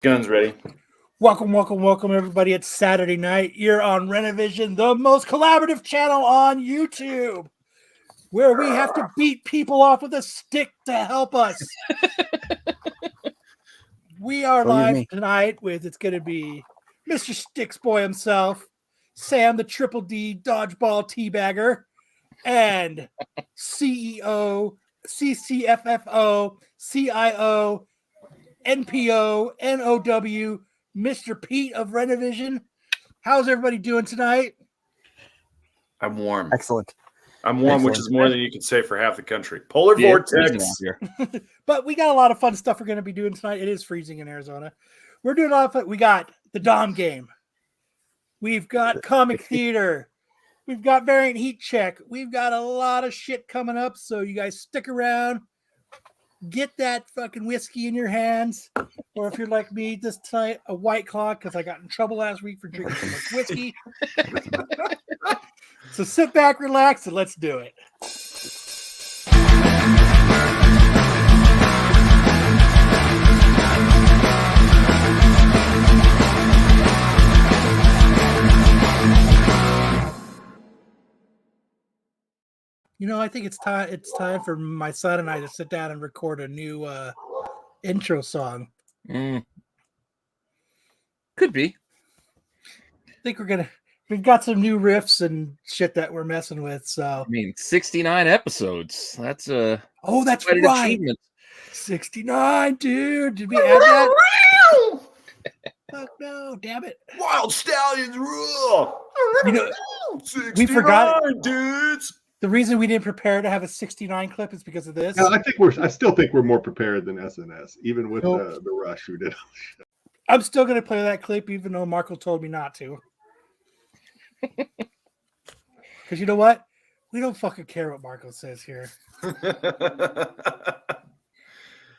Guns ready. Welcome, everybody. It's Saturday night. You're on Renovision, the most collaborative channel on YouTube, where we have to beat people off with a stick to help us. We are live tonight with, it's going to be Mr. Sticks Boy himself, Sam the Triple D Dodgeball Teabagger, and CEO, CCFFO, CIO, NPO, NOW, Mr. Pete of Renovision. How's everybody doing tonight? I'm warm. Excellent. I'm warm, which is more than you can say for half the country. Polar vortex. But we got a lot of fun stuff we're going to be doing tonight. It is freezing in Arizona. We're doing a lot of fun. We got the Dom game. We've got comic theater. We've got variant heat check. We've got a lot of shit coming up. So you guys stick around. Get that fucking whiskey in your hands. Or if you're like me this tonight, a White Claw, because I got in trouble last week for drinking too much whiskey. So sit back, relax, and let's do it. You know, I think it's time for my son and I to sit down and record a new intro song. Could be. I think we've got some new riffs and shit that we're messing with. So I mean, 69 episodes. That's a that's right. Achievement. 69, dude. Did we add that? Fuck no, damn it. Wild Stallions rule. You know, we forgot, dudes. The reason we didn't prepare to have a 69 clip is because of this. No, I still think we're more prepared than SNS, even with the rush who did. I'm still going to play that clip, even though Marco told me not to. Because you know what? We don't fucking care what Marco says here. I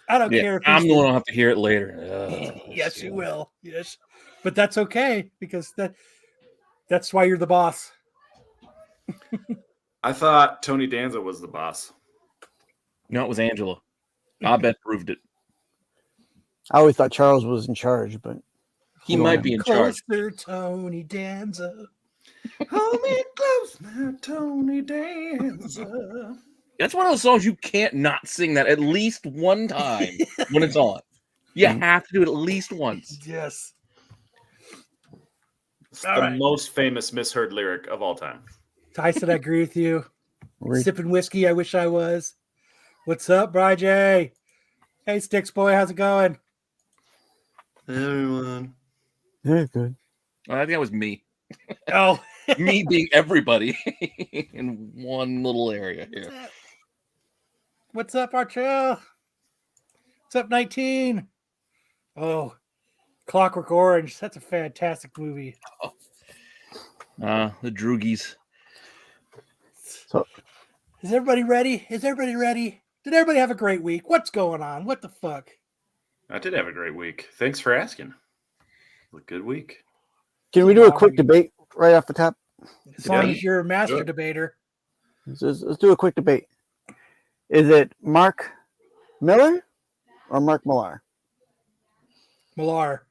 don't care. If I'm the one who'll have to hear it later. Yes, you will. Yes, but that's okay because that's why you're the boss. I thought Tony Danza was the boss. No, it was Angela. Abed proved it. I always thought Charles was in charge, but he might be in charge. Closer, Tony Danza. Hold me close now, Tony Danza. That's one of those songs you can't not sing that at least one time when it's on. You have to do it at least once. Yes. It's the most famous misheard lyric of all time. Tyson, I agree with you. Sipping whiskey, I wish I was. What's up, Bri J? Hey, Sticks Boy, how's it going? Hey, everyone. Yeah, good. I think that was me. Oh. Me being everybody in one little area here. What's up, Archel? What's up, 19? Oh, Clockwork Orange. That's a fantastic movie. The Droogies. So, is everybody ready? Did everybody have a great week? What's going on? What the fuck? I did have a great week. Thanks for asking. A good week. Can we do a quick debate right off the top? As long as you're a master debater. Let's do a quick debate. Is it Mark Miller or Mark Millar? Millar.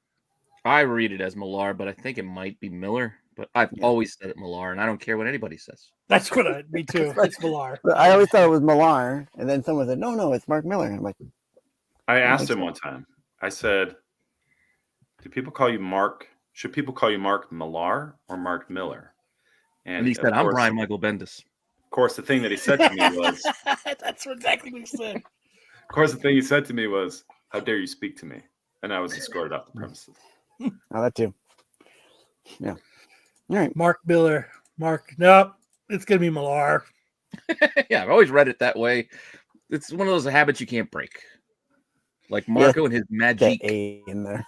I read it as Millar, but I think it might be Miller. But I've always said it Millar, and I don't care what anybody says. That's what me too. It's Millar. I always thought it was Millar, and then someone said, no, it's Mark Miller. I'm like, I asked him one time. I said, "Do people call you Mark? Should people call you Mark Millar or Mark Miller?" And he said, "I'm Brian Michael Bendis." Of course, the thing that he said to me was, "That's exactly what he said." Of course, the thing he said to me was, "How dare you speak to me?" And I was escorted off the premises. Oh, that too. Yeah. All right. Mark Miller. Nope. It's going to be Millar. Yeah, I've always read it that way. It's one of those habits you can't break. Like Marco and his magic. A in there.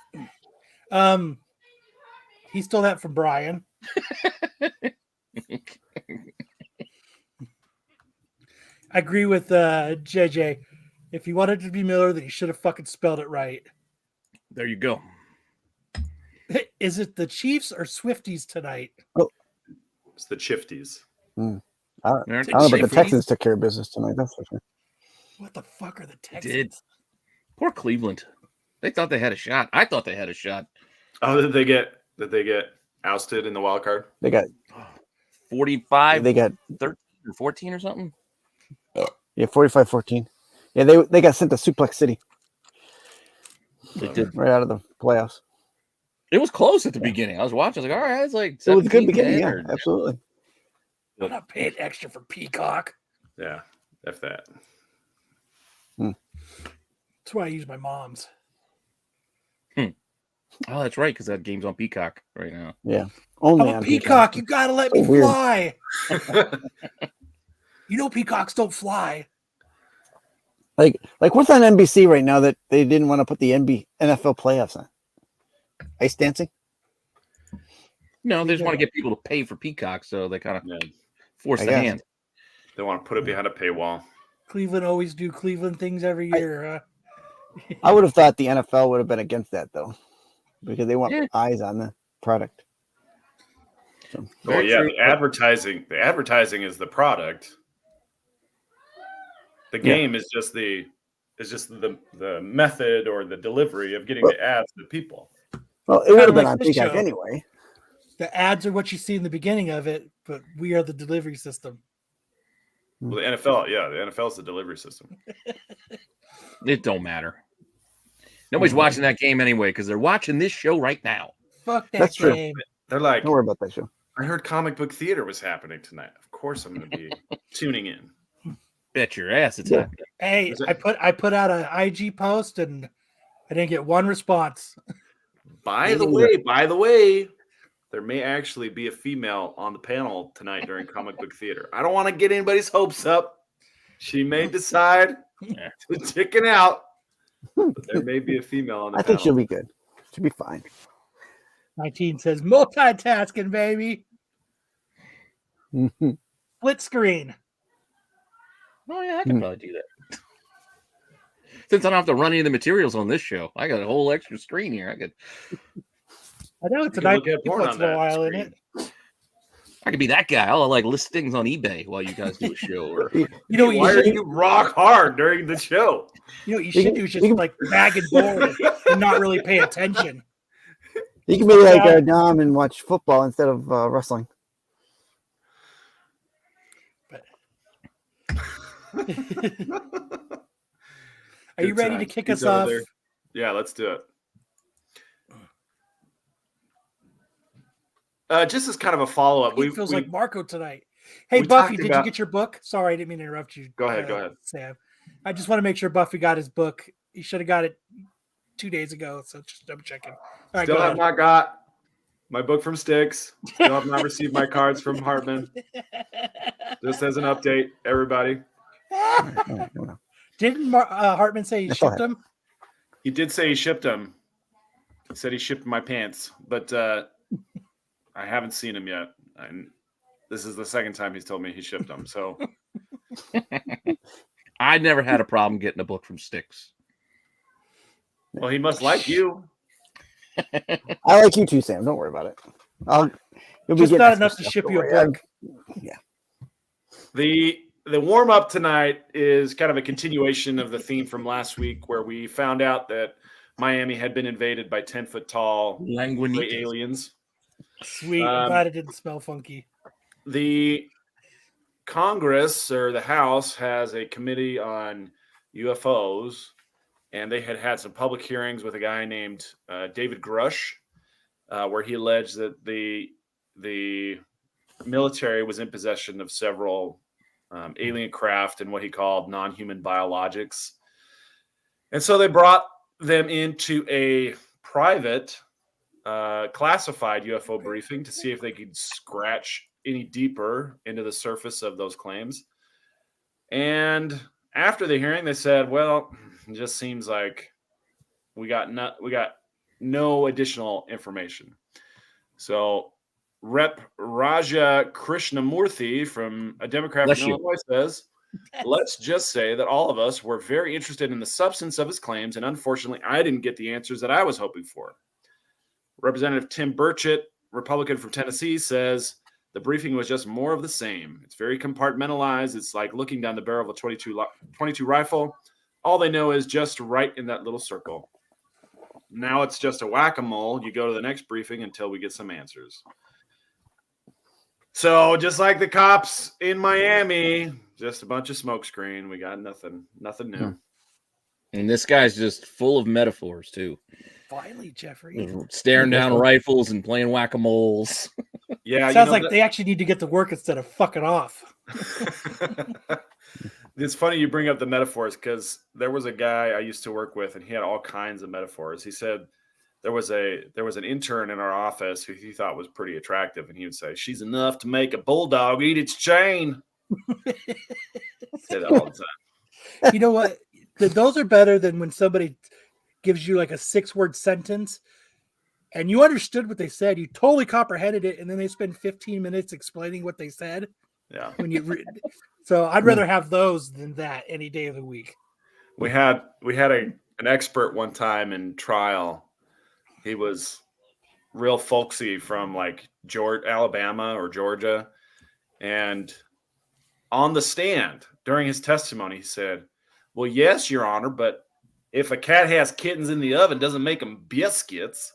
He stole that from Brian. I agree with JJ. If he wanted to be Miller, then he should have fucking spelled it right. There you go. Is it the Chiefs or Swifties tonight? Oh. It's the Chifties. I don't know, but the Texans took care of business tonight. That's for sure. What the fuck are the Texans? Poor Cleveland. They thought they had a shot. I thought they had a shot. Oh, did they get ousted in the wild card? They got 45. They got 13 or 14 or something. 45-14. Yeah, they got sent to Suplex City. They did. Right out of the playoffs. It was close at the beginning. I was watching. I was like, all right, it's like It was a good 17-10 beginning. Yeah, or- absolutely. I'm not paying extra for Peacock. Yeah, F that. That's why I use my mom's. Oh, that's right, because that game's on Peacock right now. Yeah, only I'm a on Peacock. You gotta let me So weird. fly. You know peacocks don't fly. Like what's on NBC right now that they didn't want to put the NFL playoffs on? Ice dancing. No, they just want to get people to pay for Peacock, so they kind of Yeah. force I the guess. hand. They want to put it behind a paywall. Cleveland always do Cleveland things every year. I would have thought the NFL would have been against that though, because they want Yeah. eyes on the product. So, Well, yeah, the advertising is the product. The game is just the method or the delivery of getting the ads to people. well, it would have Kinda been like on this Peacock show. anyway. The ads are what you see in the beginning of it, but we are the delivery system. Well, the NFL is the delivery system. It don't matter. Nobody's watching that game anyway because they're watching this show right now. Fuck that That's true. game. They're like, Don't worry about that show. I heard comic book theater was happening tonight. Of course, I'm going to be tuning in. Bet your ass it's Yeah. happening. Hey, Is it- I put out an IG post and I didn't get one response. By the way, there may actually be a female on the panel tonight during comic book theater. I don't want to get anybody's hopes up. She may decide to chicken out, but there may be a female on the I panel. think she'll be good. She'll be fine. 19 says multitasking, baby. Mhm. Split screen. Oh yeah, I can probably do that. Since I don't have to run any of the materials on this show, I got a whole extra screen here. I know it's You a can nice look at porn once on in a that while in screen. it. I could be that guy. I'll like list things on eBay while you guys do a show. Or You know what Why you are should, you rock hard during the show? you know what you You should can- do is you just can- like bag and bowl and not really pay attention. You can be like Dom and watch football instead of wrestling. Are you Good ready to times. kick He's us over off? there. Yeah, let's do it. Just as kind of a follow-up, It feels like Marco tonight. Hey, we Buffy, talked did about- you get your book? Sorry, I didn't mean to interrupt you. Go ahead. Sam. I just want to make sure Buffy got his book. He should have got it 2 days ago, so just double checking. All right, still go have ahead. not got my book from Styx. Still have not received my cards from Hartman. Just as an update, everybody. Didn't Hartman say he That's all shipped right. them? He did say he shipped them. He said he shipped my pants, but I haven't seen him yet. And this is the second time he's told me he shipped them. So I never had a problem getting a book from Styx. well, he must like you. I like you too, Sam. Don't worry about it. You'll be Just getting not extra enough to stuff, ship don't you a worry. book. The warm up tonight is kind of a continuation of the theme from last week, where we found out that Miami had been invaded by 10-foot tall gray Languinitas. aliens. Sweet. I'm glad it didn't smell funky. The Congress or the House has a committee on UFOs, and they had some public hearings with a guy named David Grush, where he alleged that the military was in possession of several alien craft and what he called non-human biologics. And so they brought them into a private classified UFO briefing to see if they could scratch any deeper into the surface of those claims. And after the hearing, they said, well, it just seems like we got no additional information. So Rep. Raja Krishnamurthy from a Democrat Bless from you. Illinois says, let's just say that all of us were very interested in the substance of his claims, and unfortunately, I didn't get the answers that I was hoping for. Representative Tim Burchett, Republican from Tennessee, says the briefing was just more of the same. It's very compartmentalized. It's like looking down the barrel of a 22 rifle. All they know is just right in that little circle. now it's just a whack-a-mole. You go to the next briefing until we get some answers. So just like the cops in Miami, just a bunch of smokescreen. We got nothing new. And this guy's just full of metaphors too. Finally, Jeffrey. Staring down rifles and playing whack-a-moles. Yeah, Sounds like they actually need to get to work instead of fucking off. It's funny you bring up the metaphors because there was a guy I used to work with, and he had all kinds of metaphors. He said there was an intern in our office who he thought was pretty attractive, and he would say, "She's enough to make a bulldog eat its chain." Say that all the time. You know what? Those are better than when somebody gives you like a 6-word sentence and you understood what they said. You totally comprehended it. And then they spend 15 minutes explaining what they said. Yeah. When you so I'd rather have those than that any day of the week. We had an expert one time in trial. He was real folksy from like Alabama or Georgia. And on the stand during his testimony, he said, "Well, yes, Your Honor, but if a cat has kittens in the oven, doesn't make them biscuits."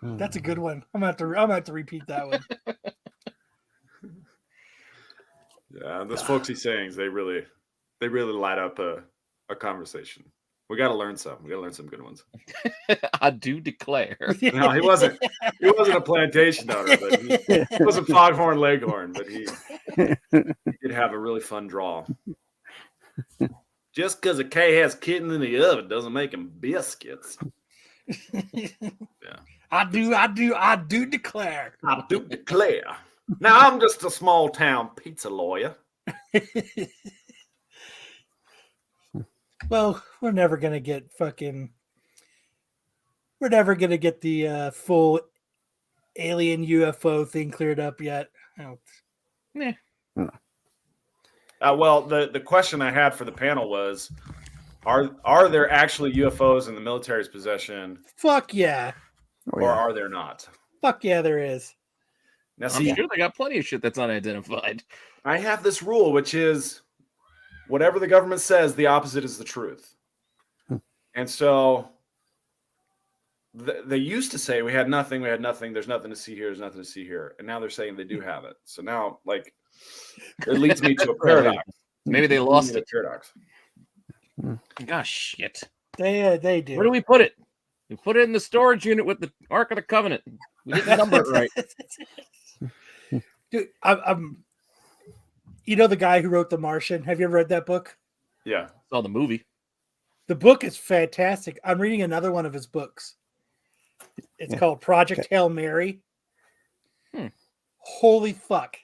That's a good one. I'm gonna have to repeat that one. Yeah, those folksy sayings, they really light up a conversation. We got to learn some. We got to learn some good ones. I do declare. No, he wasn't a plantation owner, but he wasn't Foghorn Leghorn, but he did have a really fun draw. Just because a cat has kitten in the oven doesn't make them biscuits. Yeah, I do declare. I do declare. Now I'm just a small town pizza lawyer. Well, we're never gonna get the full alien UFO thing cleared up yet. Yeah. Well, the question I had for the panel was, are there actually UFOs in the military's possession? Fuck yeah. Or are there not? Fuck yeah, there is. Now, I'm sure they got plenty of shit that's unidentified. I have this rule, which is whatever the government says, the opposite is the truth. And so they used to say we had nothing, there's nothing to see here, there's nothing to see here. And now they're saying they do have it. So now, like, it leads me to a paradox. Maybe they lost it. Paradox. Gosh, shit. They do. Where do we put it? We put it in the storage unit with the Ark of the Covenant. We didn't number it right. Dude, I'm you know the guy who wrote The Martian? Have you ever read that book? Yeah. Saw the movie. The book is fantastic. I'm reading another one of his books. It's called Project Hail Mary. Holy fuck.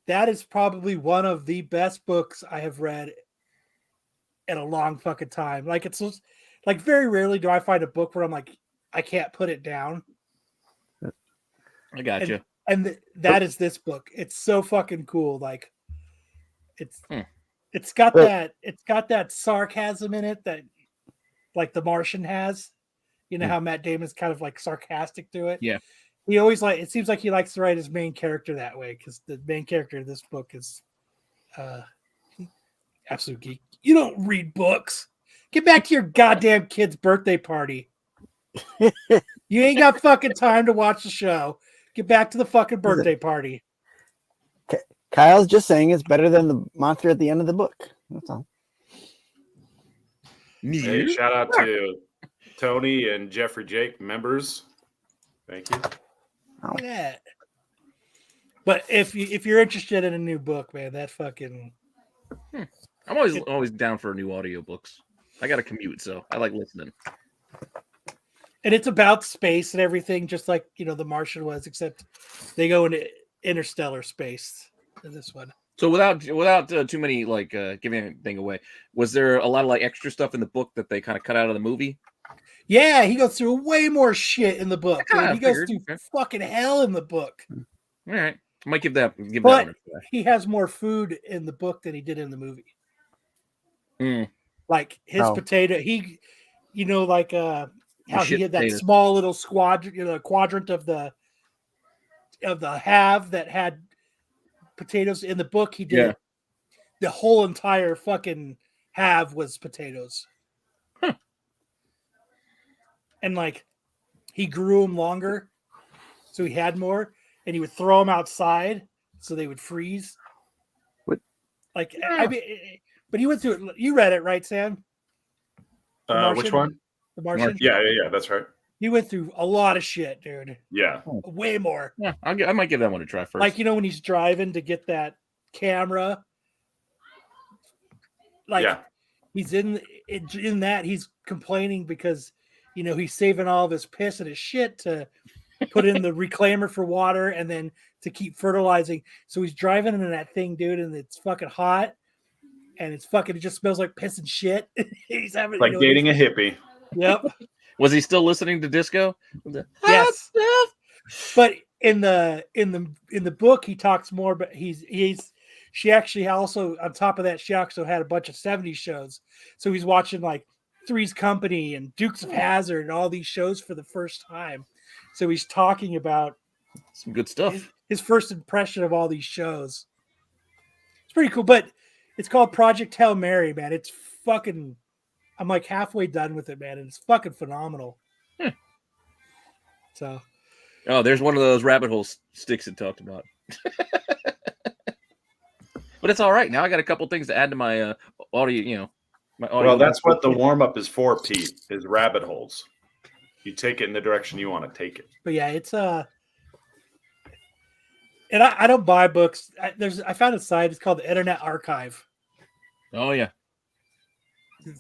That is probably one of the best books I have read in a long fucking time. Like, it's like very rarely do I find a book where I'm like, I can't put it down. I got you. And that is this book. It's so fucking cool. Like, it's got that sarcasm in it that like The Martian has. You know how Matt Damon's kind of like sarcastic to it? Yeah. He always it seems like he likes to write his main character that way because the main character of this book is absolute geek. You don't read books. Get back to your goddamn kid's birthday party. You ain't got fucking time to watch the show. Get back to the fucking birthday party. Kyle's just saying it's better than the monster at the end of the book. That's all. Hey, shout out to Tony and Jeffrey Jake members. Thank you. Look at that. But if you're interested in a new book, man, that fucking I'm always down for new audiobooks. I got to commute, so I like listening. and it's about space and everything, just like The Martian was, except they go into interstellar space in this one. So without too many giving anything away, was there a lot of extra stuff in the book that they kind of cut out of the movie? Yeah, he goes through way more shit in the book. He goes through fucking hell in the book. All right, I might give that But one a try. he has more food in the book than he did in the movie. Like his potato, how he had that small little quadrant of the halve that had potatoes in the book. He did. the whole entire fucking halve was potatoes. Huh. And like he grew them longer, so he had more, and he would throw them outside so they would freeze. What? Like I mean, but he went through it. You read it, right, Sam? The Martian? Which one? The Martian. Yeah, that's right. He went through a lot of shit, dude. Yeah. Way more. Yeah, I might give that one a try first. Like, you know, when he's driving to get that camera, like he's in that, he's complaining because, you know, he's saving all of his piss and his shit to put in the reclaimer for water and then to keep fertilizing. So he's driving in that thing, dude, and it's fucking hot and it just smells like piss and shit. He's having like dating a hippie. Yep. Was he still listening to disco? Yes. But in the book he talks more, but she actually also, on top of that, she also had a bunch of 70s shows. So he's watching like Three's Company and Dukes of Hazzard and all these shows for the first time. So he's talking about some good stuff. His first impression of all these shows. It's pretty cool, but it's called Project Hail Mary, man. It's fucking, I'm like halfway done with it, man, and it's fucking phenomenal. So, oh, there's one of those rabbit hole sticks it talked about. But it's all right. Now I got a couple things to add to my audio, you know. My audio. Well, that's what the warm-up is for, Pete, is rabbit holes. You take it in the direction you want to take it. But yeah, it's and I don't buy books. I found a site, it's called the Internet Archive. Oh yeah.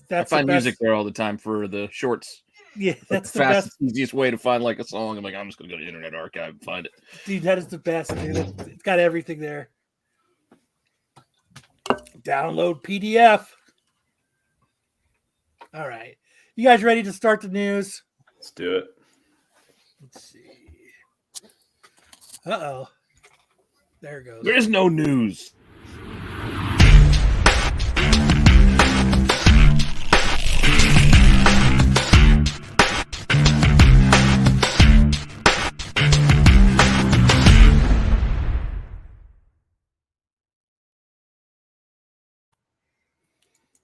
That's I find music there all the time for the shorts. Yeah, that's the the fastest, best. easiest way to find like a song. I'm like, I'm just gonna go to Internet Archive and find it. Dude, that is the best, dude. It's got everything there. Download PDF. All right. You guys ready to start the news? Let's do it. Let's see. Uh-oh. There it goes. There's no news.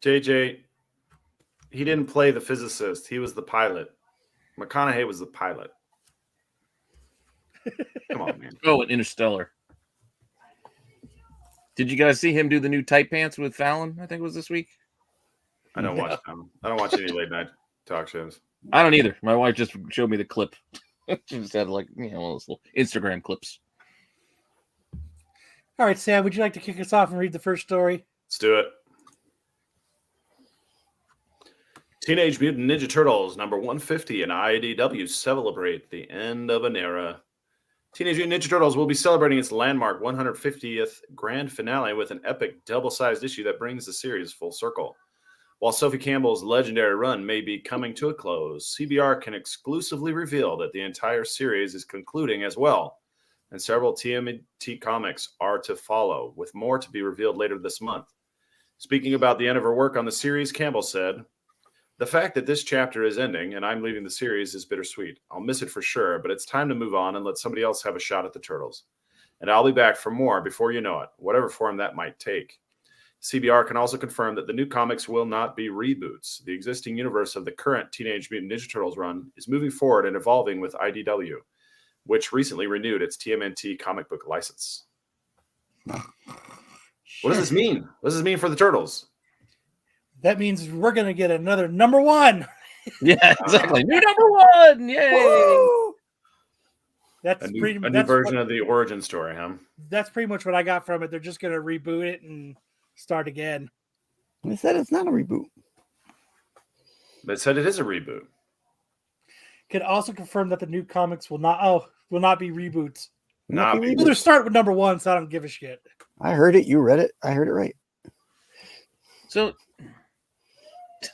JJ, he didn't play the physicist. He was the pilot. McConaughey was the pilot. Come on, man. Oh, and Interstellar. Did you guys see him do the new tight pants with Fallon? I think it was this week. I don't watch them. I don't watch any late night talk shows. I don't either. My wife just showed me the clip. She just had like, you know, those little Instagram clips. All right, Sam, would you like to kick us off and read the first story? Let's do it. Teenage Mutant Ninja Turtles number 150 and IDW celebrate the end of an era. Teenage Mutant Ninja Turtles will be celebrating its landmark 150th grand finale with an epic double-sized issue that brings the series full circle. While Sophie Campbell's legendary run may be coming to a close, CBR can exclusively reveal that the entire series is concluding as well, and several TMNT comics are to follow, with more to be revealed later this month. Speaking about the end of her work on the series, Campbell said, "The fact that this chapter is ending and I'm leaving the series is bittersweet. I'll miss it for sure, but it's time to move on and let somebody else have a shot at the Turtles. And I'll be back for more before you know it, whatever form that might take." CBR can also confirm that the new comics will not be reboots. The existing universe of the current Teenage Mutant Ninja Turtles run is moving forward and evolving with IDW, which recently renewed its TMNT comic book license. What does this mean? What does this mean for the Turtles? That means we're going to get another number one. Yeah, exactly. New number one. Yay. Woo! That's A new that's version of the origin story, huh? That's pretty much what I got from it. They're just going to reboot it and start again. They said it's not a reboot. They said it is a reboot. Can also confirm that the new comics will not be reboots. Not be Well, they're starting with number one, so I don't give a shit. I heard it. You read it. I heard it right. So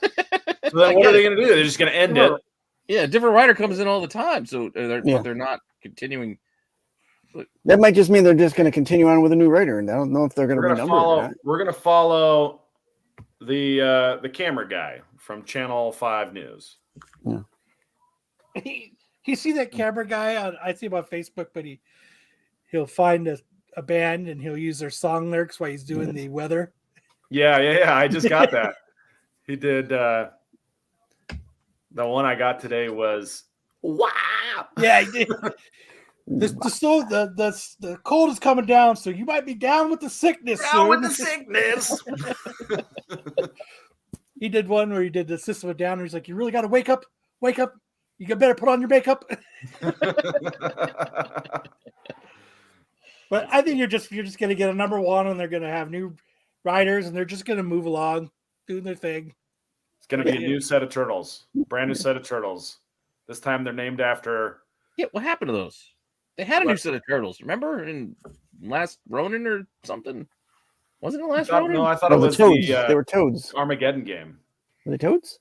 So then what are they going to do? They're just going to end it. yeah, a different writer comes in all the time, so they're not continuing. That might just mean they're just going to continue on with a new writer, and I don't know if they're going to renumber or not. We're going to follow the camera guy from Channel 5 News. Yeah. You see that camera guy I see him on Facebook, but he'll find a band and he'll use their song lyrics while he's doing the weather. Yeah. I just got that. He did. The one I got today was wow. Yeah, he did. The cold is coming down, so you might be down with the sickness Down soon. with the sickness. He did one where he did the system of down. He's like, you really got to wake up. You better put on your makeup. But I think you're just going to get a number one, and they're going to have new riders, and they're just going to move along, doing their thing. It's going to be a new set of turtles, brand new set of turtles. This time they're named after. Yeah, what happened to those? They had a new set of turtles. Remember in last Ronin or something? Wasn't it last Ronin? No, I thought Oh, it the was toads. the They were toads. Armageddon game. Were they toads?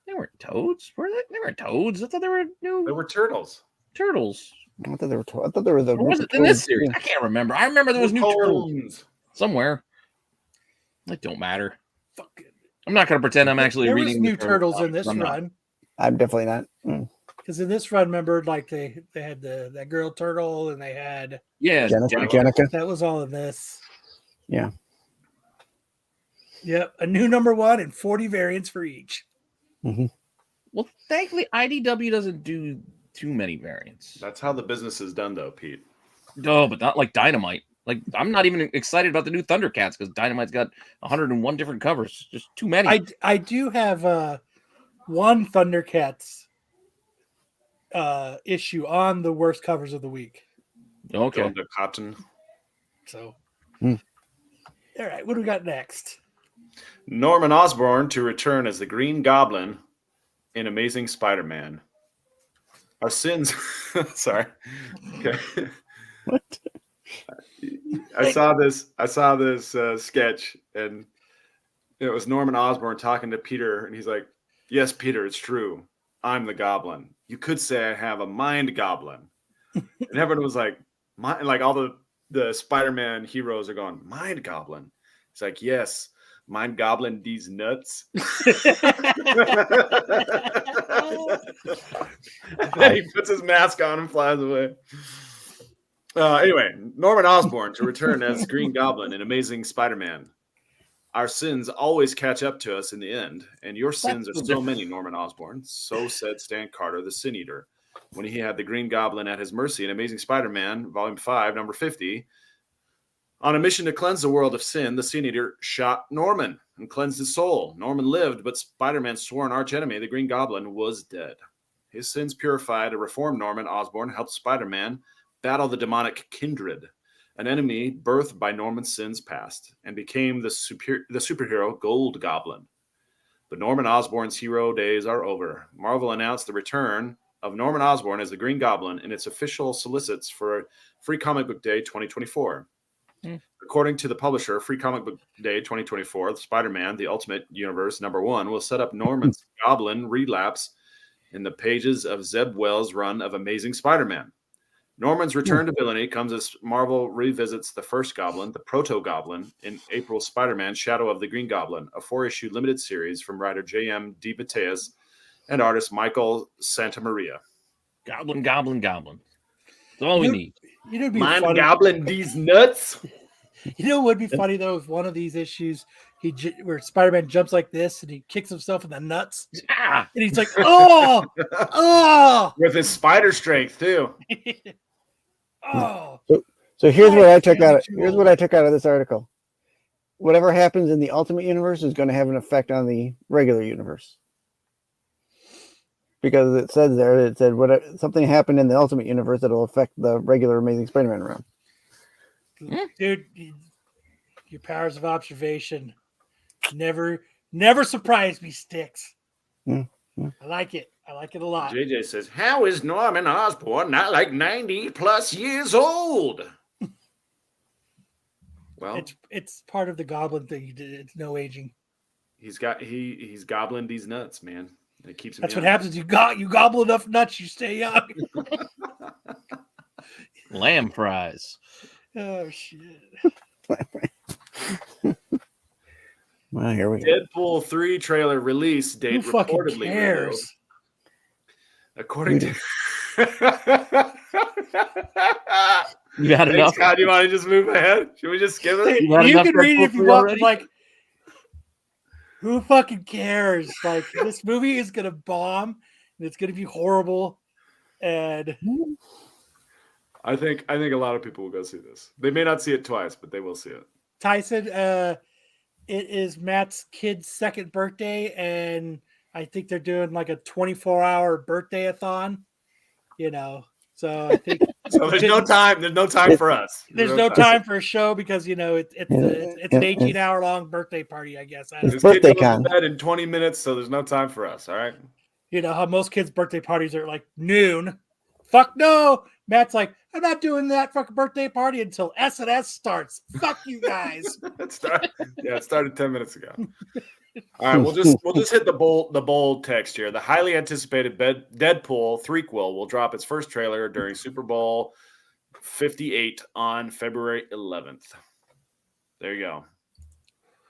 They weren't toads. Were they? They weren't toads. I thought they were new They were turtles. turtles. I thought they were. I thought they were the. Or was it in this series? I can't remember. I remember there was new turtles somewhere. It don't matter. Fuck it. I'm not going to pretend I'm actually There reading was the new turtles in this I'm not. run. I'm definitely not. Because in this run, remember, like they had that girl turtle, and they had Yeah, Jenica. that was all in this. Yeah. Yep, a new number one and 40 variants for each. Well, thankfully, IDW doesn't do too many variants. That's how the business is done, though, Pete. No, but not like Dynamite. Like, I'm not even excited about the new Thundercats because Dynamite's got 101 different covers. Just too many. I do have one Thundercats issue on the worst covers of the week. Okay. Going to cotton. So, all right, what do we got next? Norman Osborn to return as the Green Goblin in Amazing Spider-Man. Our sins. Sorry. Okay. What? I saw this sketch, and it was Norman Osborn talking to Peter, and he's like, "Yes, Peter, it's true. I'm the Goblin. You could say I have a mind goblin." And everyone was like, like all the Spider-Man heroes are going, "Mind goblin." It's like, "Yes, mind goblin these nuts." And then he puts his mask on and flies away. Anyway, Norman Osborn to return as Green Goblin in Amazing Spider-Man. Our sins always catch up to us in the end, and your sins are so many, Norman Osborn. So said Stan Carter, the Sin Eater, when he had the Green Goblin at his mercy in Amazing Spider-Man, Volume 5, number 50. On a mission to cleanse the world of sin, the Sin Eater shot Norman and cleansed his soul. Norman lived, but Spider-Man's sworn archenemy, the Green Goblin, was dead. His sins purified a reformed Norman Osborn helped Spider-Man battle the demonic Kindred, an enemy birthed by Norman's sins past, and became the superhero Gold Goblin. But Norman Osborn's hero days are over. Marvel announced the return of Norman Osborn as the Green Goblin in its official solicits for Free Comic Book Day 2024. According to the publisher, Free Comic Book Day 2024, Spider-Man, The Ultimate Universe #1 will set up Norman's Goblin relapse in the pages of Zeb Wells' run of Amazing Spider-Man. Norman's return to villainy comes as Marvel revisits the first Goblin, the Proto-Goblin, in April's Spider-Man Shadow of the Green Goblin, a 4-issue limited series from writer J.M. DeMatteis and artist Michael Santamaria. Goblin. That's all we need. You know, it'd be Mind funny. Goblin these nuts. You know, what would be funny though if one of these issues where Spider-Man jumps like this and he kicks himself in the nuts, and he's like, "Oh, With his spider strength too. oh." So here's what I took out. Here's what I took out of this article. Whatever happens in the Ultimate Universe is going to have an effect on the regular universe. Because it said something happened in the Ultimate Universe that'll affect the regular Amazing Spider-Man run. Dude, your powers of observation never surprise me, Sticks. I like it. I like it a lot. JJ says, "How is Norman Osborn not like 90 plus years old?" Well, It's part of the Goblin thing. It's no aging. he's gobbling these nuts, man. And it keeps him That's young. what happens. You gobble enough nuts, you stay young. Lamb fries. Oh shit! Well, here we go. Deadpool 3 trailer release date Who fucking reportedly cares? revealed. According to You got Thanks, enough? God, you want to just move ahead? Should we just skip it? You got You enough can read it if Deadpool you 3 want. already? Like, Who fucking cares? Like, this movie is gonna bomb, and it's gonna be horrible. And I think a lot of people will go see this. They may not see it twice, but they will see it. Tyson, it is Matt's kid's second birthday, and I think they're doing like a 24-hour birthday-a-thon. You know, so I think So there's no time. There's no time for us. there's no time for a show because you know it's an 18-hour long birthday party. I guess. It's This birthday kid goes con. to bed in 20 minutes, so there's no time for us. All right. You know how most kids' birthday parties are like noon. Fuck no. Matt's like, I'm not doing that fucking birthday party until SNS starts. Fuck you guys. It started 10 minutes ago. All right, we'll just hit the bold text here. The highly anticipated Deadpool threequel will drop its first trailer during Super Bowl 58 on February 11th. There you go.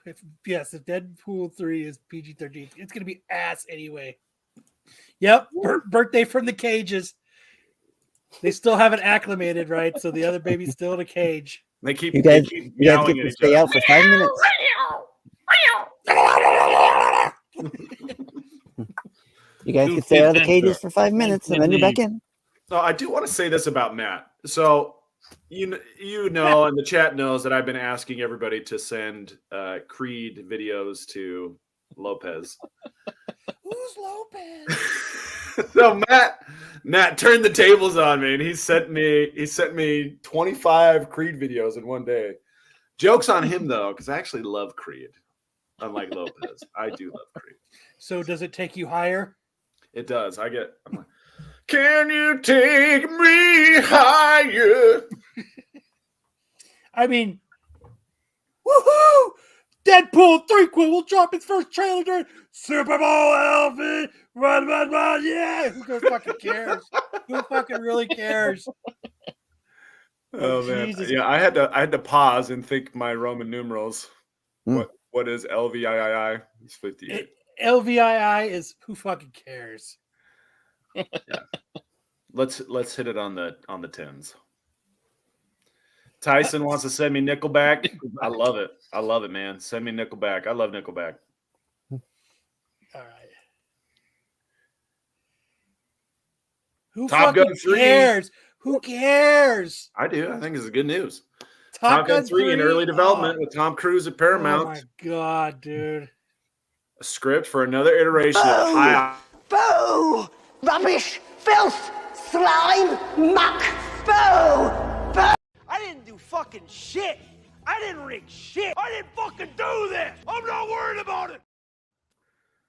If Deadpool 3 is PG-13, it's gonna be ass anyway. Yep, birthday from the cages. They still haven't acclimated, right? So the other baby's still in a cage. They keep You guys yelling get at to each stay other. out for 5 minutes. You guys can stay out of the cages for 5 minutes, and then you're back in. So I do want to say this about Matt. So you know, and the chat knows that I've been asking everybody to send Creed videos to Lopez. Who's Lopez? So Matt turned the tables on me, and he sent me 25 Creed videos in one day. Joke's on him though, because I actually love Creed. Unlike Lopez, I do love Creed. So does it take you higher? It does. I'm like, can you take me higher? I mean, woohoo! Deadpool 3 will drop its first trailer during Super Bowl outfit. Run, yeah! Who fucking cares? Who fucking really cares? Oh man, Jesus. yeah. I had to pause and think my Roman numerals. Mm. What is LVII? It's 58. LVII is who fucking cares? Let's hit it on the tens. Tyson wants to send me Nickelback. I love it, man. Send me Nickelback. I love Nickelback. All right. Who Top fucking Gun 3. cares? Who cares? I do. I think this is good news. Top Gun 3 in early development Oh, with Tom Cruise at oh Paramount. my god, dude. A script for another iteration of High. Boo! Rubbish! Filth! Slime! Muck! Boo! Boo! I didn't do fucking shit. I didn't rig shit. I didn't fucking do this. I'm not worried about it.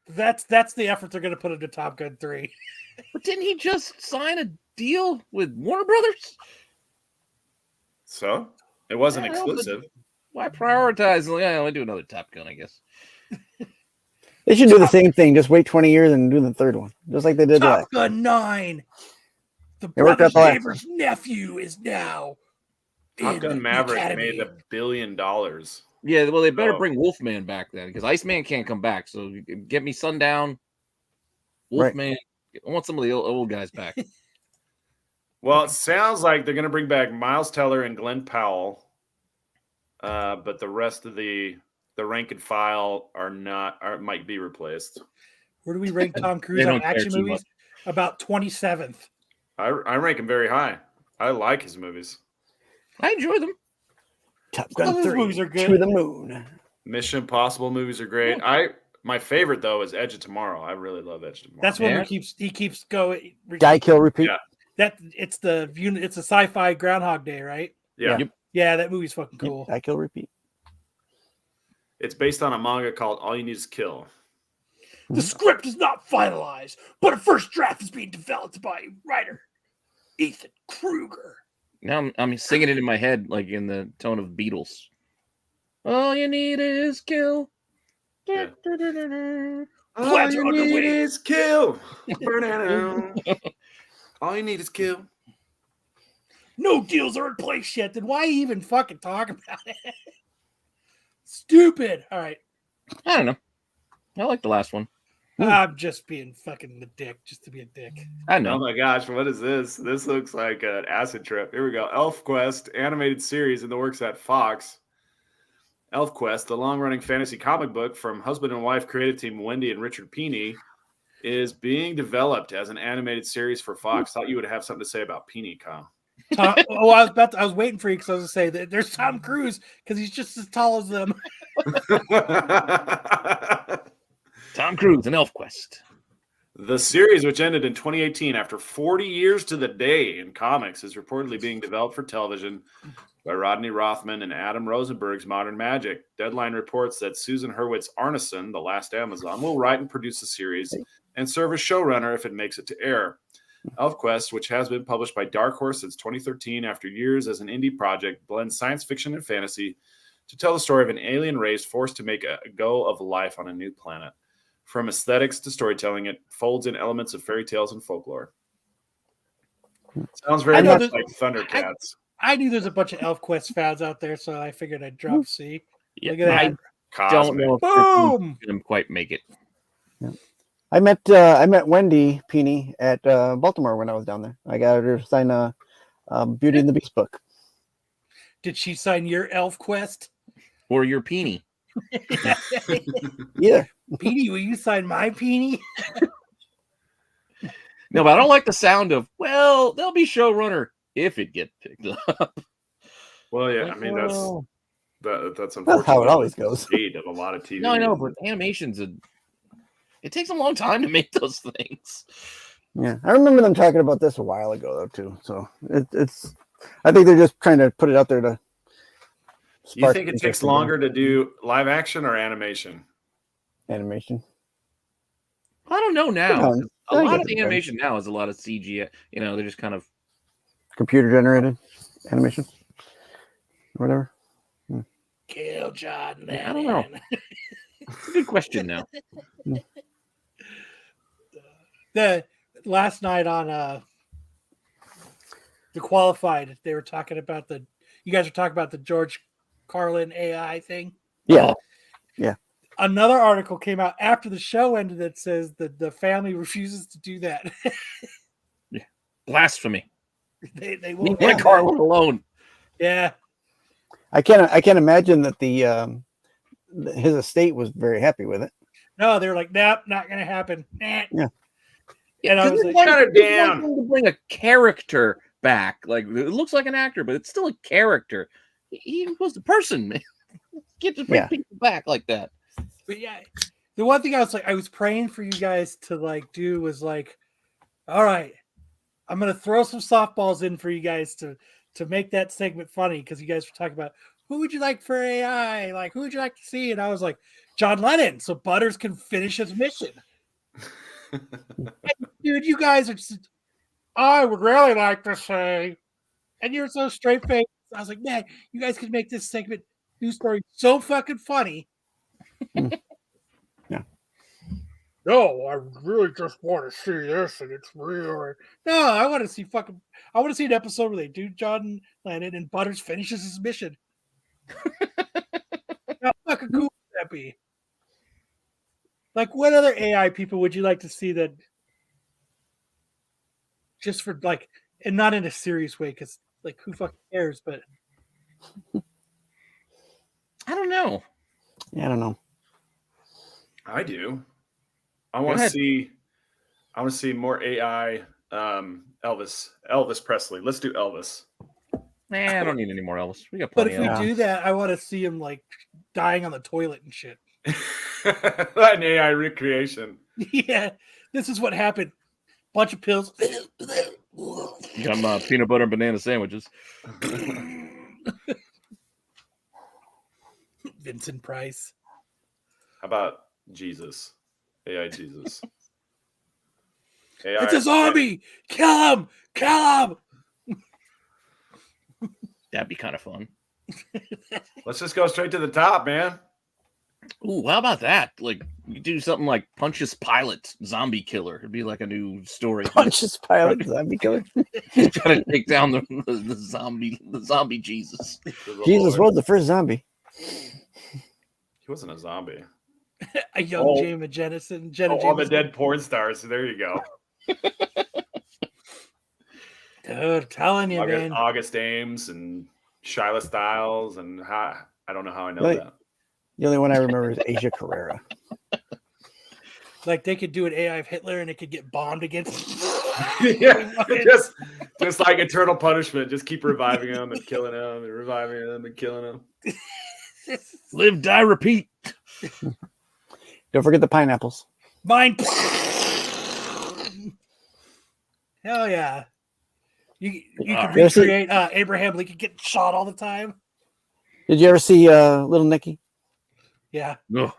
That's the effort they're gonna put into Top Gun 3. But didn't he just sign a deal with Warner Brothers? So it wasn't Yeah, but- exclusive. Why prioritize? Yeah, I'll do another Top Gun, I guess. They should do the same thing. Just wait 20 years and do the third one, just like they did Top last. Gun 9. The It worked brother's out the last neighbor's nephew is now Top in Gun the Maverick academy. made $1 billion. Yeah, well, they better Oh. bring Wolfman back then, because Iceman can't come back. So get me Sundown, Right. Wolfman. I want some of the old guys back. Well, it sounds like they're going to bring back Miles Teller and Glenn Powell, but the rest of the rank and file might be replaced. Where do we rank Tom They Cruise don't on care action too movies? About 27th. I rank him very high. I like his movies. I enjoy them. Top Some Gun of his 3 movies are good. to the moon. Mission Impossible movies are great. My favorite though is Edge of Tomorrow. I really love Edge of Tomorrow. That's when Yeah. he keeps going. Die, kill, repeat. Yeah. That it's a sci-fi Groundhog Day, right? yeah. Yep. Yeah, that movie's fucking Yep, cool. Die, kill, repeat. It's based on a manga called All You Need Is Kill. The script is not finalized, but a first draft is being developed by writer Ethan Kruger. Now I'm singing it in my head, like in the tone of Beatles. All you need is kill. Yeah. Plans are underway. is kill. All you need is kill. No deals are in place yet. Then why even fucking talk about it? Stupid. All right. I don't know. I like the last one. I'm just being fucking the dick, just to be a dick. I Oh know. my gosh, what is this? This looks like an acid trip. Here we go. ElfQuest animated series in the works at Fox. ElfQuest, the long-running fantasy comic book from husband and wife creative team Wendy and Richard Peeney, is being developed as an animated series for Fox. Thought you would have something to say about Peeney, Kyle. I was waiting for you because I was going to say that there's Tom Cruise because he's just as tall as them. Tom Cruise and ElfQuest. The series, which ended in 2018 after 40 years to the day in comics, is reportedly being developed for television by Rodney Rothman and Adam Rosenberg's Modern Magic. Deadline reports that Susan Hurwitz Arneson, the last Amazon, will write and produce the series and serve as showrunner if it makes it to air. ElfQuest, which has been published by Dark Horse since 2013 after years as an indie project, blends science fiction and fantasy to tell the story of an alien race forced to make a go of life on a new planet. From aesthetics to storytelling, it folds in elements of fairy tales and folklore. Sounds very much like Thundercats. I knew there's a bunch of ElfQuest fans out there, so I figured I'd drop C. Yeah, Look at that. I don't know if Boom! didn't quite make it. Yeah. I met Wendy Peeney at Baltimore when I was down there. I got her to sign Beauty and the Beast book. Did she sign your ElfQuest? Or your Peony. Yeah. Peony, will you sign my Peony? No, but I don't like the sound of, well, they'll be showrunner if it gets picked up. Well, yeah, I mean, that's unfortunately That's how it always goes. State of a lot of TV. No, I know, but animations, it takes a long time to make those things. Yeah, I remember them talking about this a while ago, though, too. So it's, I think they're just trying to put it out there to. You think it takes longer to do live action or animation? Animation. I don't know now. A lot of the animation now is a lot of CG. You know, they're just kind of computer generated animation, or whatever. Kill John Lennon. I don't know. It's a good question now. The last night on the Qualified, they were talking about you guys were talking about the George Carlin AI thing. Yeah. Yeah. Another article came out after the show ended that says that the family refuses to do that. Yeah. Blasphemy. They Leave won't. my Carlin alone. Yeah. I can't imagine that his estate was very happy with it. No, they were like, nope, not going to happen. Nah. Yeah. And I was like, shut it down. To bring a character back. Like, it looks like an actor, but it's still a character. He was the person, man. Get to bring people back like that. but yeah, the one thing I was praying for you guys to like do was like, all right, I'm going to throw some softballs in for you guys to make that segment funny. Cause you guys were talking about who would you like for AI? Like, who would you like to see? And I was like, John Lennon. So Butters can finish his mission. Dude, you guys are just, I would really like to say, and you're so straight faced. I was like, man, you guys could make this segment news story so fucking funny. Yeah. No, I really just want to see this, and it's real. No, I want to see an episode where they do John Lennon and Butters finishes his mission. How fucking cool would that be? Like, what other AI people would you like to see that just for like, and not in a serious way, because like, who fucking cares? But I don't know. Yeah, I don't know. I do. I want to see more AI. Elvis Presley. Let's do Elvis. I don't need any more Elvis. We got but plenty if of we do that, I want to see him like dying on the toilet and shit. An AI recreation. Yeah, this is what happened. Bunch of pills. Some peanut butter and banana sandwiches. Vincent Price. How about Jesus? AI Jesus. AI, It's a zombie! Kill him! Kill him! That'd be kind of fun. Let's just go straight to the top, man. Ooh, how about that? Like, you do something like Pontius Pilate, zombie killer. It'd be like a new story. Pontius Pilate, zombie killer. He's trying to take down the zombie Jesus. Jesus was the first zombie. He wasn't a zombie. A young Jenna Jameson. All the dead porn stars. So there you go. Dude, telling you, man. August Ames and Shyla Styles and I don't know how I know that. The only one I remember is Asia Carrera. Like they could do an AI of Hitler and it could get bombed against. Yeah, just like eternal punishment. Just keep reviving him and killing him and reviving him and killing him. Live, die, repeat. Don't forget the pineapples. Mine. Hell yeah. You could recreate Abraham Lincoln getting shot all the time. Did you ever see Little Nicky? Yeah. No.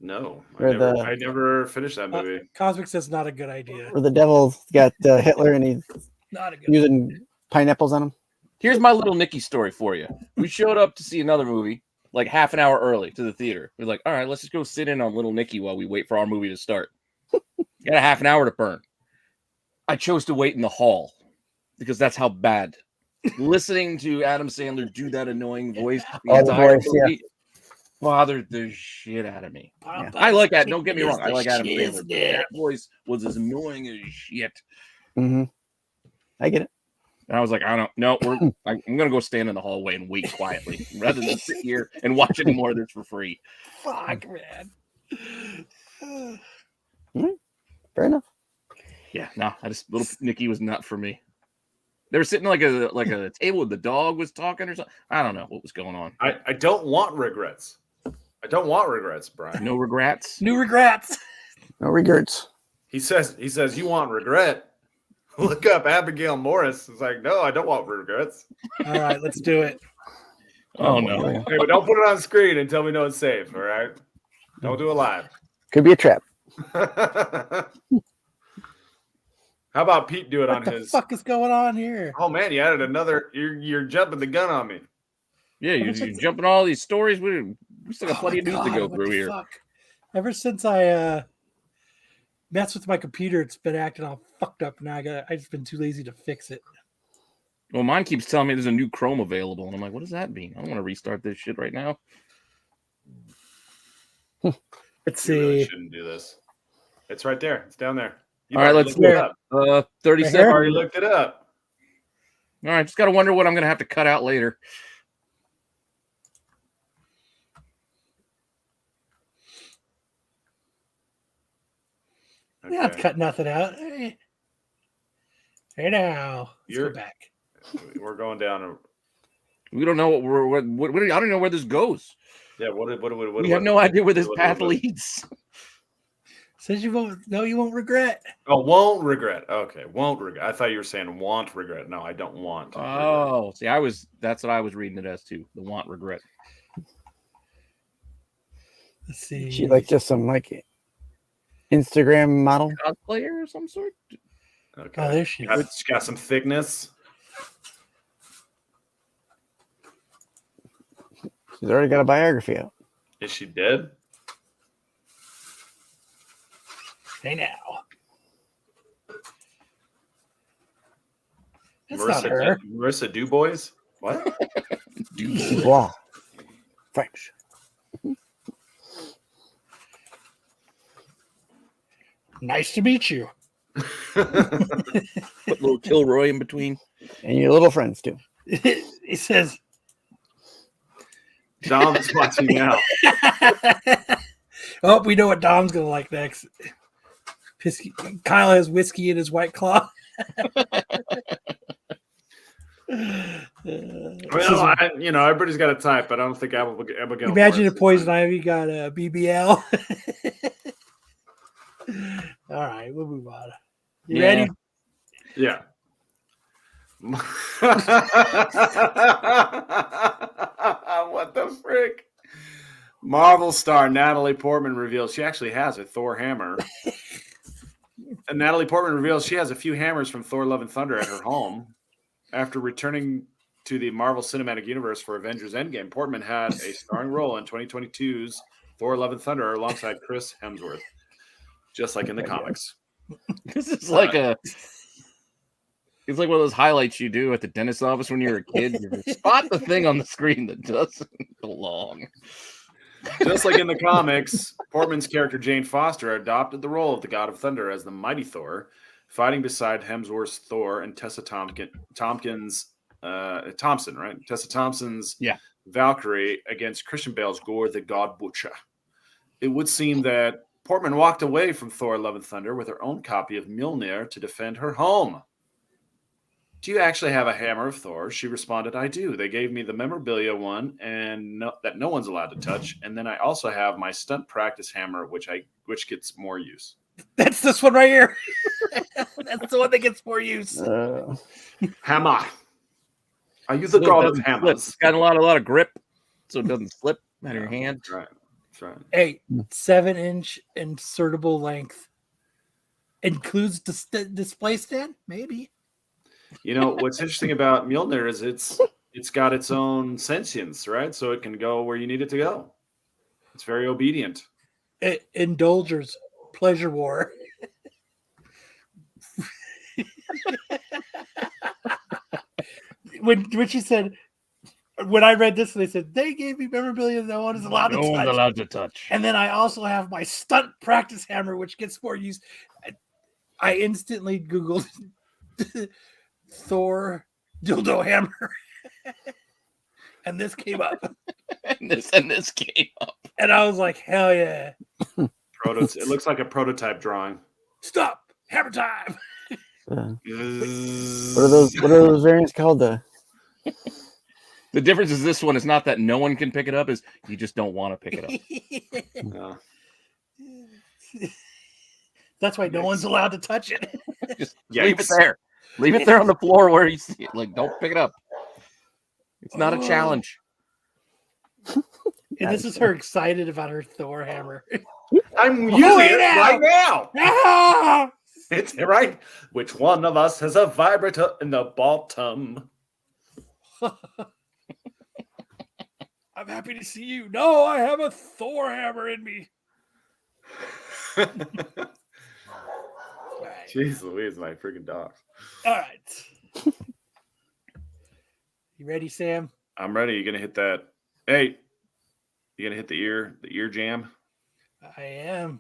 No, Or I never finished that movie. Cosmic says not a good idea. Where the devil's got Hitler and he's Not a good using pineapples on him? Here's my Little Nicky story for you. We showed up to see another movie like half an hour early to the theater. We're like, all right, let's just go sit in on Little Nicky while we wait for our movie to start. Got a half an hour to burn. I chose to wait in the hall because that's how bad. Listening to Adam Sandler do that annoying voice the entire movie bothered the shit out of me. Yeah. I like that. Don't get me wrong. I like Adam Sandler. That voice was as annoying as shit. Mm-hmm. I get it. And I was like, I don't know. I'm going to go stand in the hallway and wait quietly rather than sit here and watch any more of this for free. Fuck, man. Fair enough. Yeah, no, Little Nicky was not for me. They were sitting like a table with the dog was talking or something. I don't know what was going on. I don't want regrets. I don't want regrets, Brian. No regrets. New regrets. No regrets. He says you want regret. Look up Abigail Morris. It's like, no, I don't want regrets. All right, let's do it. Oh no. Hey, but don't put it on screen until we know it's safe, all right? Don't do it live. Could be a trap. How about Pete do it on What the his? fuck is going on here? Oh man, you added another. You're jumping the gun on me. Yeah, you're jumping all these stories. We still got plenty of news to go what through the here. fuck? Ever since I messed with my computer, it's been acting all fucked up. Now I just been too lazy to fix it. Well, mine keeps telling me there's a new Chrome available, and I'm like, what does that mean? I don't want to restart this shit right now. Let's You really see. shouldn't do this. It's right there. It's down there. You All right, already let's looked it do up. 37. You All already looked it up. right, just got to wonder what I'm going to have to cut out later. Yeah, Okay. cut nothing out. Hey now, let's You're- go back. We're going down. We don't know what I don't know where this goes. Yeah. What? We have no idea where this path what- leads. Says you won't. No, you won't regret. Oh, won't regret. Okay, won't regret. I thought you were saying want regret. No, I don't want. regret. Oh, see, that's what I was reading it as too. The want regret. Let's see. She like just some like Instagram model. Cosplayer of some sort. Okay. Oh, there she is. She got some thickness. She's already got a biography out. Is she dead? Hey now. That's not Marissa, her. Marissa Dubois. What? Wow. French. Nice to meet you. Put a little Kilroy in between. And your little friends too. He says, Dom's watching now. "Oh, we know what Dom's gonna like next." Kyle has whiskey in his White Claw. Well, everybody's got a type, but I don't think Abigail. Imagine Morris if Poison Ivy got a BBL. All right, we'll move on. You ready? Yeah. What the frick? Marvel star Natalie Portman reveals she actually has a Thor hammer. And Natalie Portman reveals she has a few hammers from Thor Love and Thunder at her home. After returning to the Marvel Cinematic Universe for Avengers Endgame, Portman had a starring role in 2022's Thor Love and Thunder alongside Chris Hemsworth, just like in the comics. This is like it's like one of those highlights you do at the dentist's office when you're a kid. You spot the thing on the screen that doesn't belong. Just like in the comics, Portman's character Jane Foster adopted the role of the God of Thunder as the mighty Thor, fighting beside Hemsworth's Thor and Tessa Thompson, right? Tessa Thompson's Valkyrie against Christian Bale's Gore the God Butcher. It would seem that Portman walked away from Thor: Love and Thunder with her own copy of Mjolnir to defend her home. Do you actually have a hammer of Thor? She responded, I do. They gave me the memorabilia one and that no one's allowed to touch. And then I also have my stunt practice hammer, which gets more use. That's this one right here. That's the one that gets more use. Hammer. Are you the god of hammers? It's got a lot of grip, so it doesn't slip out of your hand. That's right. That's right. Hey, 7-inch insertable length. Includes display stand? Maybe. You know, what's interesting about Mjolnir is it's got its own sentience, right? So it can go where you need it to go. It's very obedient. Indulgers. Pleasure war. when she said, when I read this, they said, they gave me memorabilia no one is allowed to touch. No one's allowed to touch. And then I also have my stunt practice hammer, which gets more use. I instantly Googled Thor dildo hammer. And this came up. and this came up. And I was like, hell yeah. It looks like a prototype drawing. Stop. Hammer time. What are those variants called? The difference is this one is not that no one can pick it up, is you just don't want to pick it up. No. That's why no one's allowed to touch it. Just leave it there. Leave it there on the floor where you see it. Like, don't pick it up. It's not a challenge. And this is her excited about her Thor hammer. I'm using it right now. Ah! It's right. Which one of us has a vibrator in the bottom? I'm happy to see you. No, I have a Thor hammer in me. Jeez Louise, my freaking dogs. All right. You ready, Sam? I'm ready. You gonna hit that? Hey, you gonna hit the ear jam? I am.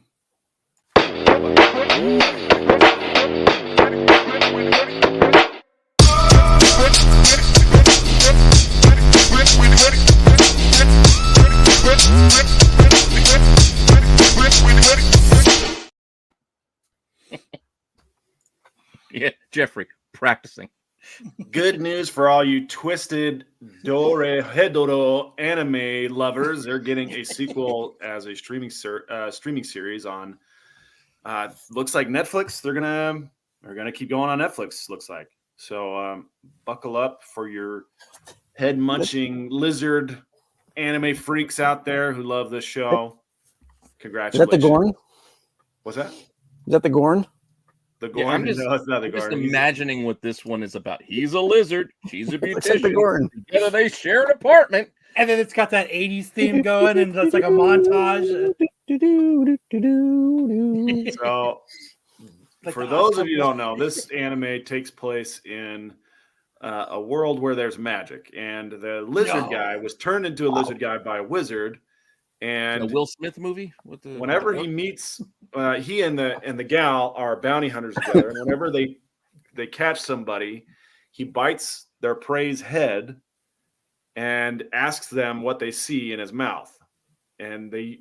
Yeah, Jeffrey, practicing. Good news for all you twisted Dorehedoro anime lovers. They're getting a sequel as a streaming series on. Looks like Netflix. They're gonna keep going on Netflix. Looks like so. Buckle up for your head munching lizard anime freaks out there who love this show. Congratulations. Is that the Gorn? What's that? Is that the Gorn? The Yeah, Gorn? No, it's not the I'm just Gorn. imagining what this one is about. He's a lizard. She's a Looks like the beautician. Gorn. Together they share an apartment. And then it's got that 80s theme going, and it's like a montage. So, Like for the those of Osborne you who don't know, this anime takes place in a world where there's magic, and the lizard guy was turned into a lizard guy by a wizard. The And Will Smith movie. whenever he meets, he and the gal are bounty hunters together, and whenever they catch somebody, he bites their prey's head and asks them what they see in his mouth. And they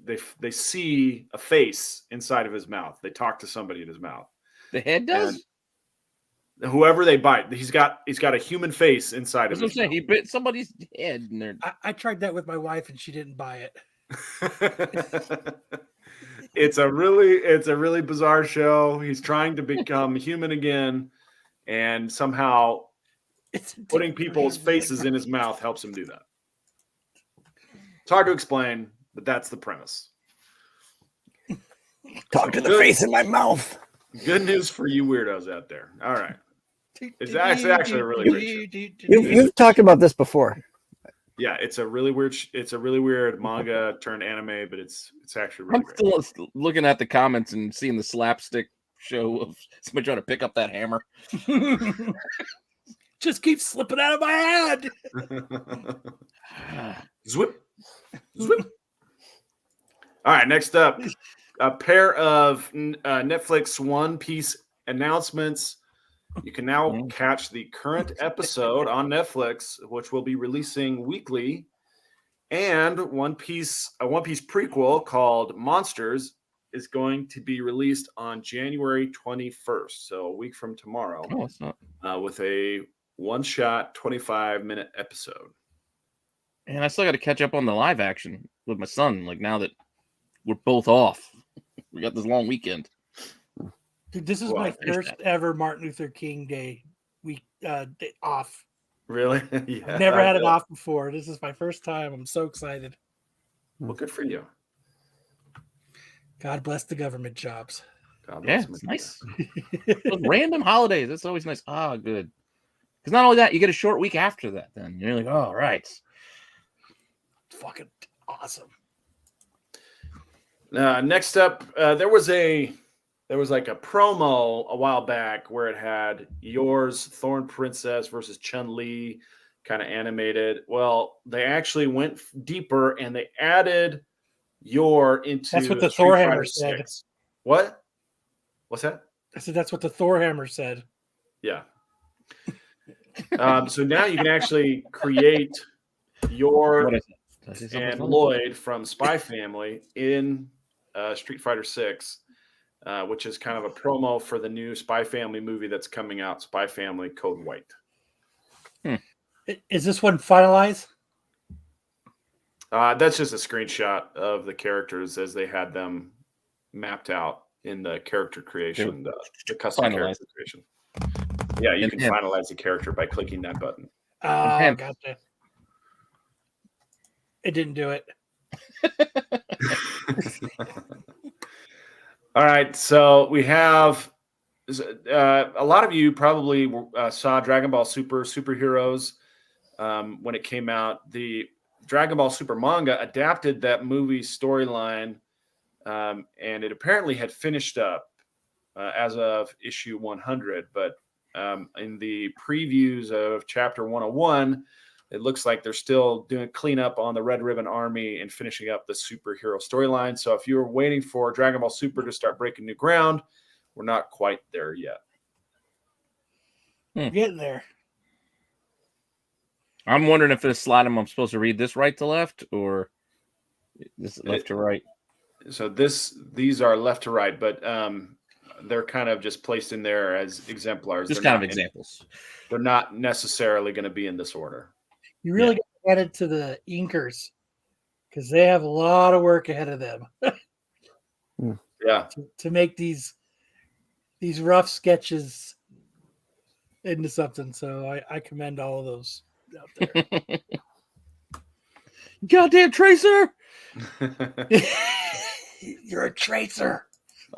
see a face inside of his mouth. They talk to somebody in his mouth. The head does. And whoever they bite, he's got a human face inside of That's what his I'm saying. He bit somebody's head in there. I tried that with my wife, and she didn't buy it. It's a really bizarre show. He's trying to become human again, and somehow It's putting people's faces in his mouth helps him do that. It's hard to explain, but that's the premise. Talk to the face in my mouth. Good news for you weirdos out there. All right. It's actually a really great show. You've talked about this before. Yeah, it's a really weird manga turned anime, but it's actually really I'm great. still looking at the comments and seeing the slapstick show of somebody trying to pick up that hammer. Just keep slipping out of my hand. Zwip. All right, next up, a pair of Netflix One Piece announcements. You can now catch the current episode on Netflix, which will be releasing weekly. And a One Piece prequel called Monsters is going to be released on January 21st, so a week from tomorrow, Oh, it's not. with a one-shot 25-minute episode. And I still got to catch up on the live action with my son. Like now that we're both off, we got this long weekend. Dude, this is Well, my there's first ever Martin Luther King Day week day off. Really? Yeah. Never had it good. off before. This is my first time. I'm so excited. Well, good for you. God bless the government jobs. God Yeah, bless it's America. nice. Those random holidays. That's always nice. Ah, good. Because not only that, you get a short week after that. Then you're like, oh, right. Fucking awesome. Next up, there was like a promo a while back where it had Yor's Thorn Princess versus Chun-Li kind of animated. Well, they actually went deeper and they added Yor into That's what the Street Thor Fighter hammer said. 6. What? What's that? I said that's what the Thor hammer said. Yeah. So now you can actually create Yor What is it? Did I say something and funny? Lloyd from Spy Family in Street Fighter 6, which is kind of a promo for the new Spy Family movie that's coming out, Spy Family Code White. Is this one finalized? That's just a screenshot of the characters as they had them mapped out in the character creation, the custom Finalized. character creation. Yeah, you And can him. finalize the character by clicking that button. Oh, Hemp. gotcha. It didn't do it. All right, so we have a lot of you probably saw Dragon Ball Superheroes when it came out. The Dragon Ball Super manga adapted that movie storyline, and it apparently had finished up as of issue 100. But in the previews of chapter 101, it looks like they're still doing cleanup on the Red Ribbon Army and finishing up the superhero storyline. So if you were waiting for Dragon Ball Super to start breaking new ground, we're not quite there yet. We're getting there. I'm wondering if it's slide I'm supposed to read this right to left or this left to right. So these are left to right, but they're kind of just placed in there as exemplars. Just They're kind of not examples. They're not necessarily going to be in this order. You really get added to the inkers because they have a lot of work ahead of them Yeah. to make these rough sketches into something. So I commend all of those out there. Goddamn Tracer! You're a tracer.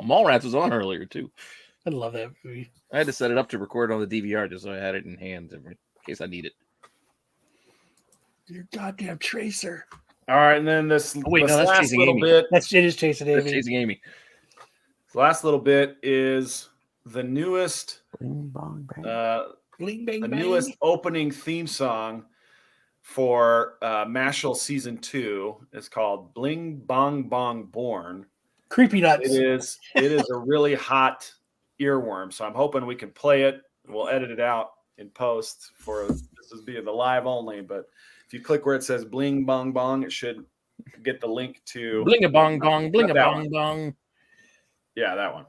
Mallrats was on earlier too. I love that movie. I had to set it up to record on the DVR just so I had it in hand in case I need it. You're a goddamn tracer. All right, and then this, wait, this no, that's last Chasing little Amy. bit. It is chasing That's Amy. Chasing Amy. The last little bit is the newest, Bing, bong, bang. Bling bang the bang. newest opening theme song for Mashal season 2. It's called "Bling Bong Bong Born." Creepy nuts. It is a really hot earworm, so I'm hoping we can play it. We'll edit it out in post for this is being the live only. But if you click where it says "Bling Bong Bong," it should get the link to Bling a bong bong, bling a That bong one. bong. Yeah, that one.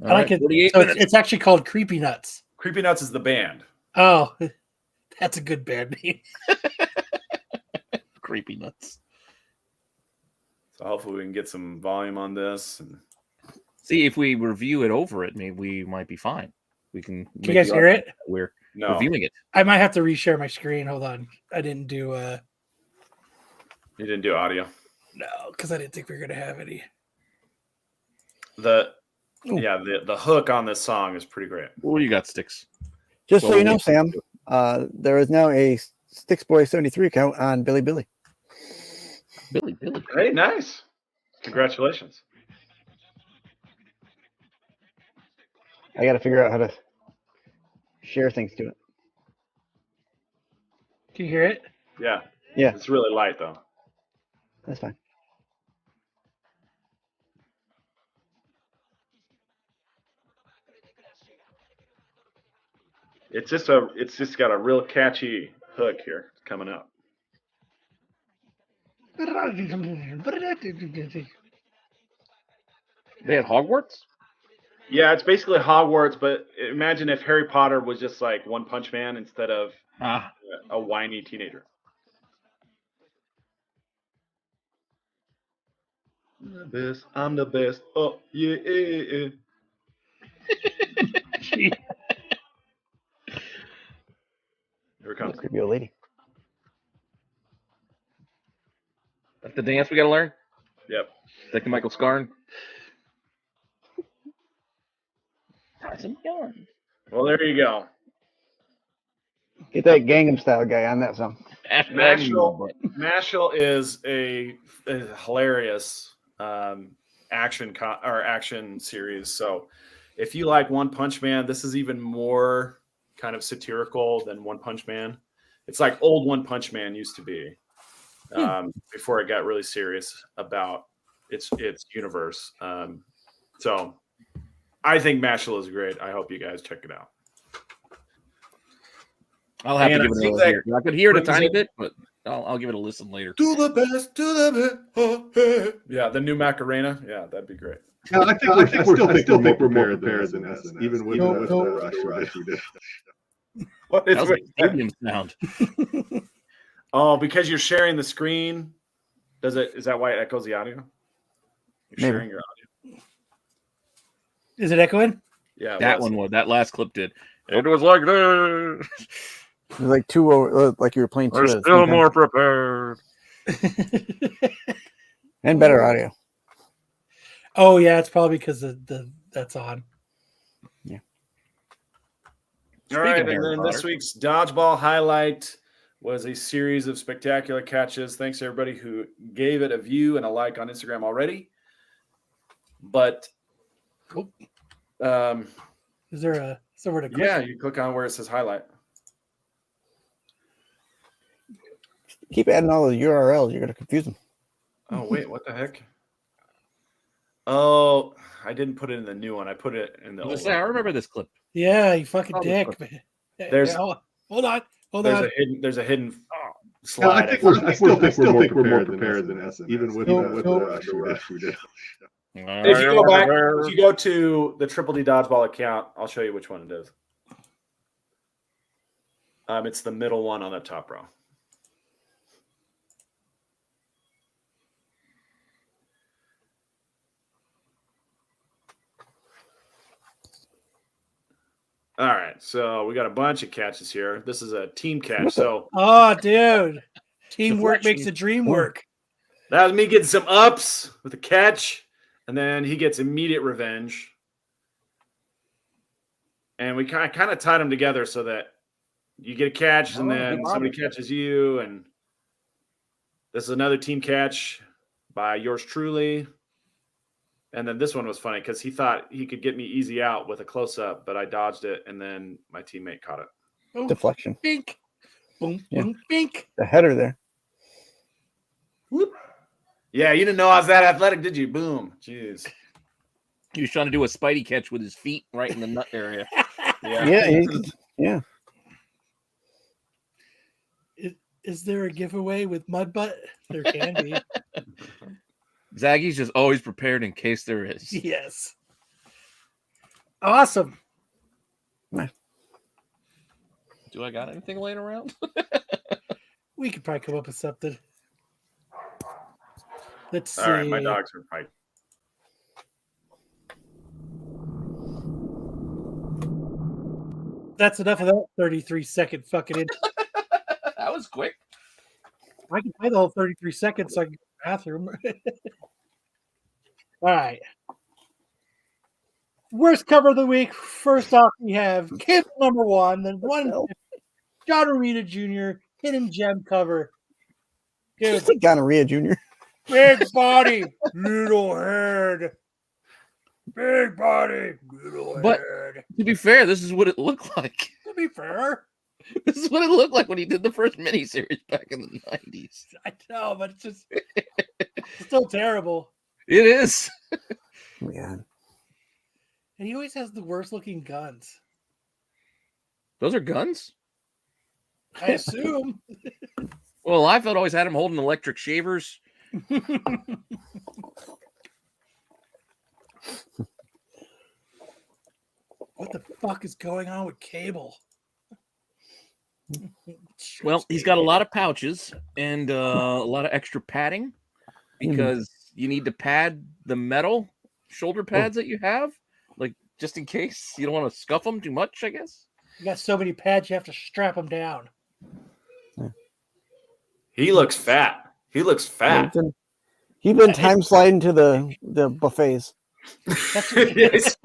I like it. 48 So minutes. it's actually called Creepy Nuts. Creepy Nuts is the band. Oh, that's a good band name. Creepy nuts. So hopefully we can get some volume on this. And See, if we review it over it, maybe we might be fine. We can. Can you guys hear it? We're no, reviewing it. I might have to reshare my screen. Hold on. I didn't do you didn't do audio. no, because I didn't think we were gonna have any. The Ooh. the hook on this song is pretty great. Oh, you got sticks. Just so Well, you know, Sam, there is now a Sticks Boy 73 account on Billy. Billy. Hey, nice. Congratulations. I got to figure out how to share things to it. Can you hear it? Yeah. Yeah. It's really light though. That's fine. It's just got a real catchy hook here coming up. They had Hogwarts? Yeah, it's basically Hogwarts, but imagine if Harry Potter was just like One Punch Man instead of a whiny teenager. I'm the best. Oh, yeah, yeah, yeah. Here it comes. Creepy old lady. That's the dance we got to learn? Yep. Like the Michael Scarn? Some gun. Well, there you go. Get that Gangnam Style guy on that song. Mashal is a hilarious action series. So if you like One Punch Man, this is even more kind of satirical than One Punch Man. It's like old One Punch Man used to be before it got really serious about its universe. So I think Mashal is great. I hope you guys check it out. I'll have And to I give it think a that listen. I could hear it a brings tiny it- bit, but I'll give it a listen later. Do the best, do the best. Oh, hey. Yeah, the new Macarena. Yeah, that'd be great. Yeah, I still think we're more prepared than SNS, even with the rush we did. What That is was like stadium sound. Oh, because you're sharing the screen. Is that why it echoes the audio? You're Maybe. sharing your audio. Is it echoing? Yeah, it That was. one was. That last clip did. It was like this. It was like two, like you were playing two. We're at the still same time. more prepared. And better audio. Oh yeah, it's probably because that's on. All right, Speaking of and Harry then this Potter. week's Dodgeball Highlight was a series of spectacular catches. Thanks to everybody who gave it a view and a like on Instagram already. But Is there somewhere to click? yeah, you click on where it says highlight. Keep adding all the URLs. You're going to confuse them. Oh, wait, what the heck? Oh, I didn't put it in the new one. I put it in the old I one. remember this clip. Yeah, you fucking Oh, dick. look. Man. There's- Hold on. There's a hidden Yeah, slide. I still think we're more prepared than SNS, even with the rush we did. If you go back, if you go to the Triple D Dodgeball account, I'll show you which one it is. It's the middle one on the top row. All right, so we got a bunch of catches here. This is a team catch. So Oh, dude. Teamwork Deflection. makes the dream work. that was me getting some ups with a catch, and then he gets immediate revenge. And we kind of tied them together so that you get a catch, and then somebody catches you. And this is another team catch by yours truly. And then this one was funny because he thought he could get me easy out with a close-up, but I dodged it, and then my teammate caught it. Oh, Deflection. bink. Boom, Yeah. boom, bink. The header there. Whoop. Yeah, you didn't know I was that athletic, did you? Boom. Jeez. He was trying to do a Spidey catch with his feet right in the nut area. Yeah. Yeah. Is there a giveaway with mud butt? There can be. Zaggy's just always prepared in case there is. Yes. Awesome. Do I got anything laying around? We could probably come up with something. Let's see. All right, my dogs are fighting. That's enough of that 33-second fucking in. That was quick. I can play the whole 33 seconds so I can go to the bathroom. All right. Worst cover of the week. First off, we have Kid number one, the one John Rita Jr. hidden gem cover. Dude, Just like Gonorrhea Jr. big body, little head. Big body, little But- head. To be fair, this is what it looked like. To be fair, This is what it looked like when he did the first miniseries back in the 90s. I know, but it's just it's still terrible. It is. Yeah. And he always has the worst looking guns. Those are guns? I assume. Well, Liefeld always had him holding electric shavers What the fuck is going on with Cable? Well, he's got a lot of pouches and a lot of extra padding because you need to pad the metal shoulder pads that you have, like just in case you don't want to scuff them too much, I guess. You got so many pads, you have to strap them down. He looks fat. He looks fat. He's been time sliding to the buffets. Yes.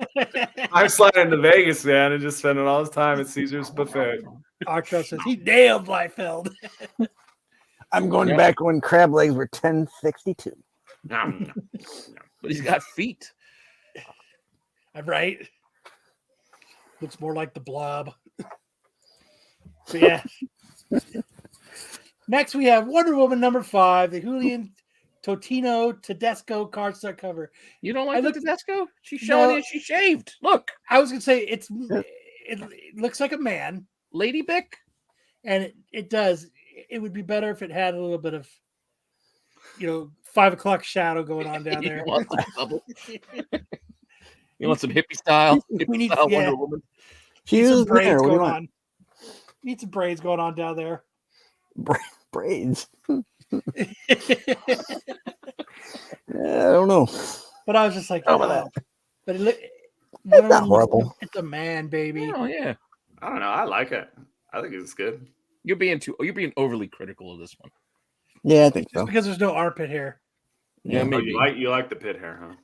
I'm sliding to Vegas, man, and just spending all his time at Caesar's buffet. Archo says he nailed Liefeld. I'm going back when crab legs were $10.62. But he's got feet. Right? Looks more like the Blob. So yeah. Next we have Wonder Woman #5, the Julian Totino Tedesco cardstock cover. You don't like the Tedesco? She's showing it. She shaved. Look. I was gonna say it looks like a man. Lady Bick? And it does. It would be better if it had a little bit of 5 o'clock shadow going on down there. You want some hippie style? We need Wonder Woman. She some was braids there. What do you going want? on. Need some braids going on down there. Braids. I don't know. But I was just like, that. But It's not horrible. It's a man, baby. Oh yeah. I don't know. I like it. I think it's good. You're being overly critical of this one. Yeah, I think Just so. because there's no armpit hair. Yeah, Oh, maybe. you like the pit hair, huh?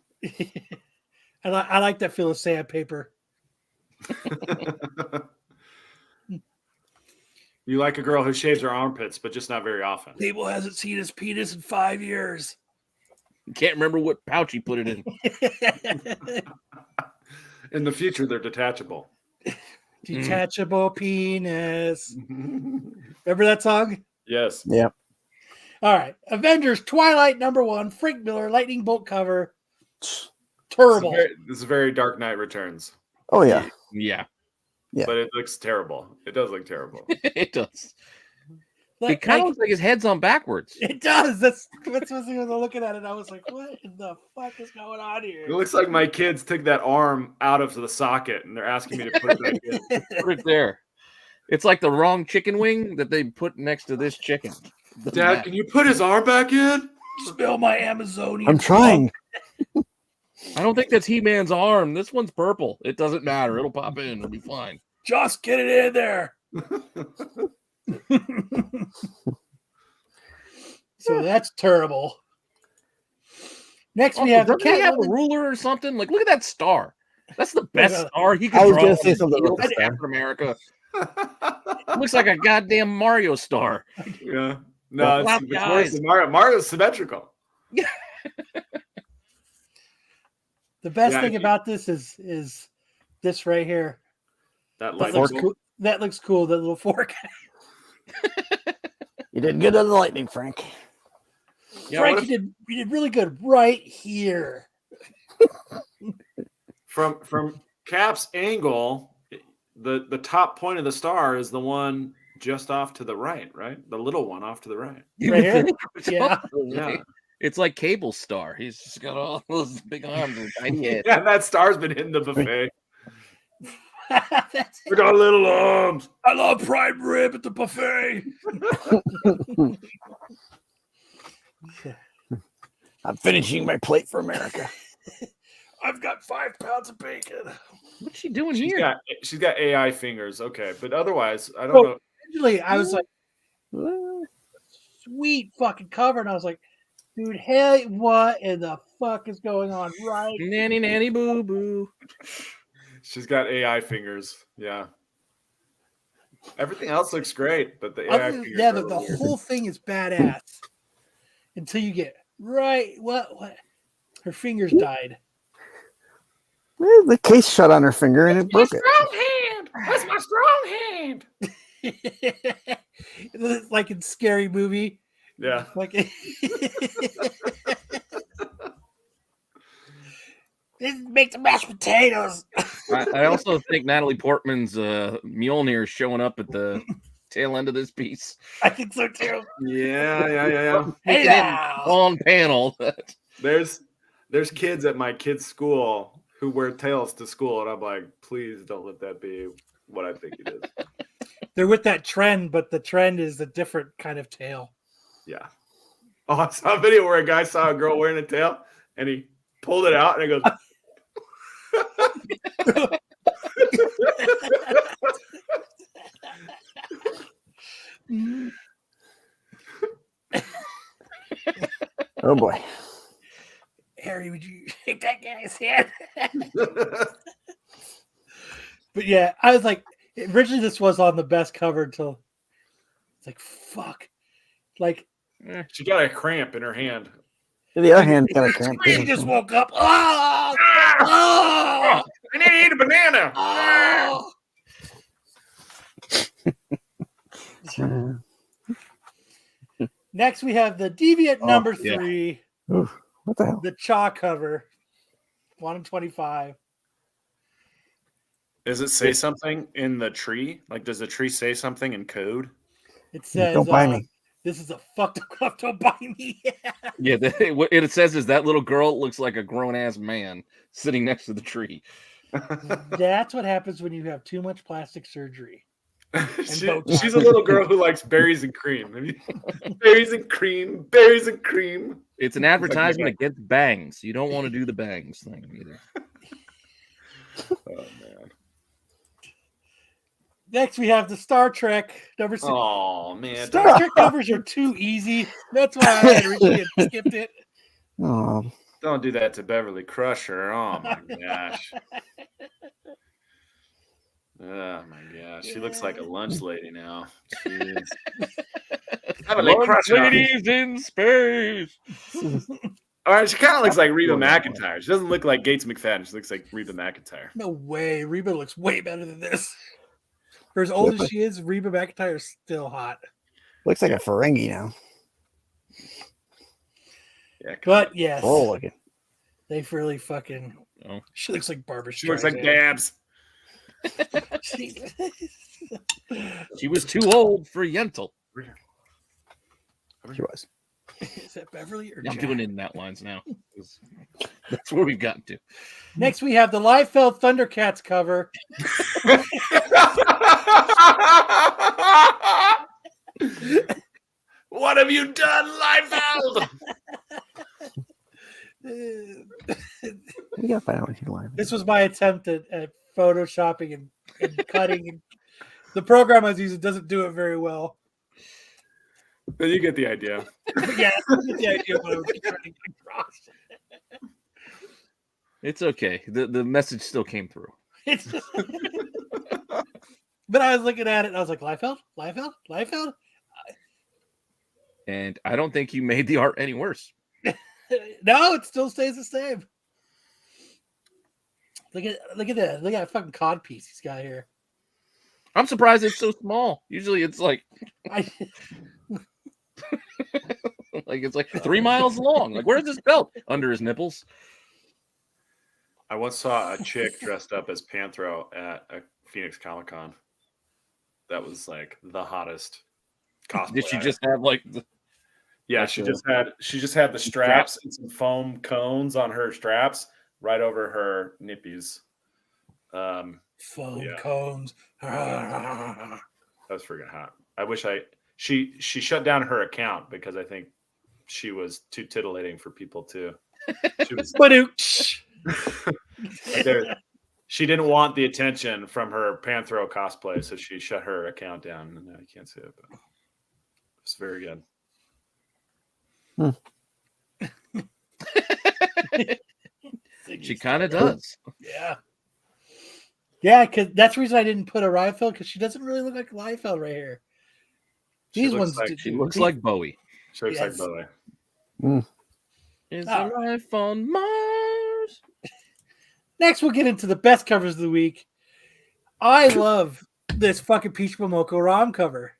I like that feel of sandpaper. You like a girl who shaves her armpits, but just not very often. People hasn't seen his penis in 5 years. Can't remember what pouch he put it in. In the future, they're detachable. Detachable penis. Remember that song? Yes. Yeah. All right. Avengers Twilight #1, Frank Miller, lightning bolt cover. Terrible. This is very Dark Knight Returns. Oh yeah. Yeah. Yeah. But it looks terrible. It does look terrible. It does. It kind of looks like his head's on backwards. It does. That's what I was looking at it. I was like, what in the fuck is going on here? It looks like my kids took that arm out of the socket and they're asking me to put it back in. Put it there. It's like the wrong chicken wing that they put next to this chicken. Dad, can you put his arm back in? Smell my Amazonian. I'm trying. I don't think that's He-Man's arm. This one's purple. It doesn't matter. It'll pop in. It'll be fine. Just get it in there. So that's terrible. Next, we have the Doesn't he have a Catwoman. ruler or something? Like, look at that star. That's the best star he could I was draw. gonna say something about Captain America. It looks like a goddamn Mario star. Yeah. No, Flap it's the worse eyes. than Mario. Mario's symmetrical. The best Yeah, thing about this is this right here. That That lightning looks bolt. cool. That looks cool. That little fork. You did good on the lightning, Frank. Yeah, Frank, what if- you did really good right here. From Cap's angle, the top point of the star is the one just off to the right, right? The little one off to the right. Right here? Yeah. Yeah. It's like Cable's star. He's just got all those big arms and tiny head. Yeah, that star's been hitting the buffet. That's We got little arms. I love prime rib at the buffet. I'm finishing my plate for America. I've got 5 pounds of bacon. What's she doing She's here? got AI fingers. Okay, but otherwise, I don't know. Originally, I was like, sweet fucking cover, and I was like, dude, hey, what in the fuck is going on right? Nanny, nanny, boo, boo. She's got AI fingers. Yeah. Everything else looks great, but the AI Other than, fingers. yeah, are the a little weird. whole thing is badass until you get what? Her fingers died. Well, the case shut on her finger and it broke it. hand. That's my strong hand. It's like in Scary Movie. Yeah. Like this makes mashed potatoes. I also think Natalie Portman's Mjolnir is showing up at the tail end of this piece. I think so too. Yeah. Hey now. On panel. There's kids at my kid's school who wear tails to school, and I'm like, please don't let that be what I think it is. They're with that trend, but the trend is a different kind of tail. Yeah. Oh, I saw a video where a guy saw a girl wearing a tail, and he pulled it out, and he goes. Oh boy. Harry, would you shake that guy's hand? But yeah, I was like, originally this was on the best cover until it's like, fuck. Like, she got a cramp in her hand. The other hand kind of cramped. she just woke up. Oh! I need to eat a banana. Oh! Next, we have the Deviant number 3. Oof, what the hell? The Chaw cover. 125. Does it say something in the tree? Like, does the tree say something in code? It says, Don't buy me. This is a fucked up club. Don't buy me. Yeah, what it says is that little girl looks like a grown-ass man sitting next to the tree. That's what happens when you have too much plastic surgery. She's a little girl who likes berries and cream. Berries and cream. It's an advertisement against bangs. You don't want to do the bangs thing either. Oh, man. Next, we have the Star Trek number 6. Oh, man. Star Trek covers are too easy. That's why I had originally skipped it. Oh, Don't do that to Beverly Crusher. Oh, my gosh. Oh, my gosh. She looks like a lunch lady now. Jeez. Beverly Crusher. Ladies in space. All right, she kind of looks like Reba McEntire. She doesn't look like Gates McFadden. She looks like Reba McEntire. No way. Reba looks way better than this. For as old as she is, Reba McEntire is still hot. looks like a Ferengi now. Yeah, But yes, Oh, looking. they've really fucking. Oh. She looks like Barbara. she looks like Streisand. Dabs. She was too old for Yentl. She was. Is that Beverly or I'm Jack? doing it in that lines now. That's where we've gotten to. Next, we have the Liefeld Thundercats cover. What have you done, Liefeld? We gotta find out what she's lying. This was my attempt at photoshopping and cutting. And the program I was using doesn't do it very well. You get the idea. But yeah, that's the idea of what I was trying to get across. It's okay. The message still came through. It's just... But I was looking at it and I was like, Liefeld? And I don't think you made the art any worse. No, it still stays the same. Look at that. Look at that fucking cod piece he's got here. I'm surprised it's so small. Usually it's like it's like 3 miles long. Like, where's this belt? Under his nipples. I once saw a chick dressed up as Panthro at a Phoenix Comic Con. That was like the hottest cosplay. Did she just have like the Yeah, she just had the straps and some foam cones on her straps right over her nippies. Foam Yeah. cones. That was freaking hot. I wish she shut down her account because I think she was too titillating for people too. She was she didn't want the attention from her Panthro cosplay, so she shut her account down. And I can't say it, but it's very good. She kind of does. Yeah, because that's the reason I didn't put a Liefeld, because she doesn't really look like Liefeld right here. These ones, She looks like Bowie. She looks like Bowie. Is there life on Mars? Next, we'll get into the best covers of the week. I love this fucking Peach Momoko ROM cover.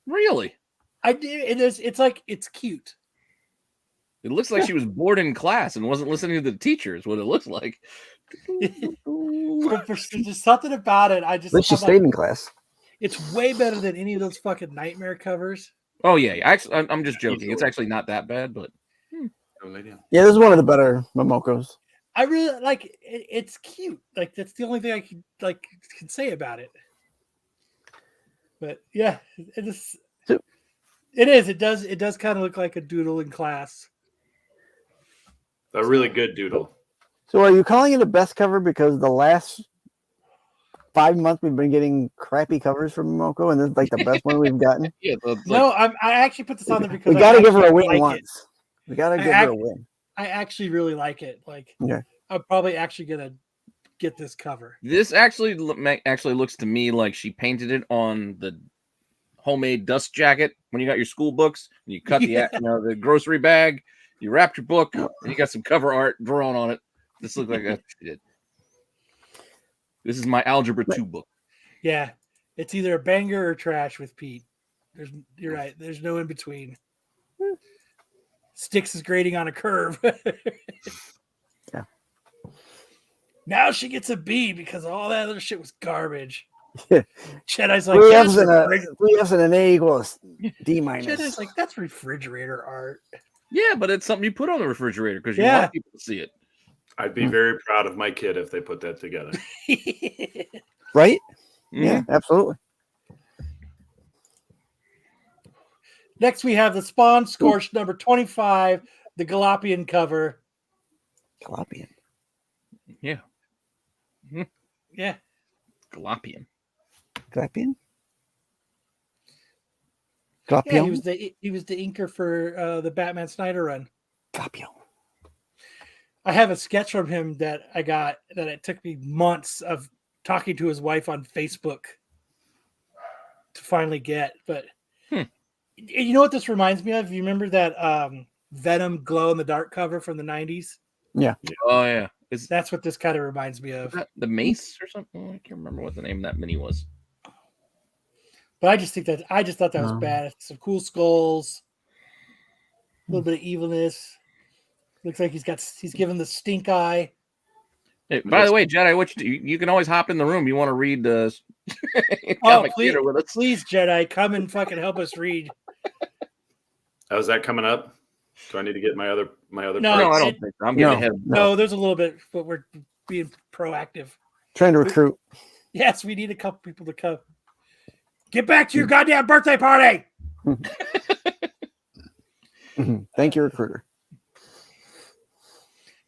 Really? I do. It's like, it's cute. It looks like she was bored in class and wasn't listening to the teacher, is what it looks like. But there's just something about it. But she stayed in class. It's way better than any of those fucking nightmare covers. Oh yeah, actually, I'm just joking. It's actually not that bad, but Yeah, this is one of the better Momokos. I really like it. It's cute. Like that's the only thing I can say about it. But yeah, it is. It is. It does kind of look like a doodle in class. A really good doodle. So are you calling it a best cover because the last 5 months we've been getting crappy covers from Momoko, and this is like the best one we've gotten? yeah. No, I actually put this on there because We got to give her a win like once. We got to give her a win. I actually really like it. Like, Yeah. I'm probably actually gonna get this cover. This actually looks to me like she painted it on the homemade dust jacket when you got your school books and you cut the grocery bag, you wrapped your book, and you got some cover art drawn on it. This looks like that's what she did. This is my Algebra 2 book. Yeah, it's either a banger or trash with Pete. You're right. There's no in between. Styx is grading on a curve. Yeah. Now she gets a B because all that other shit was garbage. Yeah. Jedi's like, 3 F's and an A equals D minus. Jedi's like, that's refrigerator art. Yeah, but it's something you put on the refrigerator because you Yeah. want people to see it. I'd be very proud of my kid if they put that together. Right? Mhm. Yeah, absolutely. Next, we have the Spawn Scorched number 25, the Galopian cover. Galopian. Yeah. Yeah. Galopian. Galopian? Yeah, Galopian? he was the inker for the Batman Snyder run. Galopian. I have a sketch from him that I got that it took me months of talking to his wife on Facebook to finally get. But you know what this reminds me of? You remember that Venom glow in the dark cover from the 90s? Yeah. Oh yeah. That's what this kind of reminds me of. Is that the Mace or something? I can't remember what the name of that mini was. But I just thought that was bad. Some cool skulls, a little bit of evilness. Looks like he's given the stink eye. Hey, by the way, Jedi, you can always hop in the room. You want to read the Oh, please, with us? please, Jedi, come and fucking help us read. How's that coming up? Do I need to get my other? No, No, I parts? don't think so. I'm getting ahead. No, there's a little bit, but we're being proactive. Trying to recruit. Yes, we need a couple people to come. Get back to your goddamn birthday party. Thank you, recruiter.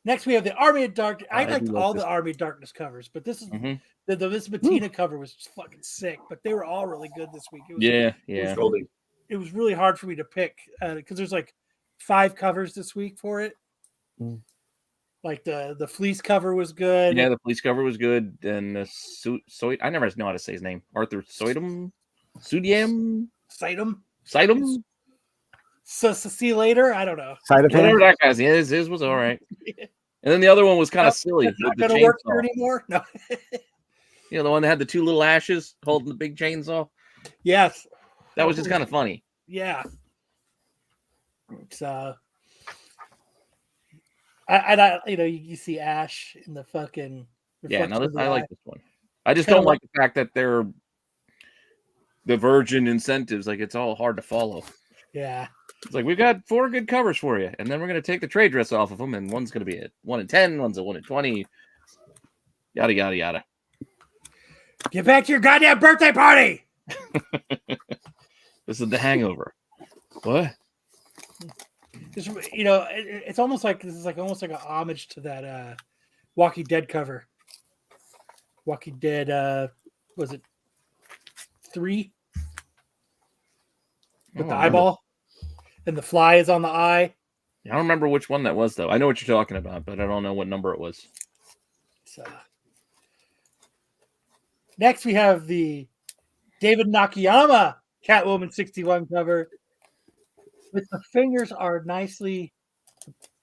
Next, we have the Army of Darkness. I I liked do like all this. the Army of Darkness covers, but this is Mhm. the Miss Bettina cover was just fucking sick. But they were all really good this week. It was, Yeah. Goldie. it was really hard for me to pick because there's like 5 covers this week for it. Mm. Like the fleece cover was good. Yeah, the police cover was good. And I never know how to say his name. Arthur Soydam? Sudiam? Sitem. Sitem? So see you later. I don't know. Side of Whatever hand. that guy's. His was all right. And then the other one was kind of silly. It's not with the going to work here chainsaw. anymore. No. You know, the one that had the 2 little ashes holding the big chainsaw. Yes. That was just kind of funny. Yeah. It's I you see Ash in the fucking Yeah, no, reflection of the I eye. like this one. I just Kinda don't like the fact that they're the Virgin incentives. Like, it's all hard to follow. Yeah. It's like, we've got 4 good covers for you, and then we're going to take the trade dress off of them, and one's going to be a 1 in 10, one's a 1 in 20, yada, yada, yada. Get back to your goddamn birthday party. This is The Hangover. What? Just, it's almost like this is like almost like an homage to that Walking Dead cover. Walking Dead, was it 3? With the eyeball, and the fly is on the eye. I don't remember which one that was, though. I know what you're talking about, but I don't know what number it was. So next we have the David Nakayama Catwoman 61 cover. With the fingers are nicely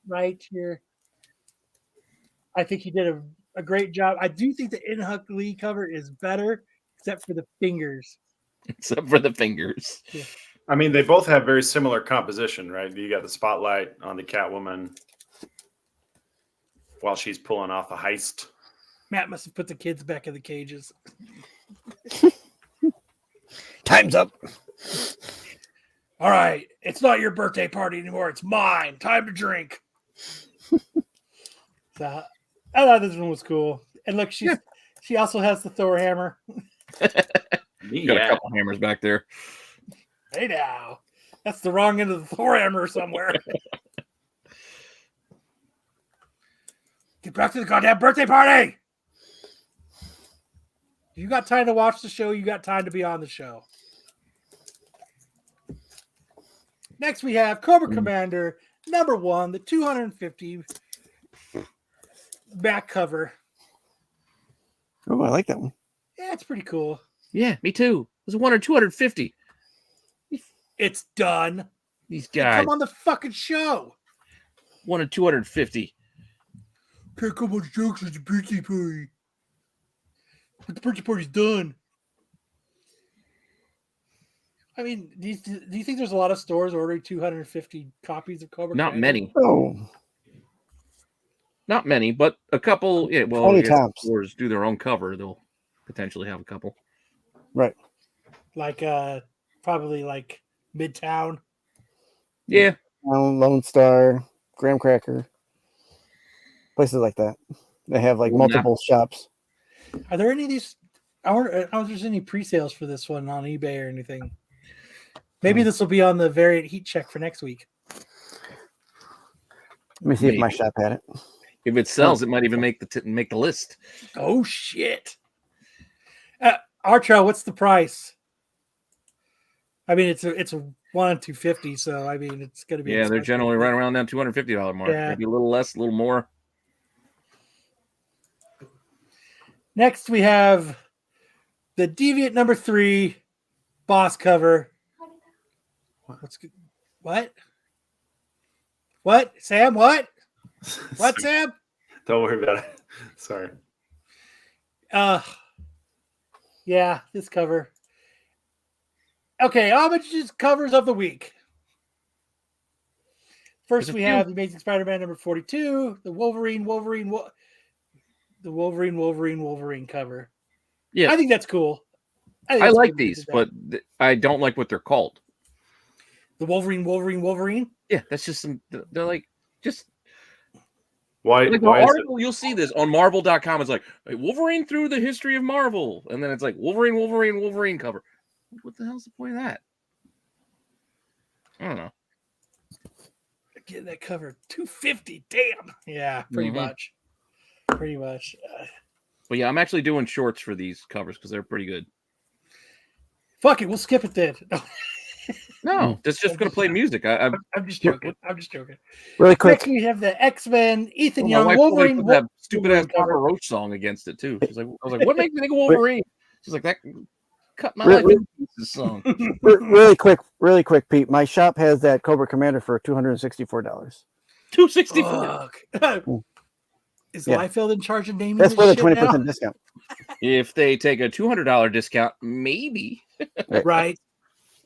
right here. I think he did a great job. I do think the In-Huck Lee cover is better, except for the fingers. Except for the fingers. Yeah. I mean, they both have very similar composition, right? You got the spotlight on the Catwoman while she's pulling off a heist. Matt must have put the kids back in the cages. Time's up. All right, it's not your birthday party anymore. It's mine. Time to drink. So I thought this one was cool. And look, she also has the Thor hammer. Got a couple hammers back there. Hey now, that's the wrong end of the Thor hammer somewhere. Get back to the goddamn birthday party. You got time to watch the show. You got time to be on the show. Next, we have Cobra Commander #1, the 250 back cover. Oh, I like that one. Yeah, it's pretty cool. Yeah, me too. It was 1 or 250. It's done. These guys. Come on the fucking show. 1 or 250. Can't come on the jokes at the birthday party. But the birthday party's done. I mean, do you think there's a lot of stores ordering 250 copies of Cobra? Not Commander? many. Oh, Not many, but a couple. Yeah, well, 20 I guess tops. stores do their own cover. They'll potentially have a couple. right. Like probably like Midtown. Yeah. Lone Star, Graham Cracker, places like that. They have like Well, multiple shops. Are there any of these? I wonder if there's any pre-sales for this one on eBay or anything. Maybe this will be on the variant heat check for next week. Let me see if my Maybe. shop had it. If it sells, it might even make the list. Oh shit! Archo, what's the price? I mean, it's a 1 and 250, so I mean, it's going to be. Yeah, they're expensive. generally right around that $250 mark. Yeah. Maybe a little less, a little more. Next, we have the Deviant #3 boss cover. What's good? What? What, Sam? What? What, Sam? Don't worry about it. Sorry. Yeah, this cover. Okay, homages covers of the week. First, There's a we few. have the Amazing Spider-Man #42, the Wolverine cover. Yeah, I think that's cool. think I that's like cool these, that. but I don't like what they're called. The Wolverine. Yeah, that's just some. They're like just Why? like the Why is it? article. You'll see this on Marvel.com. It's like hey, Wolverine through the history of Marvel, and then it's like Wolverine cover. What the hell's the point of that? I don't know. Get that cover 250. Damn. Yeah, pretty Mhm. much. Pretty much. But yeah, I'm actually doing shorts for these covers because they're pretty good. Fuck it, we'll skip it then. No, that's just gonna play music. I'm just joking. I'm just joking. Really quick. Next, we have the X-Men, Ethan My Young, wife told me to Wolverine. put that stupid ass Wolverine Papa cover. Roach song against it too. She's like, I was like, what makes me think of Wolverine? She's like, that cut my Really- life into pieces song. Really quick, Pete. My shop has that Cobra Commander for $264. $264. Fuck. Is Yeah. Liefeld in charge of naming That's this with a shit 20% now? discount. If they take a $200 discount, maybe Right.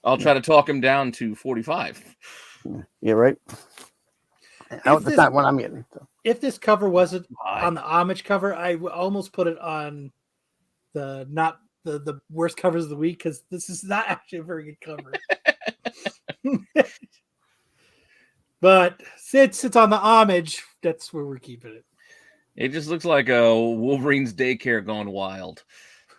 I'll try to talk him down to 45. Yeah, right. That's this- not what I'm getting. So. If this cover wasn't Why? on the homage cover, I would almost put it on the not the worst covers of the week because this is not actually a very good cover. But since it's on the homage, that's where we're keeping it. It just looks like a Wolverine's daycare gone wild.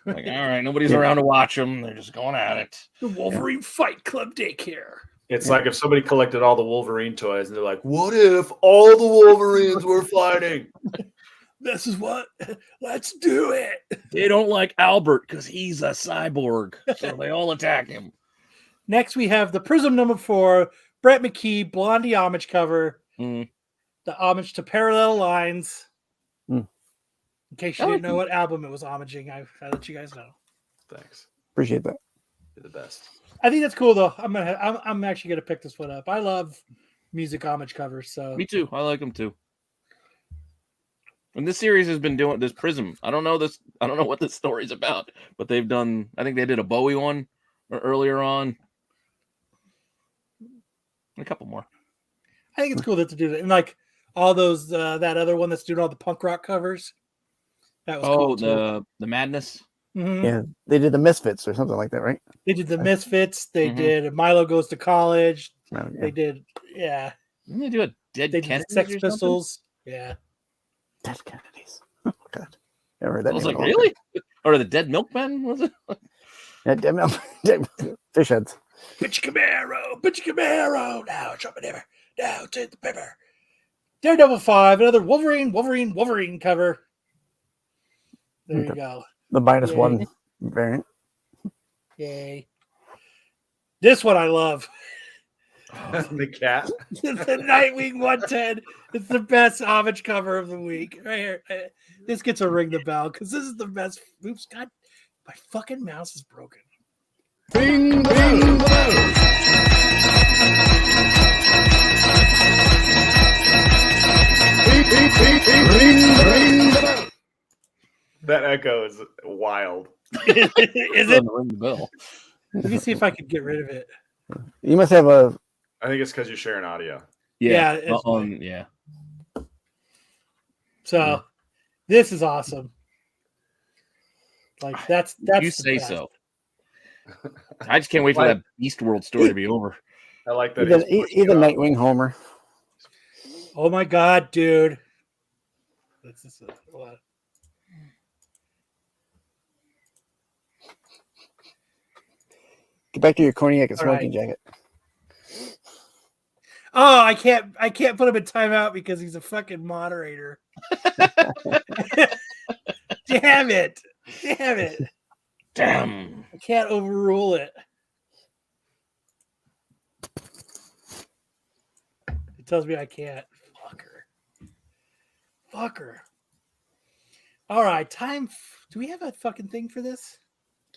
Like, all right, nobody's around to watch them. They're just going at it. The Wolverine Fight Club Daycare. It's like if somebody collected all the Wolverine toys and they're like, "What if all the Wolverines were fighting?" This is what. Let's do it. They don't like Albert because he's a cyborg, so they all attack him. Next, we have the Prism #4, Brett McKee, Blondie homage cover. Mm. The homage to Parallel Lines. Mm. In case you didn't know what album it was homaging, I let you guys know. Thanks. Appreciate that. You're the best. I think that's cool though. I'm actually gonna pick this one up. I love music homage covers. So Me too. I like them too. And this series has been doing this Prism. I don't know what this story's about, but they've done. I think they did a Bowie one earlier on. A couple more. I think it's cool that to do that. And like all those that other one that's doing all the punk rock covers. That was cool too. The Madness. Mhm. Yeah, they did the Misfits or something like that, right? They did the Misfits. They Mhm. did Milo Goes to College. Oh, They yeah. did, yeah. Didn't they do a Dead They did Kennedys Sex or something? Pistols. Yeah. Dead Kennedys. Oh God, never heard that. I was name like, in a long really? Or the Dead Milkmen? Was it? time. Yeah, dead fish heads. Put your Camaro. Now drop it ever. Now take the pepper. Daredevil 5, another Wolverine cover. There you go. The minus Yay. one variant. Yay. This one I love. The cat. The Nightwing 110. It's the best homage cover of the week. Right here. This gets a ring the bell because this is the best. Oops, God, my fucking mouse is broken. Ring the bell. Ring the bell. That echo is wild. Is it? Ring the bell. Let me see if I can get rid of it. You must have a. I think it's because you're sharing audio. Yeah, Yeah. it's Yeah. So this is awesome. Like that's You the say best. so. I just can't wait for that Beast World story to be over. I like that. He's a Nightwing Homer. Oh my god, dude. That's just a lot. Get back to your cognac and All smoking right. jacket. Oh, I can't put him in timeout because he's a fucking moderator. Damn it. Damn. I can't overrule it. It tells me I can't. Fucker. All right, time. Do we have a fucking thing for this?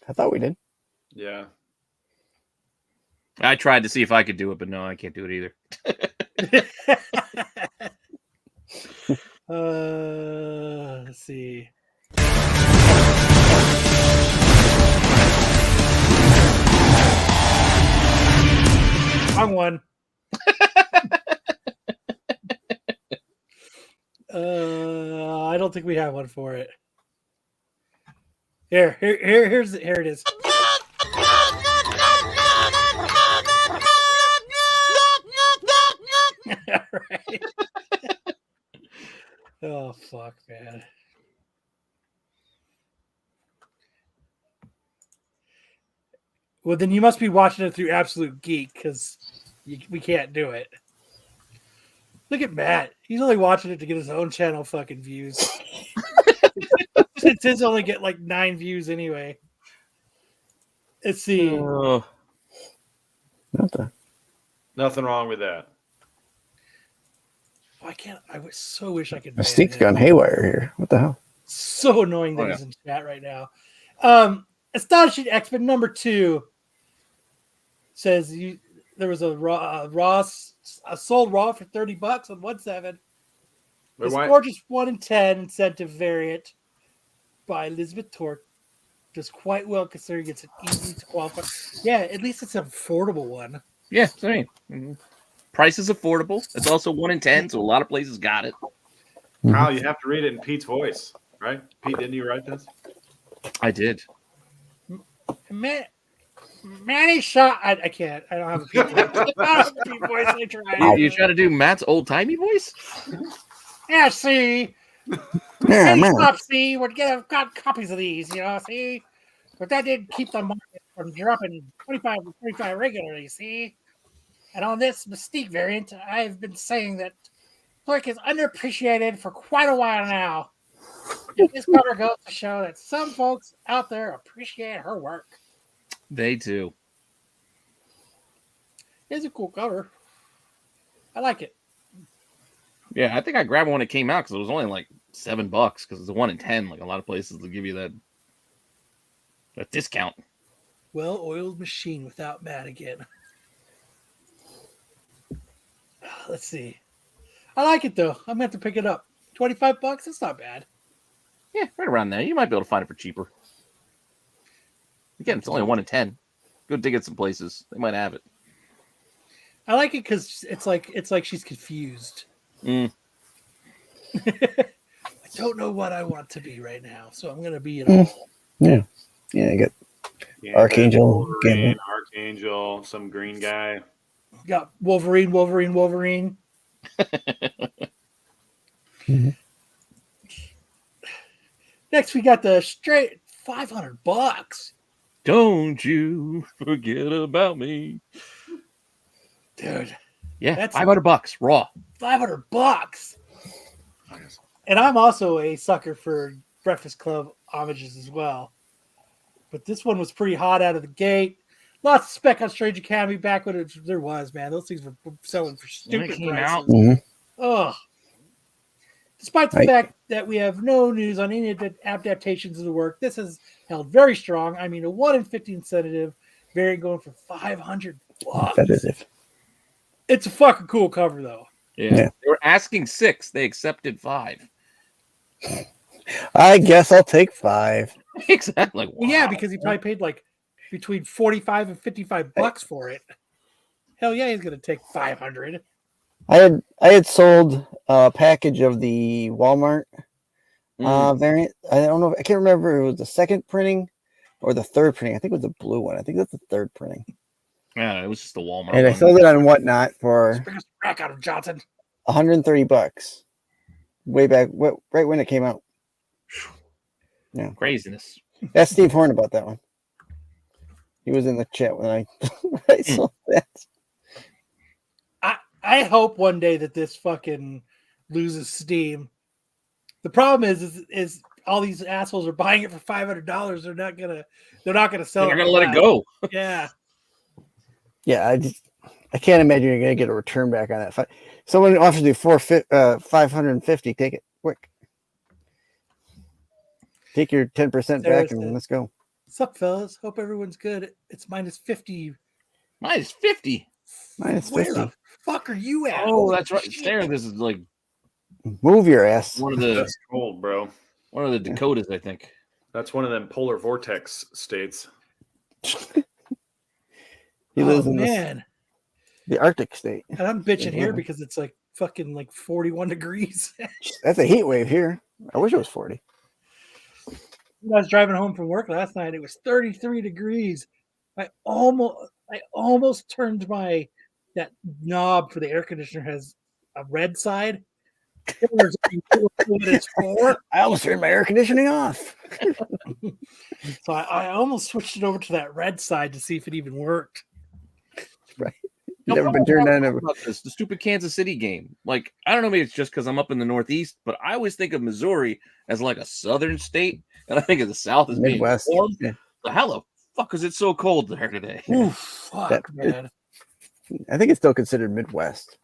I thought we did. Yeah. I tried to see if I could do it, but no, I can't do it either. Let's see. Wrong one. I don't think we have one for it. Here it is. Right. Oh fuck, man. Well, then you must be watching it through Absolute Geek because we can't do it. Look at Matt. He's only watching it to get his own channel fucking views. Since his only get like 9 views anyway. Let's see. Oh, Nothing wrong with that. Why can't I so wish I could. Mystique's ban gone him. haywire here. What the hell? So annoying that Oh, yeah. he's in chat right now. Astonishing X-Men number 2 says there was a sold raw for $30 on 1.7. This gorgeous 1 in 10 incentive variant by Elizabeth Torque does quite well considering it's an easy to qualify. Yeah, at least it's an affordable one. yeah. So, I mean, price is affordable. It's also 1 in 10, so a lot of places got it. Kyle, you have to read it in Pete's voice, right? Pete, didn't you write this? I did. Manny shot. I can't. I don't have a Pete voice. I don't have a Pete voice. I tried. You try to do Matt's old timey voice? Yeah, see. Yeah, Hey, man. stop, see. We've got copies of these, see. But that did keep the market from dropping 25 to 35 regularly, see. And on this Mystique variant, I've been saying that Torque is underappreciated for quite a while now. And this cover goes to show that some folks out there appreciate her work. They do. It's a cool cover. I like it. Yeah, I think I grabbed one when it came out because it was only like $7 because it's a 1 in 10. Like a lot of places will give you that discount. Well-oiled machine without Matt again. Let's see. I like it though. I'm gonna have to pick it up. $25. That's not bad. Yeah, right around there. You might be able to find it for cheaper. Again, it's only a 1 in 10. Go dig it some places. They might have it. I like it because it's like she's confused. Mm. I don't know what I want to be right now, so I'm gonna be it all. Yeah. Yeah, you got Yeah, Archangel, Wolverine, Gambit. Archangel, some green guy. Got Wolverine. Mhm. Next, we got the straight $500. Don't you forget about me. Dude, Yeah, That's- $500 raw. $500. And I'm also a sucker for Breakfast Club homages as well. But this one was pretty hot out of the gate. Lots of spec on Strange Academy back when there was, man. Those things were selling for When it stupid came prices. out. Mhm. Ugh. Despite the Right. fact that we have no news on any adaptations of the work, this has held very strong. I mean, a 1 in 50 incentive variant going for $500. Competitive. It's a fucking cool cover, though. Yeah. Yeah. They were asking 6. They accepted 5. I guess I'll take 5. Exactly. Like, Well, yeah, wow. because he probably paid like between $45 and $55 for it. Hell yeah, he's gonna take 500. I had sold a package of the Walmart variant. I don't know. I can't remember if it was the second printing or the third printing. I think it was the blue one. I think that's the third printing. Yeah, it was just the Walmart And I one. sold it on Whatnot for Bring us back out of Johnson. $130. Way back, right when it came out. Craziness. Ask Steve Horn about that one. He was in the chat when I sold that. I hope one day that this fucking loses steam. The problem is all these assholes are buying it for $500. They're not gonna sell They're it. not going to for let that. it go. Yeah. Yeah, I can't imagine you're gonna get a return back on that. Someone offers you 550, take it quick. Take your 10% back and let's go. What's up, fellas? Hope everyone's good. It's minus 50. Minus 50. Minus Where 50. the fuck are you at? Oh, Holy that's right. shit. Sarah, this is like Move your ass. one of the That's cold, bro. Dakotas, I think. That's one of them polar vortex states. He lives Oh in man. the Arctic state. And I'm bitching here Yeah. because it's like fucking like 41 degrees. That's a heat wave here. I wish it was 40. I was driving home from work last night. It was 33 degrees. I almost turned that knob for the air conditioner has a red side. What it's for. I almost turned my air conditioning off. So I almost switched it over to that red side to see if it even worked. Never been turned on ever. About this, the stupid Kansas City game. Like, I don't know, maybe it's just because I'm up in the Northeast, but I always think of Missouri as like a southern state, and I think of the South as Midwest. being warm. Yeah. So how the fuck is it so cold there today? Ooh, fuck, man. I think it's still considered Midwest.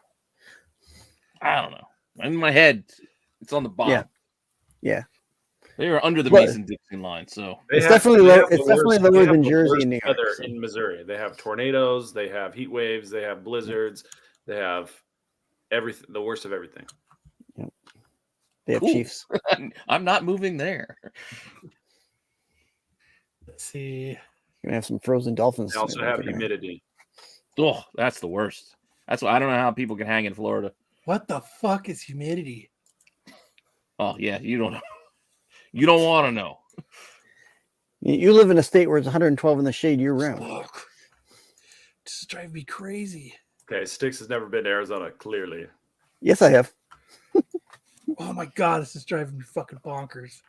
I don't know. In my head, it's on the bottom. Yeah. They are under the But- Mason-Dixon line, so It's definitely they low- have the it's definitely worst- lower they have than the Jersey worst and New York, weather so. in Missouri. They have tornadoes, they have heat waves, they have blizzards, they have everything. The worst of everything. They have Cool. Chiefs. I'm not moving there. Let's see. You're gonna have some frozen dolphins. They also have humidity. Oh, that's the worst. That's why I don't know how people can hang in Florida. What the fuck is humidity? Oh yeah, you don't know. You don't want to know. You live in a state where it's 112 in the shade year round. Fuck. Just drive me crazy. Okay, Styx has never been to Arizona, clearly. Yes, I have. Oh my god, this is driving me fucking bonkers.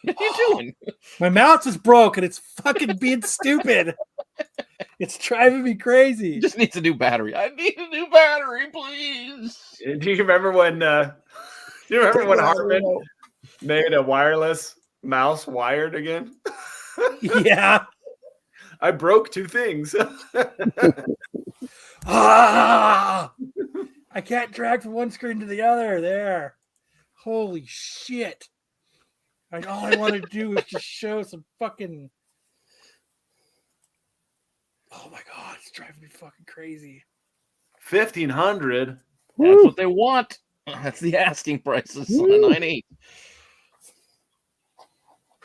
What are you doing? My mouse is broke and it's fucking being stupid. It's driving me crazy. It just needs a new battery. I need a new battery, please. Do you remember when Hartman made a wireless mouse wired again? Yeah. I broke 2 things. Ah! I can't drag from one screen to the other. There. Holy shit. All I want to do is just show some fucking. Oh my god, it's driving me fucking crazy. 1,500. That's Woo. what they want. That's the asking prices on a 9.8.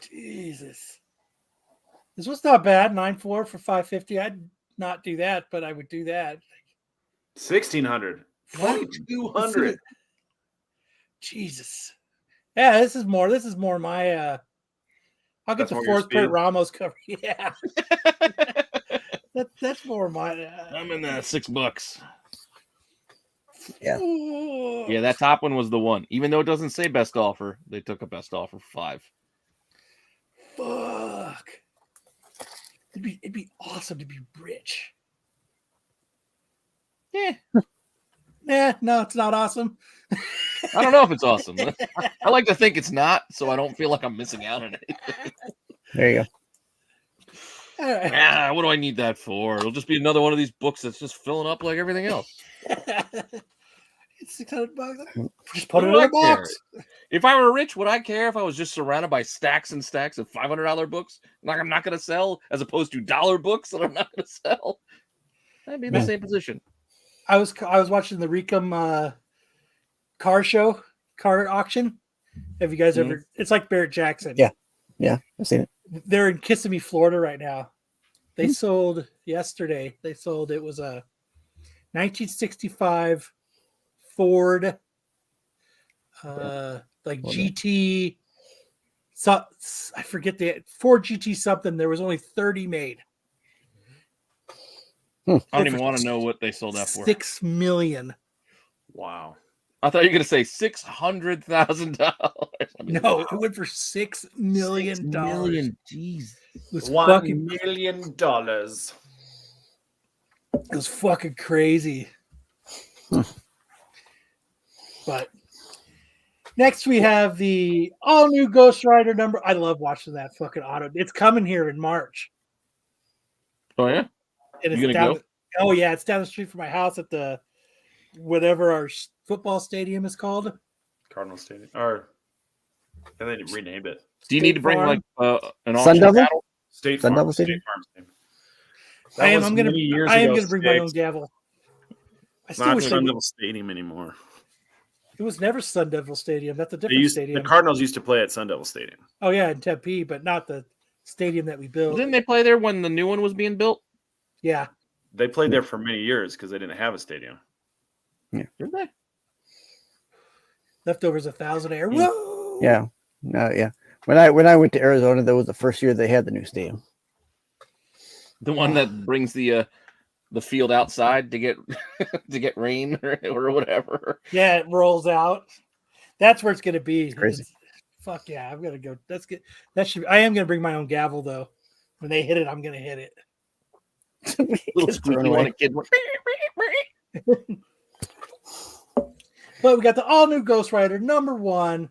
Jesus. This was not bad. 9.4 for 550. I'd not do that, but I would do that. 1,600. What? 2,200. Jesus. Yeah, this is more my I'll get That's the more your fourth print speed? Ramos cover. Yeah. That's more my. I'm in the $6. Yeah. Yeah, that top one was the one. Even though it doesn't say best offer, they took a best offer for $5. Fuck. It'd be awesome to be rich. Yeah. No, it's not awesome. I don't know if it's awesome. I like to think it's not, so I don't feel like I'm missing out on anything. There you go. All right. What do I need that for? It'll just be another one of these books that's just filling up like everything else. It's $600. Just put it in What a do I care? box. If I were rich, would I care if I was just surrounded by stacks and stacks of $500 books? Like I'm not going to sell, as opposed to dollar books that I'm not going to sell. I'd be in the same position. I was watching the Recum car auction. Have you guys ever? It's like Barrett Jackson. Yeah, I've seen it. They're in Kissimmee, Florida right now. They sold yesterday. It was a 1965 Ford, GT. So I forget the Ford GT something. There was only 30 made. I don't even want to know what they sold that for. $6 million. Wow. I thought you were going to say $600,000. No, it went for $6 million. $6 million. Jeez. It was $1 million. It was fucking crazy. But next we have the all new Ghost Rider number. I love watching that fucking auto. It's coming here in March. Oh yeah, And it's you gonna down. go? Oh yeah, it's down the street from my house at the whatever our football stadium is called. Cardinal Stadium. Or and they renamed it. Do you need to bring Farm. like an Sun auction Devil? battle? State Sun Farm. Devil State Stadium? Farm Stadium. I am. was I'm gonna. many years I am ago, gonna bring my own Sticks. gavel. I still Not wish Sun Devil Stadium anymore. it was never Sun Devil Stadium. That's a They different used, stadium. the Cardinals used to play at Sun Devil Stadium. Oh yeah, in Tempe, but not the stadium that we built. Didn't they play there when the new one was being built? Yeah. They played there for many years because they didn't have a stadium. Did they? Leftovers 1,000 air. Whoa. Yeah. Yeah. When I went to Arizona, that was the first year they had the new stadium. The one that brings the field outside to get to get rain or whatever. Yeah, it rolls out. That's where it's gonna be. It's crazy. Fuck yeah, I'm gonna go. That's good. That should. I am gonna bring my own gavel though. When they hit it, I'm gonna hit it. Little Kids throwing squeaky one, away. a kid. But we got the all new Ghost Rider #1.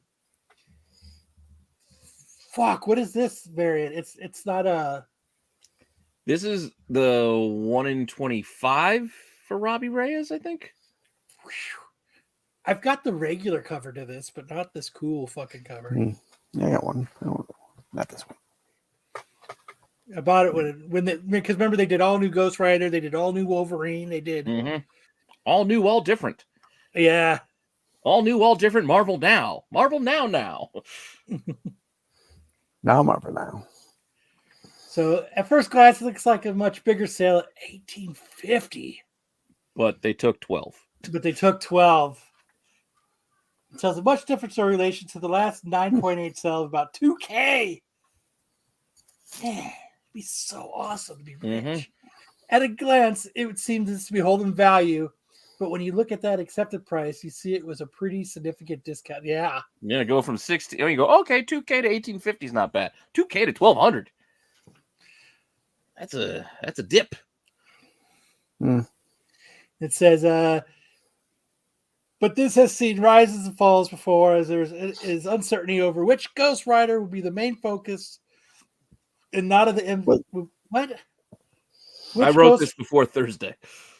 Fuck, what is this variant? It's not a. This is the 1 in 25 for Robbie Reyes, I think. I've got the regular cover to this, but not this cool fucking cover. I got one. Not this one. I bought it because remember they did all new Ghost Rider, they did all new Wolverine, they did All new, all different. yeah. All new, all different. Marvel now. Marvel now. Now I'm up for now. So at first glance, it looks like a much bigger sale at $18.50, But they took 12. but they took 12. It tells a much different story relation to the last 9.8 sale of about $2K. Man, it'd be so awesome to be rich. At a glance, it would seem this to be holding value, but when you look at that accepted price, you see it was a pretty significant discount. Yeah. Yeah, go from 60. Oh, you go, okay, 2K to 1850 is not bad. 2K to 1200. That's a dip. It says, but this has seen rises and falls before, as there is uncertainty over which Ghost Rider will be the main focus and not of the what? I wrote this before Thursday.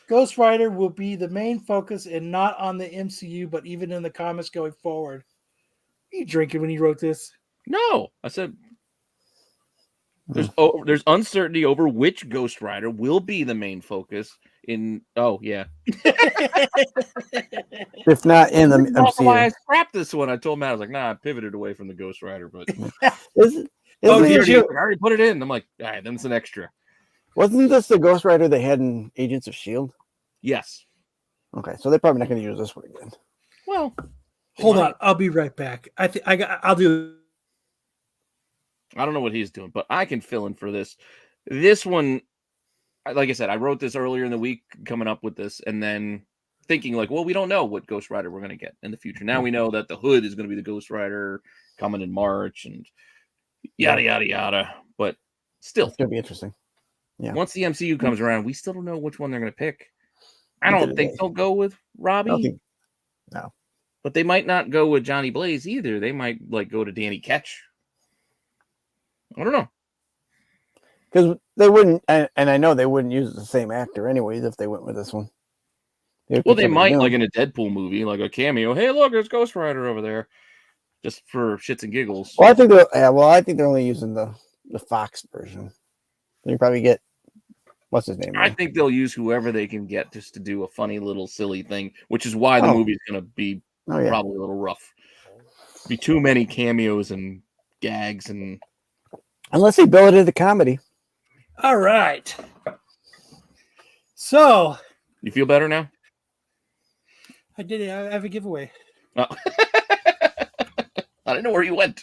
Ghost Rider will be the main focus and not on the MCU, but even in the comics going forward. Are you drinking when you wrote this? No, I said there's uncertainty over which Ghost Rider will be the main focus in. Oh yeah, If not in the that's why I MCU. scrapped this one. I told Matt, I was like, nah, I pivoted away from the Ghost Rider, but Isn't he the issue- I already put it in. I'm like, all right, then it's an extra. wasn't this the Ghost Rider they had in Agents of S.H.I.E.L.D.? Yes. Okay, so they're probably not going to use this one again. Well, Hold on, I'll be right back. I'll do. I don't know what he's doing, but I can fill in for this. This one, like I said, I wrote this earlier in the week coming up with this, and then thinking like, well, we don't know what Ghost Rider we're going to get in the future. Now we know that the Hood is going to be the Ghost Rider coming in March and yada, yada, yada. But still, It's going to be interesting. Yeah. Once the MCU comes around, we still don't know which one they're going to pick. I don't think they'll go with Robbie. No. But they might not go with Johnny Blaze either. They might like go to Danny Ketch. I don't know. Because they wouldn't, and I know they wouldn't use the same actor anyways if they went with this one. Well, they might, like in a Deadpool movie, like a cameo. Hey, look, there's Ghost Rider over there, just for shits and giggles. Well, I think they're only using the Fox version. You probably get what's his name? I think they'll use whoever they can get just to do a funny little silly thing, which is why the movie's going to be probably a little rough. Be too many cameos and gags and unless they build it into comedy. All right. So you feel better now? I did it. I have a giveaway. Oh. I didn't know where you went.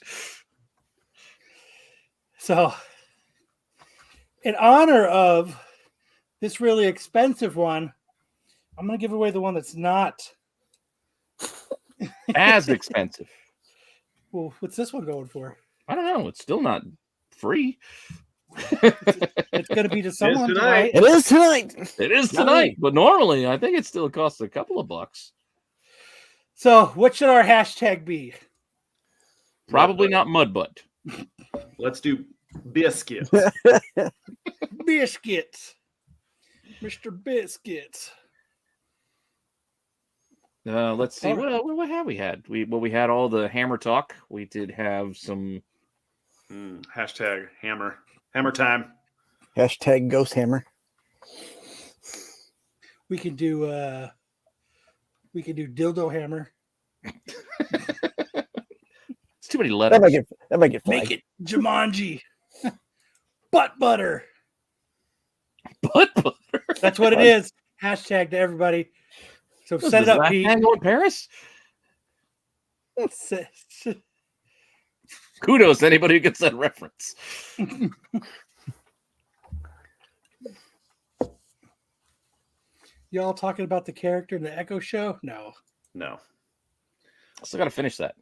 So, in honor of this really expensive one, I'm going to give away the one that's not as expensive. Well, what's this one going for? I don't know. It's still not free. It's going to be to someone tonight. It is tonight. It is tonight. But normally, I think it still costs a couple of bucks. So, what should our hashtag be? Probably not mud butt. Let's do biscuits. Biscuits. Mr. Biscuits. Let's see. What have we had? We had all the hammer talk. We did have some hashtag hammer time. Hashtag ghost hammer. We can do dildo hammer. It's too many letters. That might get flagged. Make it Jumanji. Butt butter. Butt butter. That's what it is. Hashtag to everybody. So set it up, Pete. Tango in Paris. Kudos to anybody who gets that reference. Y'all talking about the character in the Echo Show? No. I still got to finish that.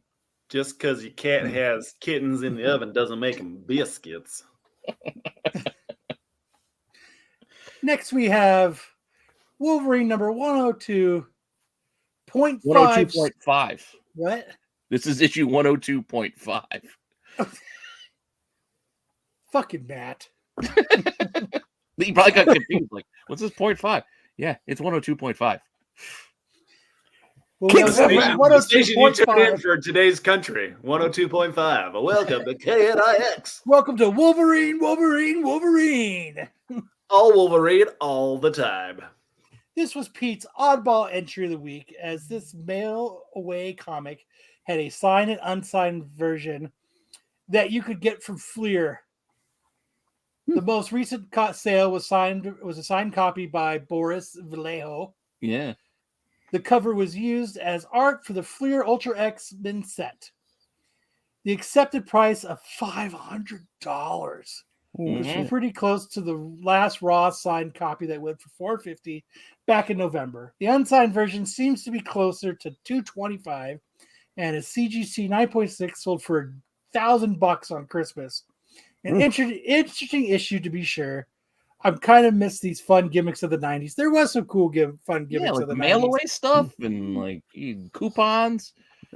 Just because your cat has kittens in the oven doesn't make them biscuits. Next, we have Wolverine number 102.5. 102.5. What? This is issue 102.5. Fucking Matt. You probably got confused. Like, what's this 0.5? Yeah, it's 102.5. Well, the station you tuned in for today's country, 102.5. Welcome to KNIX. Welcome to Wolverine. All Wolverine, all the time. This was Pete's oddball entry of the week, as this mail away comic had a signed and unsigned version that you could get from Fleer. The most recent sale was a signed copy by Boris Vallejo. Yeah. The cover was used as art for the Fleer Ultra X-Men set. The accepted price of $500. Which was pretty close to the last raw signed copy that went for $450 back in November. The unsigned version seems to be closer to $225, and a CGC 9.6 sold for $1,000 on Christmas. An interesting issue to be sure. I'm kind of miss these fun gimmicks of the 90s. There was some cool fun gimmicks like of the mail 90s. away stuff and like coupons.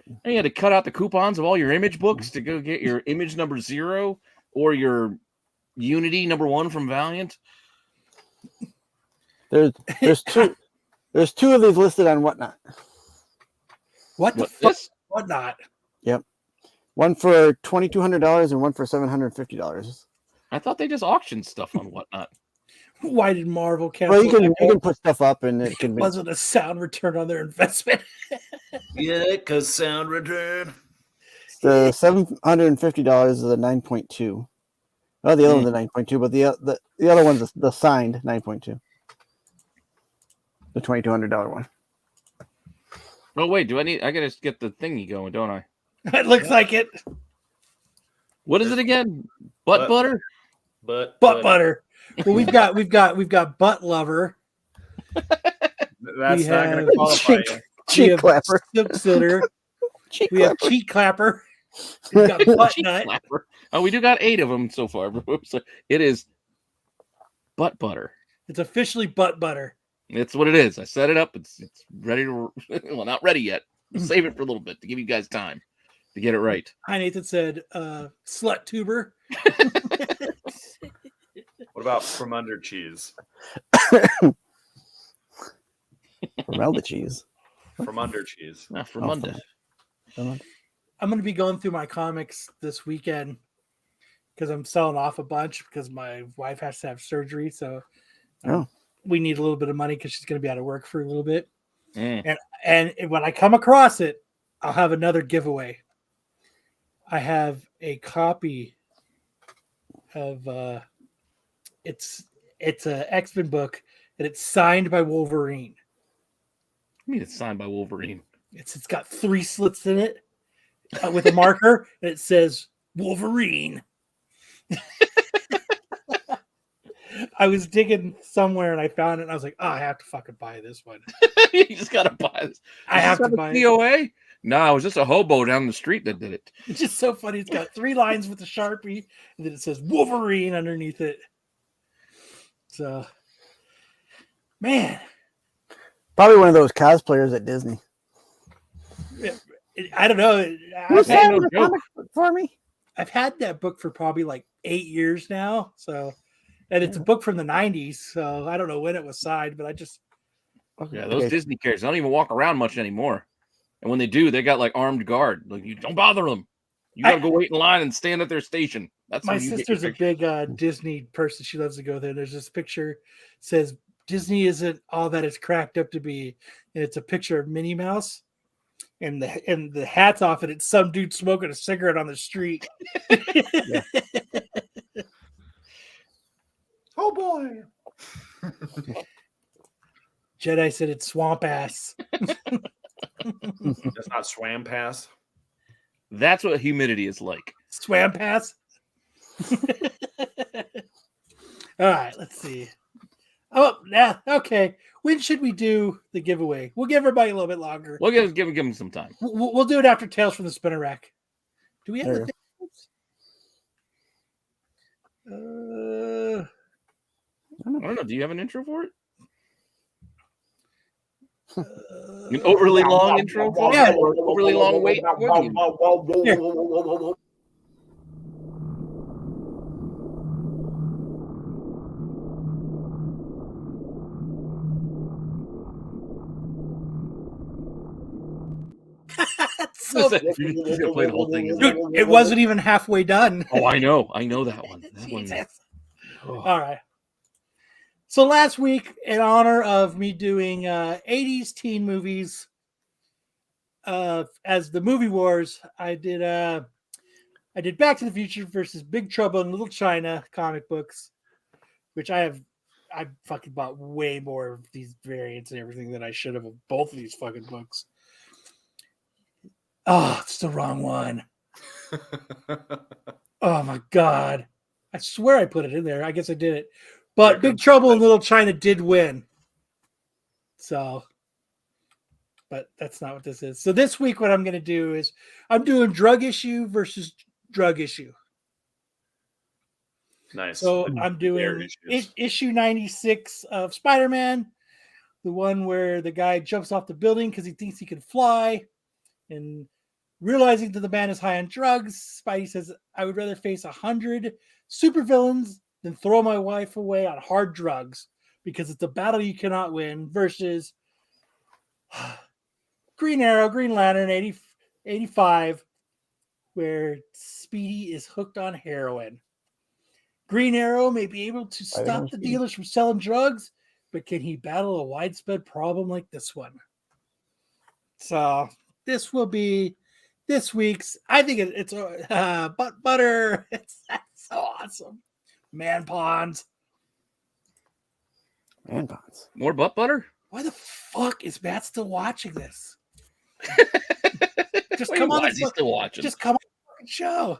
And you had to cut out the coupons of all your image books to go get your image number 0 or your Unity number 1 from Valiant. There's two of these listed on Whatnot. What the fuck? Whatnot? Yep. One for $2,200 and one for $750. I thought they just auctioned stuff on Whatnot. Why did Marvel cancel? Well, you can put stuff up and it can be. Wasn't a sound return on their investment. Yeah, because sound return. The $750 is a 9.2. Oh, the other one's a 9.2, but the other one's the signed 9.2. The $2,200 one. Oh wait, I gotta get the thingy going, don't I? It looks like it. What is it again? Butt butter? Butt butter. Well, we've got butt lover. That's not going to qualify you. Cheek clapper. Silk sitter. Cheek We have clapper. cheek clapper. We've got butt Cheek nut. clapper. Oh, we do got 8 of them so far. So it is butt butter. It's officially butt butter. It's what it is. I set it up. It's ready to. Well, not ready yet. We'll save it for a little bit to give you guys time to get it right. Hi, Nathan said, slut tuber. What about from under cheese? Melda cheese. From under cheese. From under. I'm going to be going through my comics this weekend because I'm selling off a bunch because my wife has to have surgery. So we need a little bit of money because she's going to be out of work for a little bit. And when I come across it, I'll have another giveaway. I have a copy of it's a X-Men book and it's signed by Wolverine. I mean, it's signed by Wolverine. It's got 3 slits in it with a marker, and it says Wolverine. I was digging somewhere and I found it, and I was like, "Oh, I have to fucking buy this one." You just gotta buy this. I have to buy it. POA? No, it was just a hobo down the street that did it. It's just so funny. It's got 3 lines with a Sharpie, and then it says Wolverine underneath it. So, man, Probably one of those cosplayers at Disney. I don't know. What's that? that in the comic book for me? I've had that book for probably like 8 years now. So, and it's a book from the 90s. So I don't know when it was signed, but I just. Yeah, those Disney characters don't even walk around much anymore. And when they do, they got like armed guard. Like, you don't bother them. You gotta go wait in line and stand at their station. That's my sister's a big Disney person. She loves to go there. There's this picture says Disney isn't all that it's cracked up to be, and it's a picture of Minnie Mouse, and the hat's off, and it's some dude smoking a cigarette on the street. Oh boy! Jedi said it's swamp ass. That's not swam pass. That's what humidity is like. Swam pass. All right, let's see. Oh, yeah, okay. When should we do the giveaway? We'll give everybody a little bit longer. We'll give them some time. We'll do it after Tales from the Spinner Rack. Do we have the I don't know. Do you have an intro for it? An overly long intro for it? Yeah. Or an overly long wait? Here. So, He's gonna play the whole thing. dude, it wasn't even halfway done. Oh, I know that one. That one. Jesus. All right. So last week, in honor of me doing 80s teen movies as the movie wars, I did Back to the Future versus Big Trouble in Little China comic books, which I fucking bought way more of these variants and everything than I should have of both of these fucking books. Oh, it's the wrong one. Oh my God. I swear I put it in there. I guess I did it. But Big Trouble in Little China did win. So, but that's not what this is. So this week, what I'm going to do is I'm doing drug issue versus drug issue. Nice. So I'm doing issue 96 of Spider-Man, the one where the guy jumps off the building because he thinks he can fly, and realizing that the man is high on drugs, Spidey says, "I would rather face 100 supervillains than throw my wife away on hard drugs because it's a battle you cannot win," versus Green Arrow, Green Lantern 85, where Speedy is hooked on heroin. Green Arrow may be able to stop the dealers from selling drugs, but can he battle a widespread problem like this one? So this will be this week's. I think it's butt butter. It's so awesome. Man ponds. Man ponds. More butt butter? Why the fuck is Matt still watching this? Just come on. Why is he still watching? Just come on the fucking show.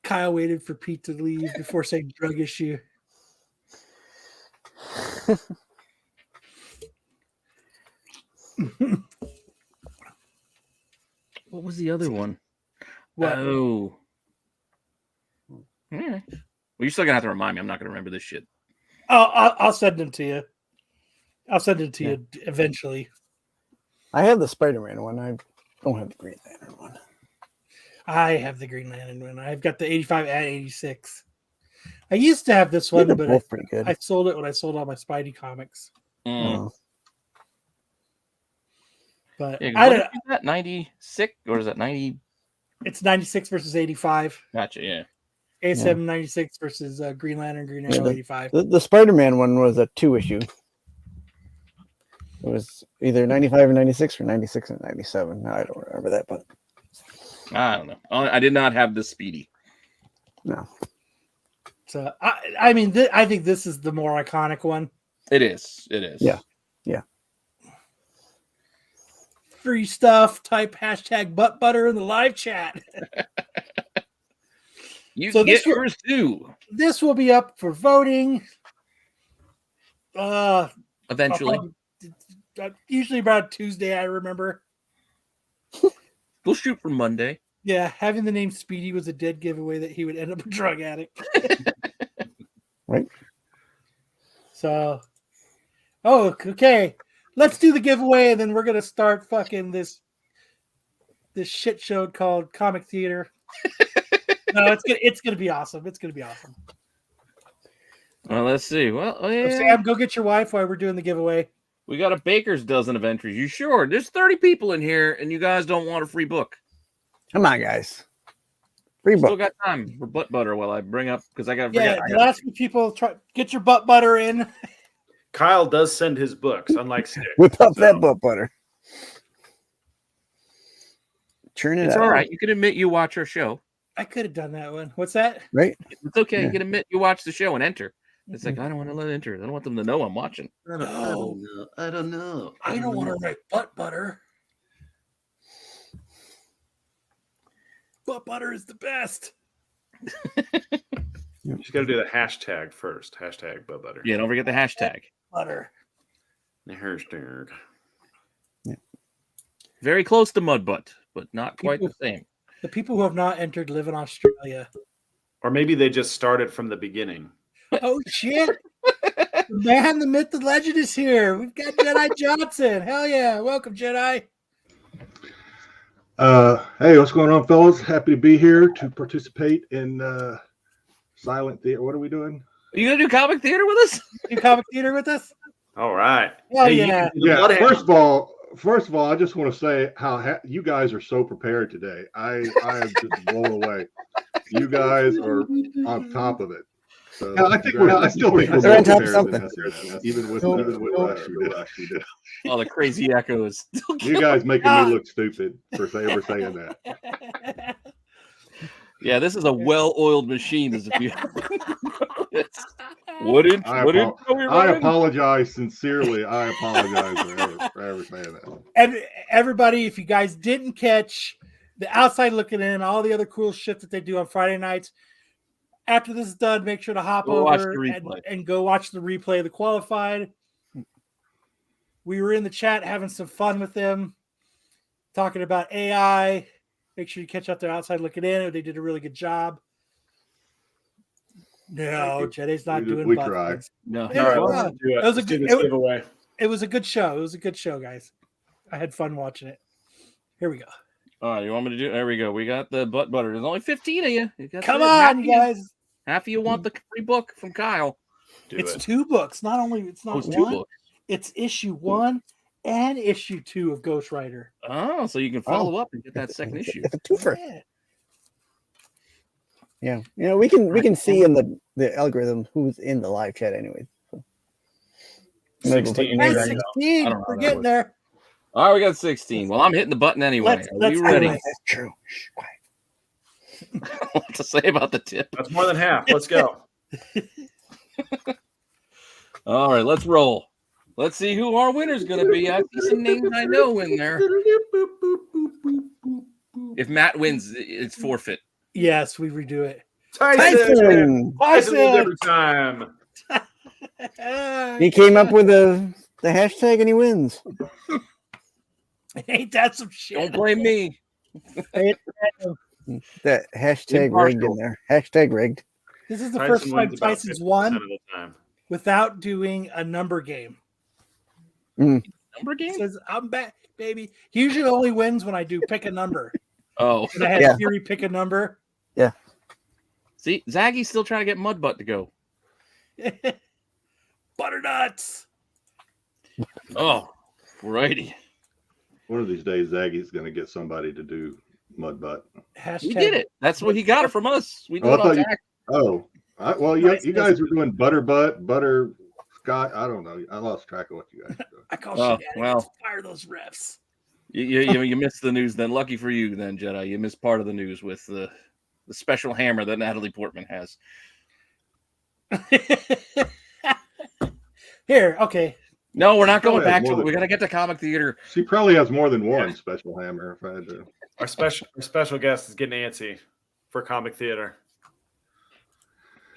Kyle waited for Pete to leave before saying drug issue. What was the other one? What? Oh. Yeah. Well, you're still gonna have to remind me. I'm not gonna remember this shit. I'll send them to you. I'll send it to you eventually. I have the Spider-Man one. I don't have the Green Lantern one. I have the Green Lantern one. I've got the 85 and 86. I used to have this one, They're but both pretty good. I sold it when I sold all my Spidey comics. Oh. But Yeah, I what don't. is that 96 or is that 90? It's 96 versus 85. Gotcha. Yeah. A7 96 versus Green Lantern, Green Arrow 85. The Spider-Man one was a 2-issue. It was either 95 or 96 or 96 and 97. I don't remember that, but I don't know. I did not have the Speedy. no. So I mean, I think this is the more iconic one. It is. It is. Yeah. Free stuff. Type hashtag butt butter in the live chat. You So get this yours too. This will be up for voting. Eventually. Usually about Tuesday, I remember. We'll shoot for Monday. Yeah, having the name Speedy was a dead giveaway that he would end up a drug addict. Right. So, okay. Let's do the giveaway, and then we're gonna start fucking this shit show called Comic Theater. No, it's gonna be awesome. It's gonna be awesome. Well, let's see. Well, So yeah. Sam, go get your wife while we're doing the giveaway. We got a baker's dozen of entries. You sure? There's 30 people in here, and you guys don't want a free book. Come on, guys. Free Still book. got time for butt butter while I bring up because I got to Yeah, forget. the last few people get your butt butter in. Kyle does send his books, unlike Stick. Whip up So, that butt butter. Churn it It's out. all right. You can admit you watch our show. I could have done that one. What's that? Right? It's okay. Yeah. You can admit you watch the show and enter. It's like, I don't want to let enter. I don't want them to know I'm watching. I don't know. I don't know. I don't want to write butt butter. Butt butter is the best. You just got to do the hashtag first. Hashtag butt butter. Yeah, don't forget the hashtag. Butter. The hashtag. Very close to mud butt, but not quite People- the same. The people who have not entered live in Australia. Or maybe they just started from the beginning. Oh shit! The man, the myth, the legend is here. We've got Jedi Johnson. Hell yeah! Welcome, Jedi. Hey, what's going on, fellas? Happy to be here to participate in silent theater. What are we doing? Are you gonna do comic theater with us? You comic theater with us? All right. Hell you yeah. can do the Yeah. Bloodhound. First of all, I just want to say how you guys are so prepared today. I am just blown away. You guys are on top of it. So No, I still think we're they're more on top of prepared something. than SNS, even with No, Rush we did. All the crazy echoes. You guys making me look stupid for ever saying that. Yeah, this is a well-oiled machine. As if you wouldn't. I apologize sincerely. I apologize for ever saying that. And everybody, if you guys didn't catch the outside looking in, all the other cool shit that they do on Friday nights, after this is done, make sure to hop Go watch over the replay. and go watch the replay of the qualified. We were in the chat having some fun with them, talking about AI. Make sure you catch out their outside looking in. They did a really good job. No, Jedi's not doing We butt tried. plugs. No. Yeah, All right, well, let's do it. that was a Let's do good- this giveaway. It was a good show. It was a good show, guys. I had fun watching it. Here we go. All right, you want me to do? There we go. We got the butt butter. There's only 15 of you. You got Come half on, of you guys. Half of you want the free book from Kyle. Do It's it. 2 books. Not only it's Oh, not it's 2 one. books. It's issue 1 and issue 2 of Ghost Rider. Oh, so you can follow up and get that second issue. It's a twofer. Yeah. Yeah. You know, we can see in the algorithm who's in the live chat anyway. So. 16. That's There you go. 16. I don't know how We're that getting works. there. All right, we got 16. Well, I'm hitting the button anyway. Are you do ready? it. That's true. Shh, quiet. What to say about the tip? That's more than half. Let's go. All right, let's roll. Let's see who our winner's going to be. I see some names I know in there. If Matt wins, it's forfeit. Yes, we redo it. Tyson! Tyson wins every time. He came up with the hashtag and he wins. Ain't that some shit? Don't blame me. That hashtag rigged in there. Hashtag rigged. This is the Tyson first time wins about Tyson's 50% won of the time. without doing a number game. Number game? He says, I'm back, baby. He usually only wins when I do pick a number. Oh. And I had Yeah. Siri pick a number. Yeah. See, Zaggy's still trying to get Mudbutt to go. Butternuts. Oh, righty. One of these days, Zaggy's going to get somebody to do Mudbutt. Hashtag We did it. That's what he got it from us. We did Oh, I it on thought you- Zach. Oh, well, you guys were doing Butterbutt, Butter Scott. I don't know. I lost track of what you guys were doing. I call Oh, shit. well. Fire those refs. You missed the news then. Lucky for you then, Jedi. You missed part of the news with the special hammer that Natalie Portman has. Here, okay. No, we're not going Probably has back to more it. than- We got to get to comic theater. She probably has more than one special hammer. If I had to. Our special guest is getting antsy for comic theater.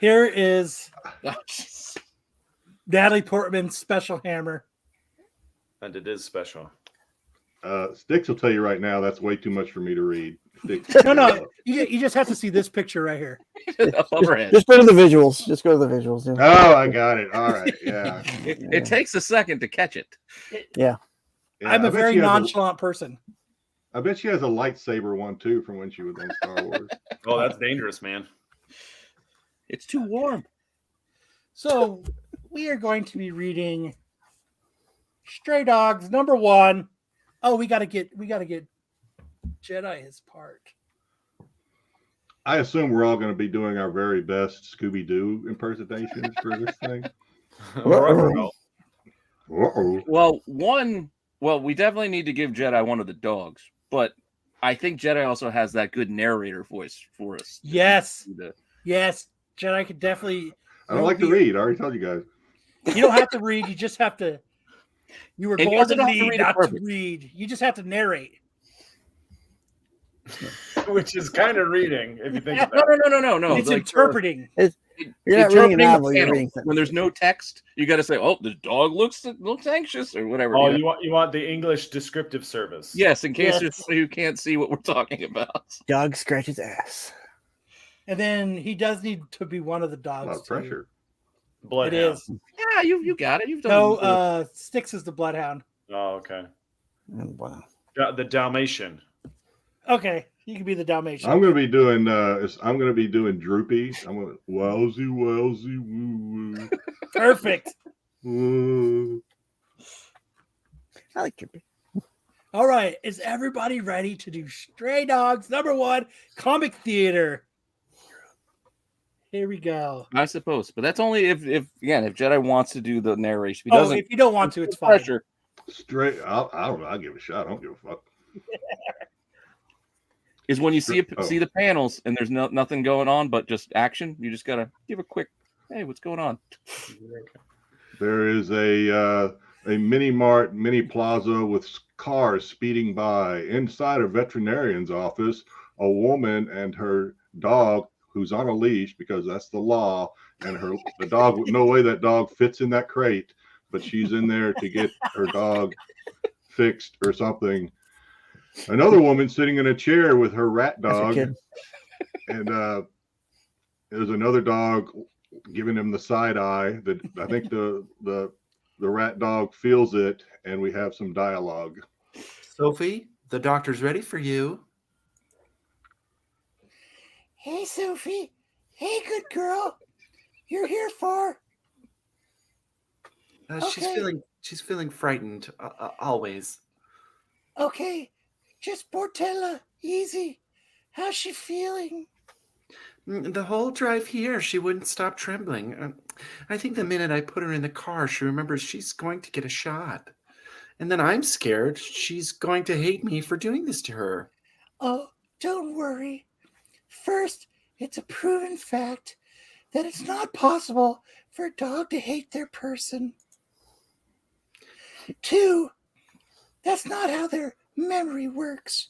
Here is Oh, jeez. Natalie Portman's special hammer. And it is special. Sticks will tell you right now that's way too much for me to read. Sticks, No. You just have to see this picture right here. Above her head. Just go to the visuals. Just go to the visuals. Yeah. Oh, I got it. All right. Yeah. It takes a second to catch it. Yeah, I'm I a bet very she has nonchalant person. I bet she has a lightsaber one too from when she was on Star Wars. Oh, that's dangerous, man. It's too warm. So we are going to be reading Stray Dogs #1. Oh, we gotta get Jedi his part. I assume we're all going to be doing our very best Scooby Doo impersonations for this thing. Uh-oh. Uh-oh. Well, we definitely need to give Jedi one of the dogs, but I think Jedi also has that good narrator voice for us. Yes. Yes. Jedi could definitely. I don't like to read. I already told you guys. You don't have to read. You just have to. You were And you born also to don't have to lead, read it not to perfect. read. You just have to narrate. Which is kind of reading, if you think Yeah, about it. No. It's like, interpreting. You're not reading a interpreting the novel. You're panel. reading When there's no text, you got to say, "Oh, the dog looks anxious" or whatever. Oh, you know? you want the English descriptive service? Yes, in case Yes. there's somebody who can't see what we're talking about. Dog scratches ass. And then he does need to be one of the A dogs. lot of too. pressure. It Bloodhound. is. Yeah, you got it. You've done. No, Styx is the bloodhound. Oh, okay. Wow. The Dalmatian. Okay, you can be the Dalmatian. I'm going to be doing. I'm going to be doing Droopy. I'm going to wowsy woo Perfect. woo. I like Drippy. All right, is everybody ready to do Stray Dogs #1 comic theater? Here we go. I suppose, but that's only if Jedi wants to do the narration. If he Oh, doesn't, if you don't want to, it's fine. pressure. Straight. I don't know. I'll give it a shot. I don't give a fuck. Is when you see Oh. see the panels and there's nothing going on but just action. You just gotta give a quick, hey, what's going on? There is a mini mart, mini plaza with cars speeding by. Inside a veterinarian's office, a woman and her dog, who's on a leash because that's the law, and the dog. No way that dog fits in that crate, but she's in there to get her dog fixed or something. Another woman sitting in a chair with her rat That's a dog, kid. and there's another dog giving him the side eye. That I think the rat dog feels it, and we have some dialogue. Sophie, the doctor's ready for you. Hey, Sophie. Hey, good girl. You're here for? Okay. She's feeling frightened. Always. Okay, just Portella. Easy. How's she feeling? The whole drive here, she wouldn't stop trembling. I think the minute I put her in the car, she remembers she's going to get a shot. And then I'm scared she's going to hate me for doing this to her. Oh, don't worry. First, it's a proven fact that it's not possible for a dog to hate their person. 2, that's not how their memory works.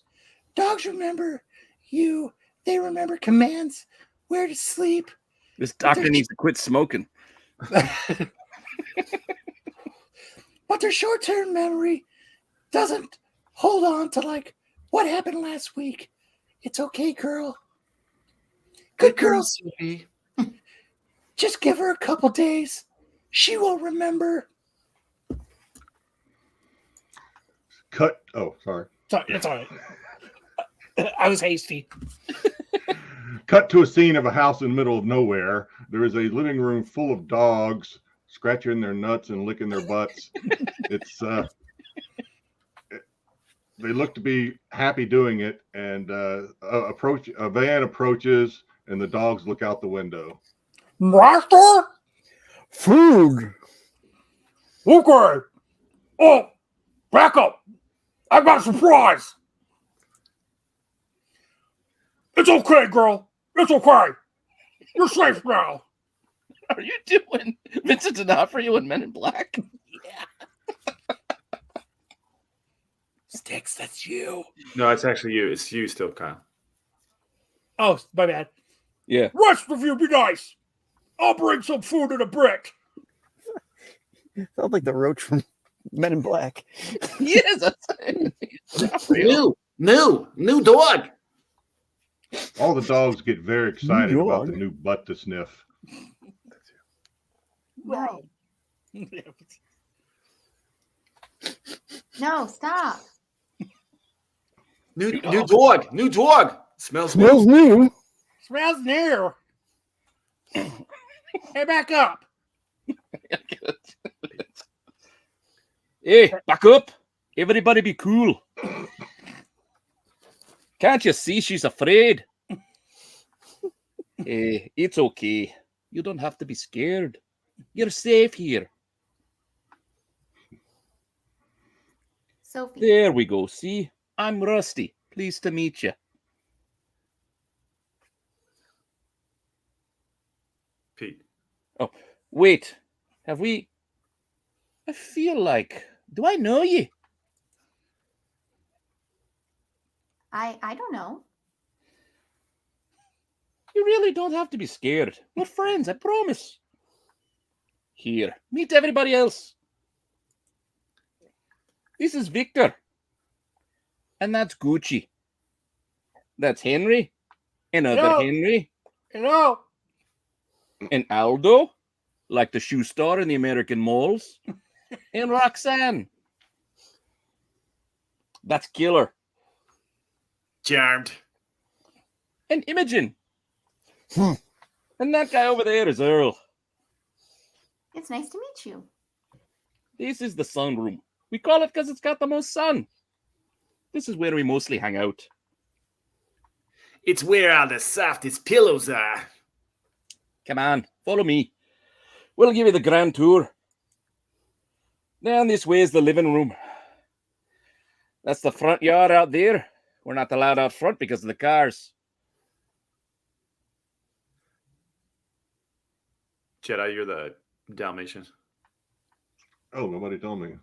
Dogs remember you They remember commands, where to sleep. This doctor needs to quit smoking. But their short-term memory doesn't hold on to, like, what happened last week. It's okay, girl. Good girl. Sophie. Just give her a couple days. She will remember. Cut. Oh, sorry. Sorry, that's all right. I was hasty. Cut to a scene of a house in the middle of nowhere. There is a living room full of dogs scratching their nuts and licking their butts. It's they look to be happy doing it, and a van approaches, and the dogs look out the window. Master? Food. Okay. Oh, back up. I got a surprise. It's okay, girl. It's okay. You're safe now. Are you doing Vincent D'Onofrio and Men in Black? Sticks, that's you. No, it's actually you. It's you still, Kyle. Oh, my bad. Yeah. Rest of you be nice. I'll bring some food in a brick. Sounds like the roach from Men in Black. Yes. New dog. All the dogs get very excited New about dog. the new butt to sniff. No. No, stop. New dog. New dog. Smells new. Smells new. Smells new. Hey, back up. Hey, back up. Everybody be cool. Can't you see she's afraid? Hey, it's okay. You don't have to be scared. You're safe here. Sophie. There we go. See? I'm Rusty. Pleased to meet you. Pete. Oh, wait. Have we... I feel like... Do I know you? I don't know. You really don't have to be scared. We're friends, I promise. Here, meet everybody else. This is Victor. And that's Gucci. That's Henry. Another Hello. Henry. Hello. And Aldo, like the shoe store in the American malls. And Roxanne. That's Killer. Charmed. And Imogen. And that guy over there is Earl. It's nice to meet you. This is the sunroom. We call it because it's got the most sun. This is where we mostly hang out. It's where all the softest pillows are. Come on, follow me. We'll give you the grand tour. Down this way is the living room. That's the front yard out there. We're not allowed out front because of the cars. Jedi, you're the Dalmatian. Oh, nobody told me.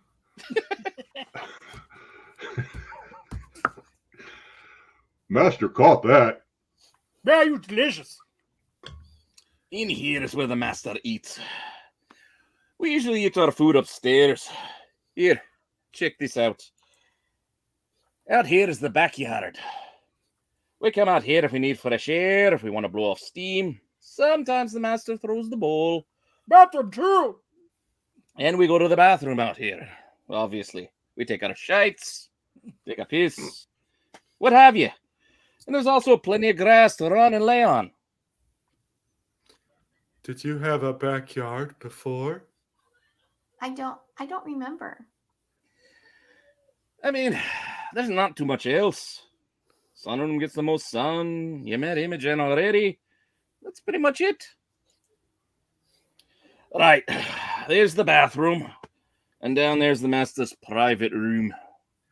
Master caught that. Man, you delicious. In here is where the master eats. We usually eat our food upstairs. Here, check this out. Out here is the backyard. We come out here if we need fresh air, if we want to blow off steam. Sometimes the master throws the bowl. Bathroom too. And we go to the bathroom out here. Obviously. We take our shites, take a piss, what have you. And there's also plenty of grass to run and lay on. Did you have a backyard before? I don't remember. I mean, there's not too much else. Sunroom gets the most sun. You met Imogen already. That's pretty much it. Right. There's the bathroom. And down there's the master's private room.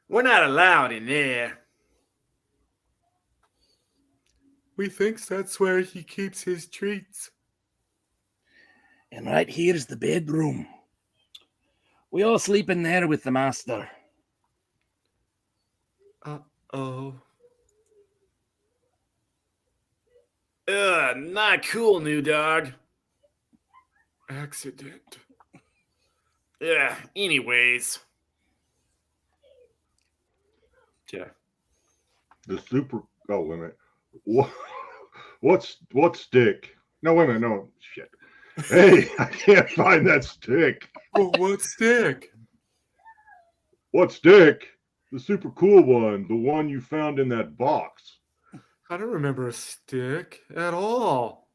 We're not allowed in there. We think that's where he keeps his treats. And right here's the bedroom. We all sleep in there with the master. Uh-oh. Not cool, new dog. Accident. Anyways. Yeah. The super. Oh, wait a minute. What's stick? No, wait a minute. No, shit. Hey, I can't find that stick. Well, what stick? What stick? The super cool one. The one you found in that box. I don't remember a stick at all.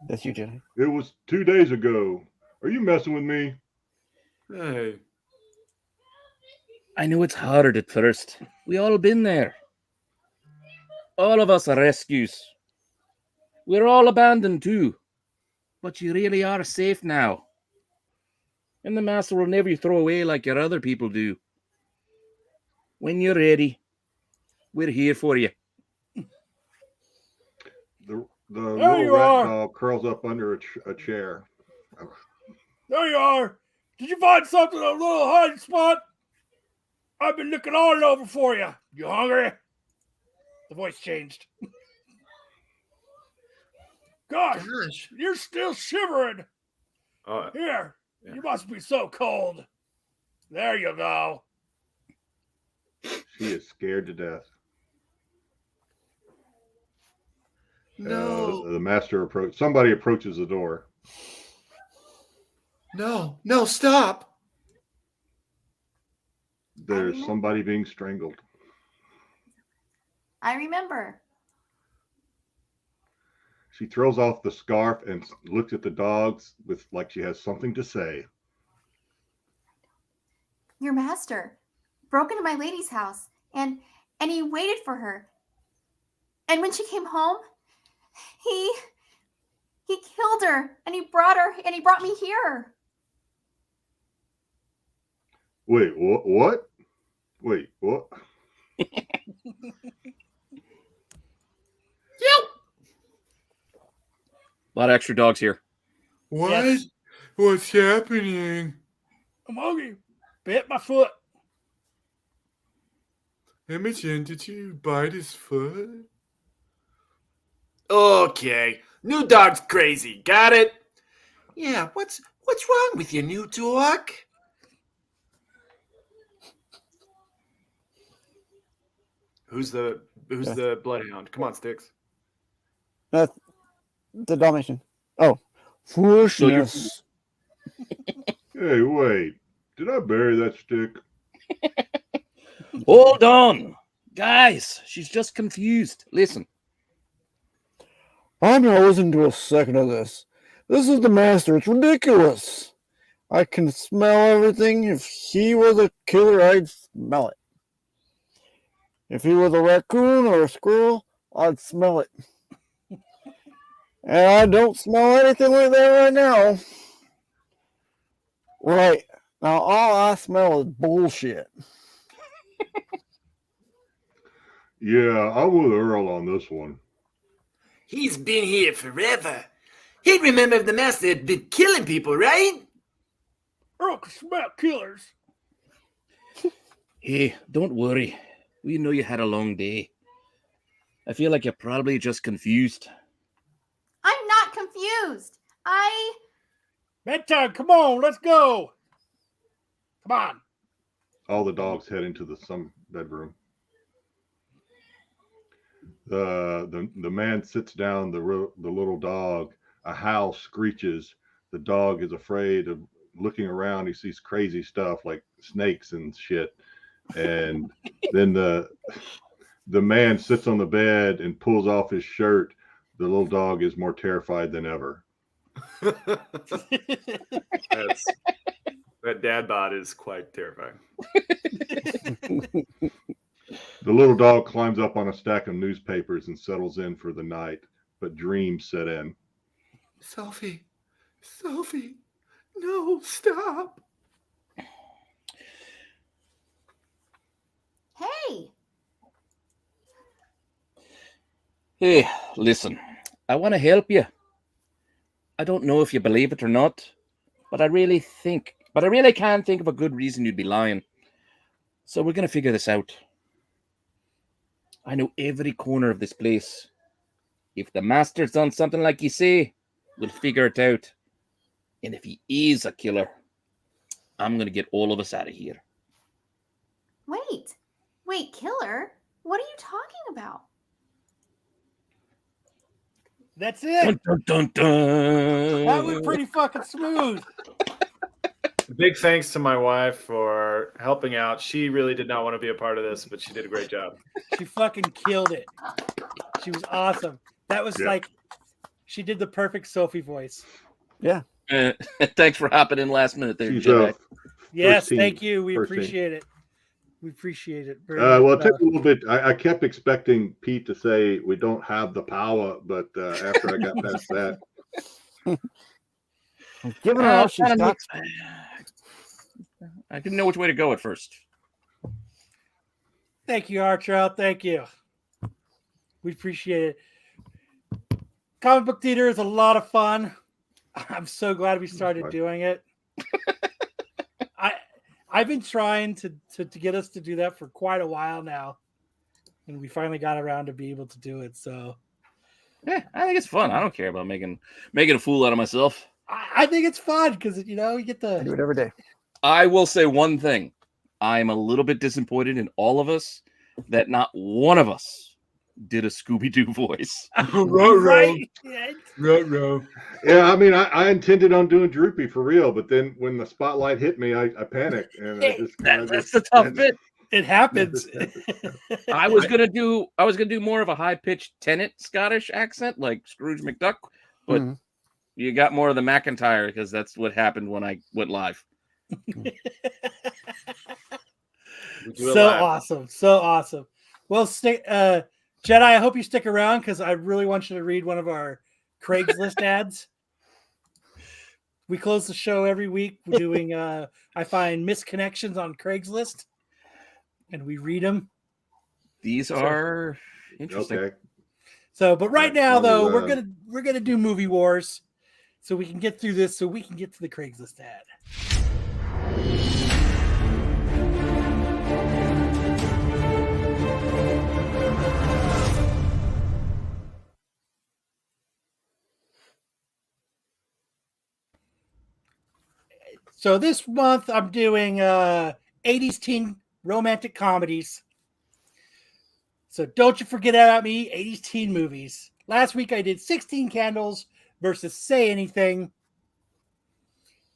That's you, Jenny. It was 2 days ago. Are you messing with me? Hey. I know it's hard at first. We all been there. All of us are rescues. We're all abandoned too. But you really are safe now. And the master will never throw away like your other people do. When you're ready, we're here for you. The There little you rat are. dog curls up under a chair. There you are. Did you find something, a little hiding spot? I've been looking all over for you. You hungry? The voice changed. Gosh, you're still shivering. Here, you must be so cold. There you go. She is scared to death. No. The master somebody approaches the door. No, stop. There's somebody being strangled. I remember. She throws off the scarf and looks at the dogs with like she has something to say. Your master broke into my lady's house and he waited for her. And when she came home, he killed her and he brought me here. Wait, what? Wait, what? A lot of extra dogs here. What? Yes. What's happening? I'm hungry. Bit my foot. Imogen, did you bite his foot? Okay. New dog's crazy. Got it? Yeah, what's wrong with you, new dog? Who's the bloodhound? Come on, Sticks. The Dalmatian. Oh, foolishness. Hey, wait. Did I bury that stick? Hold on. Guys, she's just confused. Listen. I'm not listening to a second of this. This is the master. It's ridiculous. I can smell everything. If he was a killer, I'd smell it. If he was a raccoon or a squirrel, I'd smell it. And I don't smell anything like that right now. Right. Now, all I smell is bullshit. Yeah, I'm with Earl on this one. He's been here forever. He'd remember if the master had been killing people, right? Earl can smell killers. Hey, don't worry. We know you had a long day. I feel like you're probably just confused. I'm not confused. Bedtime, come on, let's go. Come on. All the dogs head into the bedroom. The man sits down. The little dog. A howl screeches. The dog is afraid of looking around. He sees crazy stuff like snakes and shit. And then the man sits on the bed and pulls off his shirt. The little dog is more terrified than ever. That dad bod is quite terrifying. The little dog climbs up on a stack of newspapers and settles in for the night, but dreams set in. Sophie, no, stop. Hey. Hey, listen. I want to help you. I don't know if you believe it or not, but I really can't think of a good reason you'd be lying. So we're going to figure this out. I know every corner of this place. If the master's done something like you say, we'll figure it out. And if he is a killer, I'm going to get all of us out of here. Wait, killer? What are you talking about? That's it. Dun, dun, dun, dun. That was pretty fucking smooth. Big thanks to my wife for helping out. She really did not want to be a part of this, but she did a great job. She fucking killed it. She was awesome. That was like, she did the perfect Sophie voice. Yeah. Thanks for hopping in last minute there, She's, Jedi. Yes, team. thank you. We First team. appreciate it. We appreciate it. Very Well, it much. took a little bit. I kept expecting Pete to say we don't have the power, but after I got past that, Given her all she's got. I didn't know which way to go at first. Thank you, Archer. Thank you. We appreciate it. Comic book theater is a lot of fun. I'm so glad we started doing it. I've been trying to get us to do that for quite a while now, and we finally got around to be able to do it. So, yeah, I think it's fun. I don't care about making a fool out of myself. I think it's fun because you get I do the. it every day. I will say one thing. I'm a little bit disappointed in all of us that not one of us did a Scooby-Doo voice. Right. yeah, I mean, I intended on doing Droopy for real, but then when the spotlight hit me, I panicked, and I just That's the tough bit. It happens. I was gonna do more of a high-pitched Tennant Scottish accent like Scrooge McDuck, but you got more of the McIntyre because that's what happened when I went live. So awesome. Well, Jedi, I hope you stick around because I really want you to read one of our Craigslist ads. We close the show every week. We're doing I find misconnections on Craigslist, and we read them. These are interesting. Okay. So, but right now though, was, we're gonna do movie wars, so we can get through this. So we can get to the Craigslist ad. So this month I'm doing 80s teen romantic comedies. So don't you forget about me, 80s teen movies. Last week I did 16 Candles versus Say Anything.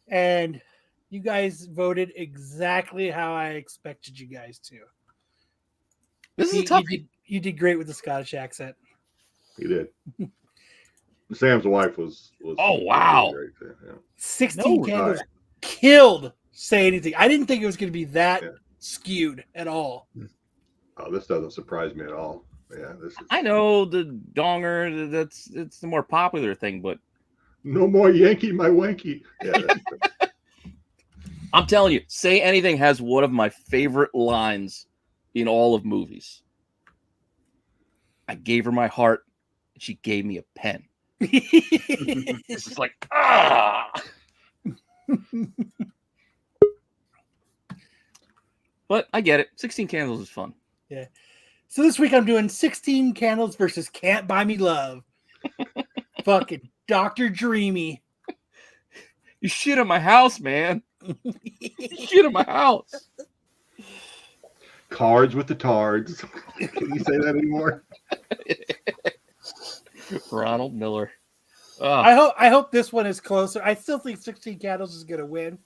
And you guys voted exactly how I expected you guys to. This is tough. You did great with the Scottish accent. He did. Sam's wife was Oh, wow. great too, yeah. 16 Candles killed Say Anything. I didn't think it was going to be that skewed at all. Oh, this doesn't surprise me at all. Yeah, this is. I know the donger. It's the more popular thing, but No more Yankee, my wanky. Yeah, I'm telling you, Say Anything has one of my favorite lines in all of movies. I gave her my heart, and she gave me a pen. This is like, But I get it. 16 Candles is fun. Yeah. So this week I'm doing 16 Candles versus Can't Buy Me Love. Fucking Dr. Dreamy. You shit on my house, man. You shit on my house. Cards with the tards. Can you say that anymore? Ronald Miller. I hope this one is closer. I still think 16 Candles is going to win,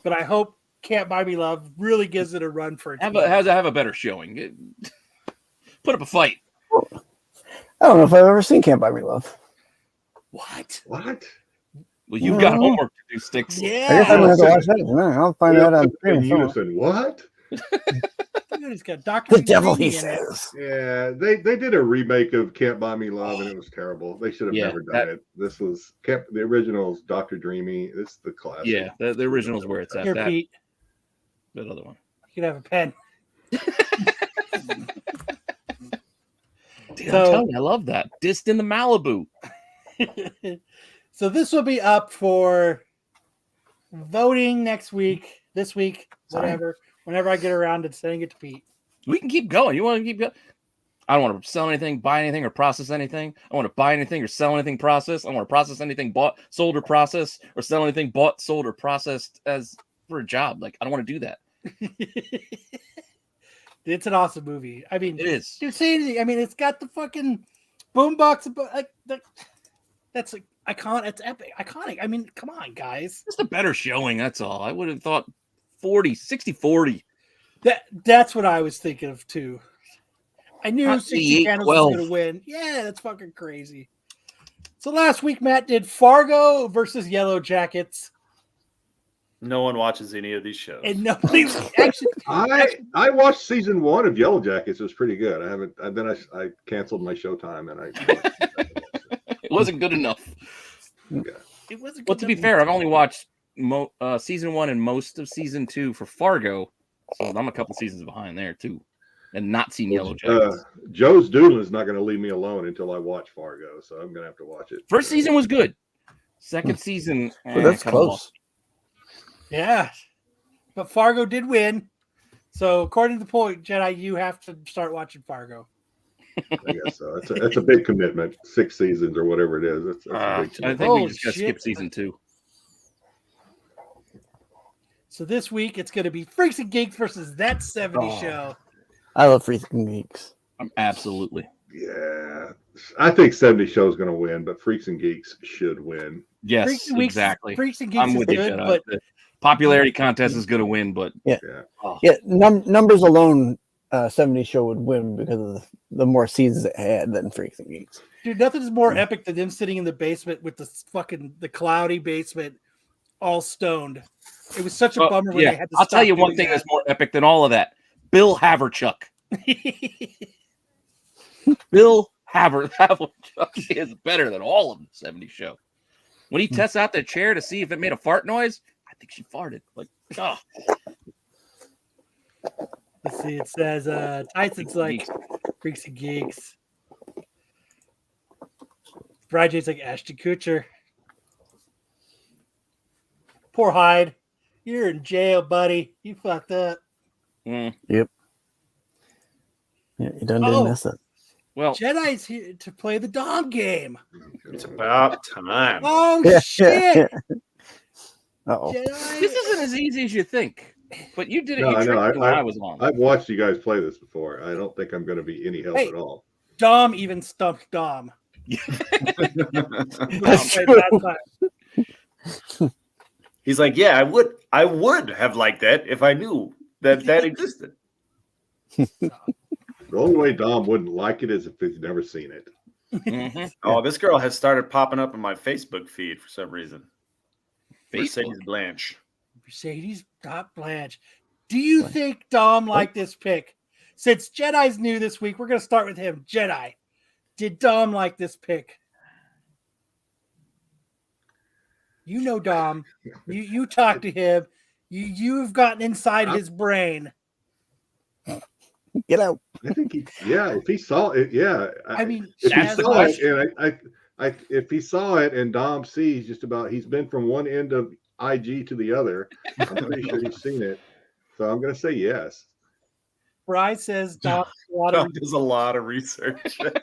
but I hope Can't Buy Me Love really gives it a run for it. Have a better showing. Put up a fight. I don't know if I've ever seen Can't Buy Me Love. What? Well, you've got homework to do, Sticks. Yeah. I guess I'm going to have to watch that tonight. I'll find out on In streaming. unison, what? Dude, it's got Dr. The devil, he Dreamy in it. says. Yeah, they did a remake of Can't Buy Me Love, and it was terrible. They should have Yeah, never done it. This was the original's Dr. Dreamy. This is the classic. Yeah, the original's where it's at. Here, Pete, That other one. you can have a pen. Dude, I'm telling you, I love that. Dissed in the Malibu. So this will be up for voting this week, whatever, whenever I get around to sending it to Pete. We can keep going. You want to keep going? I don't want to sell anything, buy anything, or process anything. I want to buy anything or sell anything processed. I want to process anything bought, sold, or processed, or sell anything bought, sold, or processed as for a job. Like, I don't want to do that. It's an awesome movie. I mean, It is. dude, say anything. I mean, it's got the fucking boombox. That's like iconic. It's epic, iconic. I mean, come on, guys. Just a better showing. That's all. I would have thought 40. That's what I was thinking of too. I knew Not 60 Candles 12. was going to win. Yeah, that's fucking crazy. So last week, Matt did Fargo versus Yellow Jackets. No one watches any of these shows. And nobody actually. I watched season 1 of Yellow Jackets. It was pretty good. I canceled my Showtime It wasn't good enough. It wasn't. Well, to be fair, I've only watched season 1 and most of season 2 for Fargo, so I'm a couple seasons behind there too, and not seen Yellow Jackets. Joe's Doodle is not going to leave me alone until I watch Fargo, so I'm going to have to watch it. First season was good. Second season, that's close. lost. Yeah, but Fargo did win. So according to the point, Jedi, you have to start watching Fargo. I guess so. It's a big commitment. 6 seasons or whatever it is. That's a big I commitment. think we just got to skip season 2. So this week it's going to be Freaks and Geeks versus That 70s Show. I love Freaks and Geeks. Absolutely. Yeah, I think 70 Show is going to win, but Freaks and Geeks should win. Yes, Freaks and Geeks, exactly. Freaks and Geeks I'm is with you, good, Jedi. but The popularity contest is going to win, but Yeah. Oh. Yeah, numbers alone, 70 Show would win because of the more seasons it had than Freaks and Geeks. dude, nothing's more epic than them sitting in the basement with the cloudy basement, all stoned. It was such a bummer when they had to I'll stop tell you one doing thing that. that's more epic than all of that. Bill Haverchuck. Bill Haverchuck is better than all of the 70 Show. When he tests out the chair to see if it made a fart noise, I think she farted. Like, oh. Let's see. It says Tyson's like Freaks and Geeks. Brad J's like Ashton Kutcher. Poor Hyde. You're in jail, buddy. You fucked up. Yep. Yeah, you done didn't miss it. Well, Jedi's here to play the Dom game. It's about time. Oh shit! Uh-oh. Jedi. this isn't as easy as you think. But you did it. No, You I know. tricked me when I was on. I've watched you guys play this before. I don't think I'm going to be any help at all. Dom even stumped Dom. That's true. He's like, yeah, I would have liked that if I knew that existed. The only way Dom wouldn't like it is if he's never seen it. Mhm. Oh, this girl has started popping up in my Facebook feed for some reason. Facebook? Mercedes Blanche. Mercedes Blanche. Do you think Dom liked this pick? Since Jedi's new this week, we're going to start with him. Jedi, did Dom like this pick? You know Dom. You talk to him. You've gotten inside his brain. Get out. I think if he saw it, I mean, if he as saw much- it, and if he saw it, and Dom sees just about, he's been from one end of IG to the other. I'm pretty sure he's seen it, so I'm going to say yes. Bry says Dom Does a lot of research. lots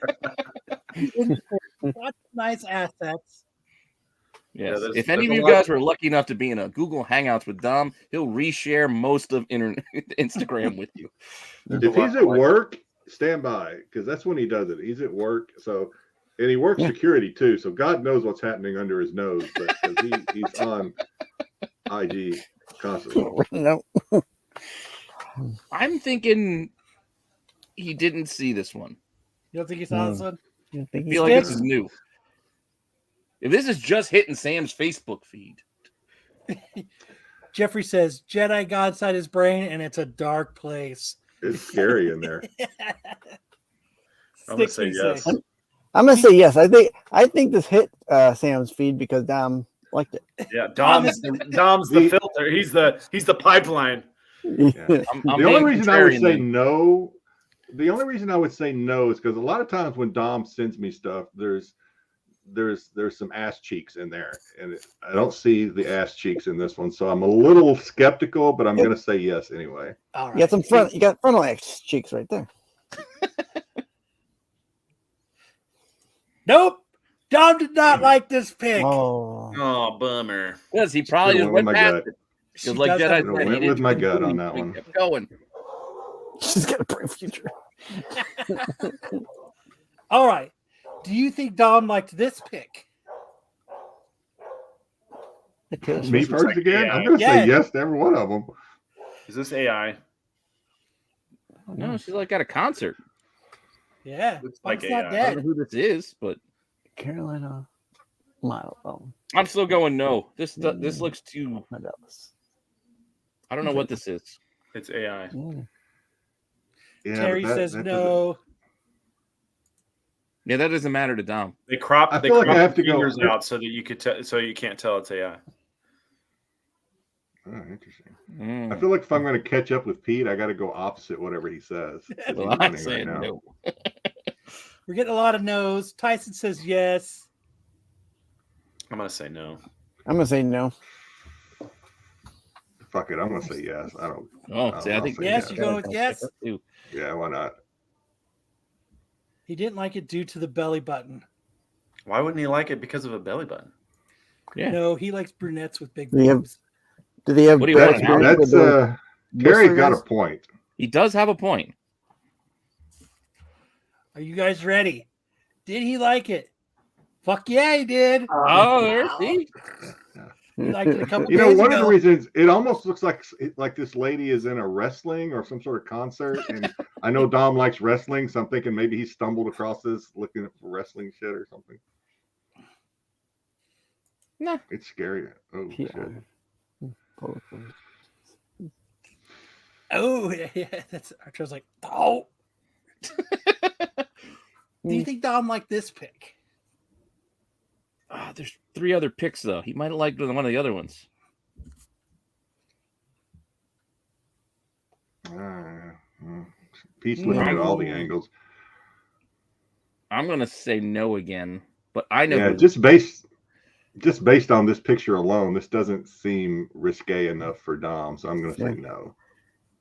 of nice assets. Yes. there's- If any of there's a you lot- guys were lucky enough to be in a Google Hangouts with Dom, he'll reshare most of Instagram with you. If he's at work, stand by, because that's when he does it. He's at work, and he works security too, so God knows what's happening under his nose, but 'cause he's on IG constantly. No. I'm thinking he didn't see this one. You don't think he saw this one? You think I feel like this is new. If this is just hitting Sam's Facebook feed, Jeffrey says Jedi got inside his brain, and it's a dark place. It's scary in there. I'm gonna say yes. I'm gonna say yes. I think this hit Sam's feed because Dom liked it. Yeah, Dom's the filter. He's the pipeline. Yeah. I'm The being only reason I would contrarian say then. no, is because a lot of times when Dom sends me stuff, there's some ass cheeks in there, and I don't see the ass cheeks in this one, so I'm a little skeptical, but I'm going to say yes anyway. All right. You got frontal axe cheeks right there. Nope. Dom did not like this pick. Oh, Oh, bummer. Because he probably Should've just went went with my past gut. it. She Because like does have Jedi a said, Should've he went didn't with my choose gut on movies, that so he one. kept going. she's got a bright future. All right. Do you think Dom liked this pick? Me first like again? AI. I'm going to Yeah. say yes to every one of them. Is this AI? No, she's like at a concert. Yeah. Looks like Bunk's not AI. I don't know dead. who this is, but Carolina Mile. Oh, I'm still going no. This looks too. my Dallas. I don't know what this is. It's AI. Yeah. Yeah, Terry but says that no. Yeah, that doesn't matter to Dom. They cropped. I They feel like I cropped have the to go- fingers out so that you could. So you can't tell it's AI. Oh, interesting. Mm. I feel like if I'm going to catch up with Pete, I got to go opposite whatever he says. 'cause he's Well, I'm winning saying right now. no. We're getting a lot of no's. Tyson says yes. I'm gonna say no. I'm gonna say no. Fuck it, I'm going to say yes. I don't. Oh, see, I I'll think say Yes, yes. you're going with yes. Too. Yeah, why not? He didn't like it due to the belly button. Why wouldn't he like it because of a belly button? Yeah. No, he likes brunettes with big Yeah. boobs. Do they have What do you want, bad an hour? experience That's with the Terry's Whistler got a guys? point. He does have a point. Are you guys ready? Did he like it? Fuck yeah, he did. Oh, there, see? He liked it a couple You know, days one of ago. the reasons it almost looks like this lady is in a wrestling or some sort of concert, and I know Dom likes wrestling, so I'm thinking maybe he stumbled across this looking for wrestling shit or something. No. It's scary. Oh shit! Oh, yeah, that's Archer's like, oh. Do you think Dom liked this pick? There's 3 other picks, though. He might have liked one of the other ones. Pete's looking at all the angles. I'm going to say no again, but I know. Yeah, just based on this picture alone, this doesn't seem risque enough for Dom, so I'm going to say no.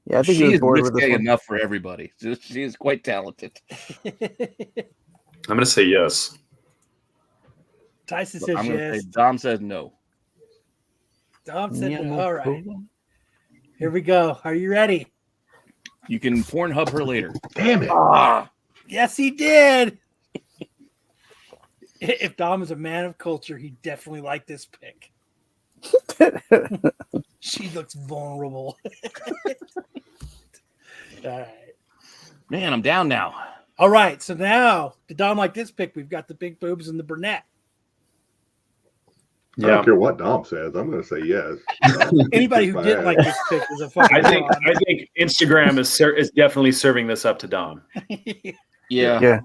Yeah, I think he she was is bored with this risque one. enough for everybody. She is quite talented. I'm gonna say yes. Tyson But says I'm going to yes. say Dom says no. Dom said Yeah, no. All right. Here we go. Are you ready? You can Pornhub her later. Damn it! Yes, he did. If Dom is a man of culture, he definitely liked this pick. She looks vulnerable. All right. Man, I'm down now. All right. So now, to Dom like this pick, we've got the big boobs and the brunette. I don't care what Dom says. I'm going to say yes. Anybody who didn't like this pick is a fucking. I think Instagram is definitely serving this up to Dom. Yeah. Yeah.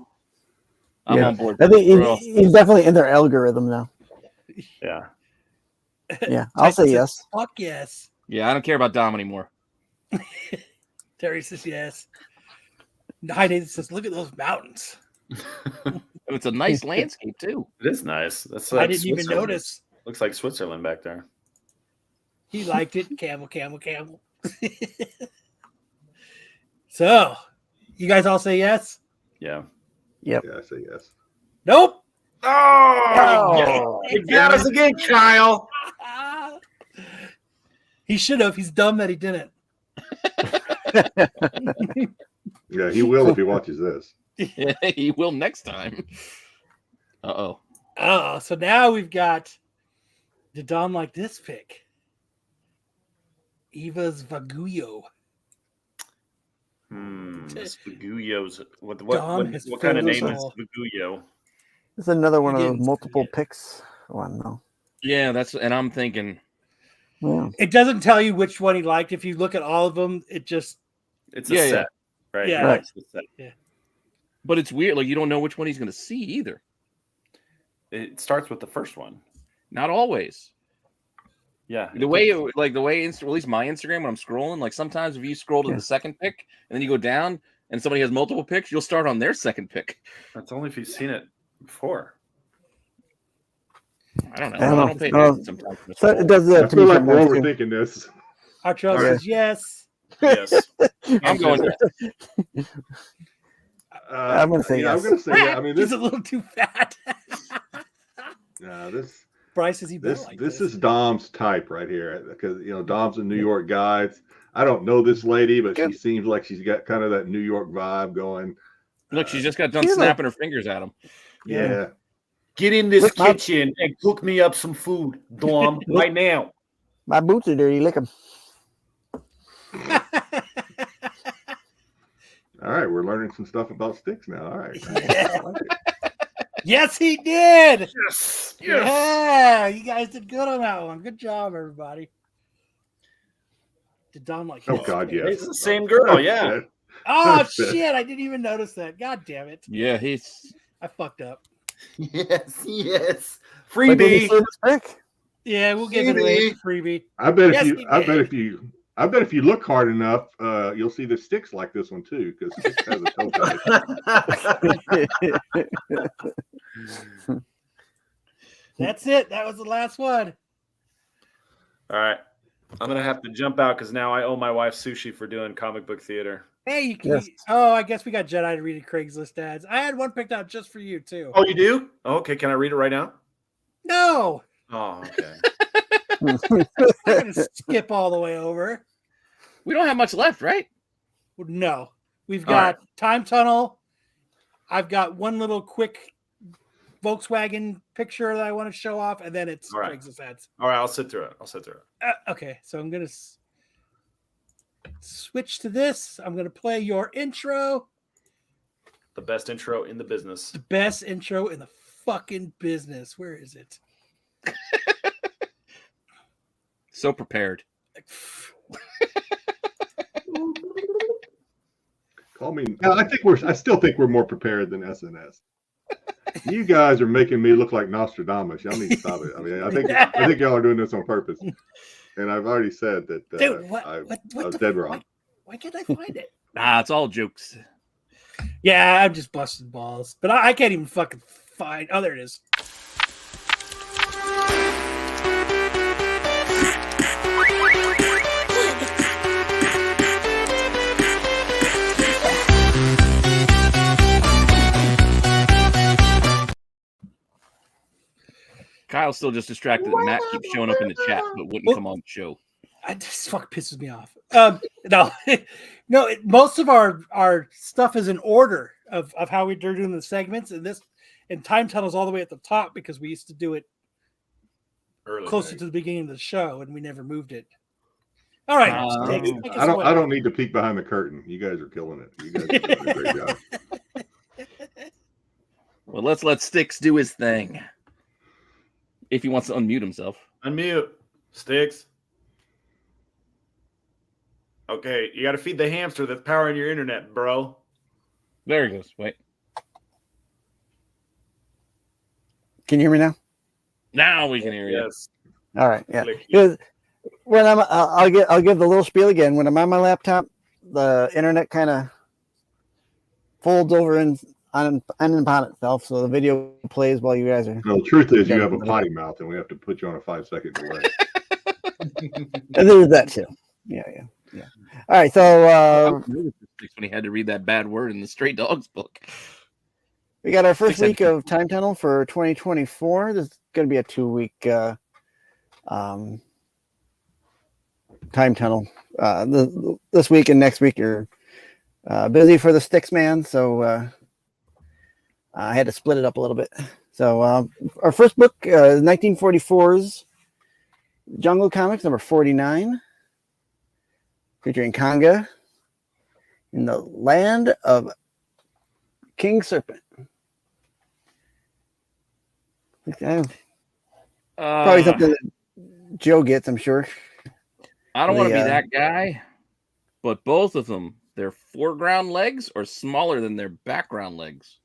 I'm Yeah. on board. I think Bro. he's definitely in their algorithm now. Yeah. Yeah, I'll say yes. Fuck yes. Yeah, I don't care about Dom anymore. Terry says yes. Hi, Nathan says, look at those mountains. It's a nice landscape, too. It is nice. That's I like didn't even Switzerland. notice. Looks like Switzerland back there. He liked it. Camel, camel, camel. So, you guys all say yes? Yeah. Yep. Yeah, I say yes. Nope. Oh, you got us again, Kyle. He should have. He's dumb that he didn't. Yeah, he will if he watches this. Yeah, he will next time. Uh-oh. Oh, so now we've got, did Dom like this pick? Eva's Vaguyo. Vaguyo's. What kind of filled name us is all. Vaguyo? It's another one of He those didn't multiple forget. picks one though. Yeah, and I'm thinking, Yeah. It doesn't tell you which one he liked. If you look at all of them, it just, It's a Yeah, set, right? Yeah. He likes the set. but it's weird. Like, you don't know which one he's going to see either. It starts with the first one. Not always. Yeah. The way, at least my Instagram, when I'm scrolling, like sometimes if you scroll to the second pick and then you go down and somebody has multiple picks, you'll start on their second pick. That's only if you've seen it before. I don't know. I I don't don't know. pay No. attention sometimes. So it does I that to feel me like we're sometimes too. overthinking this. Archel Yeah. says yes. Yes. I'm going. I'm gonna say yeah, yes. I'm going to say yeah. I mean, He's this a little too fat. This Bryce, has he been this like this is Dom's type right here, because Dom's a New York guy. I don't know this lady, but she seems like she's got kind of that New York vibe going. Look, she just got done snapping her fingers at him. Yeah. Get in this kitchen and cook me up some food, Dom, right now. My boots are dirty. Lick them. All right, we're learning some stuff about sticks now. All right. Yes, he did. Yes. Yeah, you guys did good on that one. Good job, everybody. Did Dom like? Oh God, yes. It's the same girl. Yeah. Oh shit! I didn't even notice that. God damn it! Yeah, I fucked up. Yes. But did you Freebie. see this pic? Yeah, we'll give it away for freebie. I bet Yes, if you look hard enough, you'll see the sticks like this one too, because Sticks has a toe tie. That's it. That was the last one. All right. I'm going to have to jump out because now I owe my wife sushi for doing comic book theater. Hey, you can. Yes. Oh, I guess we got Jedi to read Craigslist ads. I had one picked out just for you too. Oh, you do? Okay. Can I read it right now? No, Oh, okay. I'm gonna skip all the way over. we don't have much left, right? No, we've All got Time Tunnel. I've got one little quick Volkswagen picture that I want to show off, and then it's All right. Craigslist ads. All right. I'll sit through it. Okay, so I'm gonna switch to this. I'm gonna play your intro. The best intro in the business. The best intro in the fucking business. Where is it? So prepared. Call me. No, I still think we're more prepared than SNS. You guys are making me look like Nostradamus. Y'all need to stop it. I mean, I think y'all are doing this on purpose. And I've already said that Dude, I was dead wrong. Why can't I find it? Nah, it's all jokes. Yeah, I'm just busting balls. But I can't even fucking find. Oh, there it is. Kyle's still just distracted that Matt keeps showing up in the chat but wouldn't come on the show. This fuck pisses me off. No, most of our stuff is in order of how we're doing the segments, and Time Tunnel's all the way at the top because we used to do it Early closer to the beginning of the show and we never moved it. All right, I don't need to peek behind the curtain. You guys are killing it. You guys are doing a great job. Well, let's let Sticks do his thing. If he wants to unmute himself. Unmute. Sticks. Okay, you got to feed the hamster that's powering your internet, bro. There he goes. Wait. Can you hear me now? Now we can hear you. Yes. All right. Yeah. Click. Because when I'll give the little spiel again. When I'm on my laptop, the internet kind of folds over on itself, so the video plays while you guys are. No, the truth is you have a potty mouth, and we have to put you on a 5-second delay. And there's that too. Yeah. All right, so When he had to read that bad word in the Stray Dogs book. we got our first week of Time Tunnel for 2024. This is going to be a 2-week Time Tunnel. This week and next week are busy for the Sticks man, so I had to split it up a little bit. So our first book is 1944's Jungle Comics number 49, featuring Kanga in the land of King Serpent. Probably something that Joe gets, I'm sure. I don't want to be that guy, but both of them, their foreground legs are smaller than their background legs.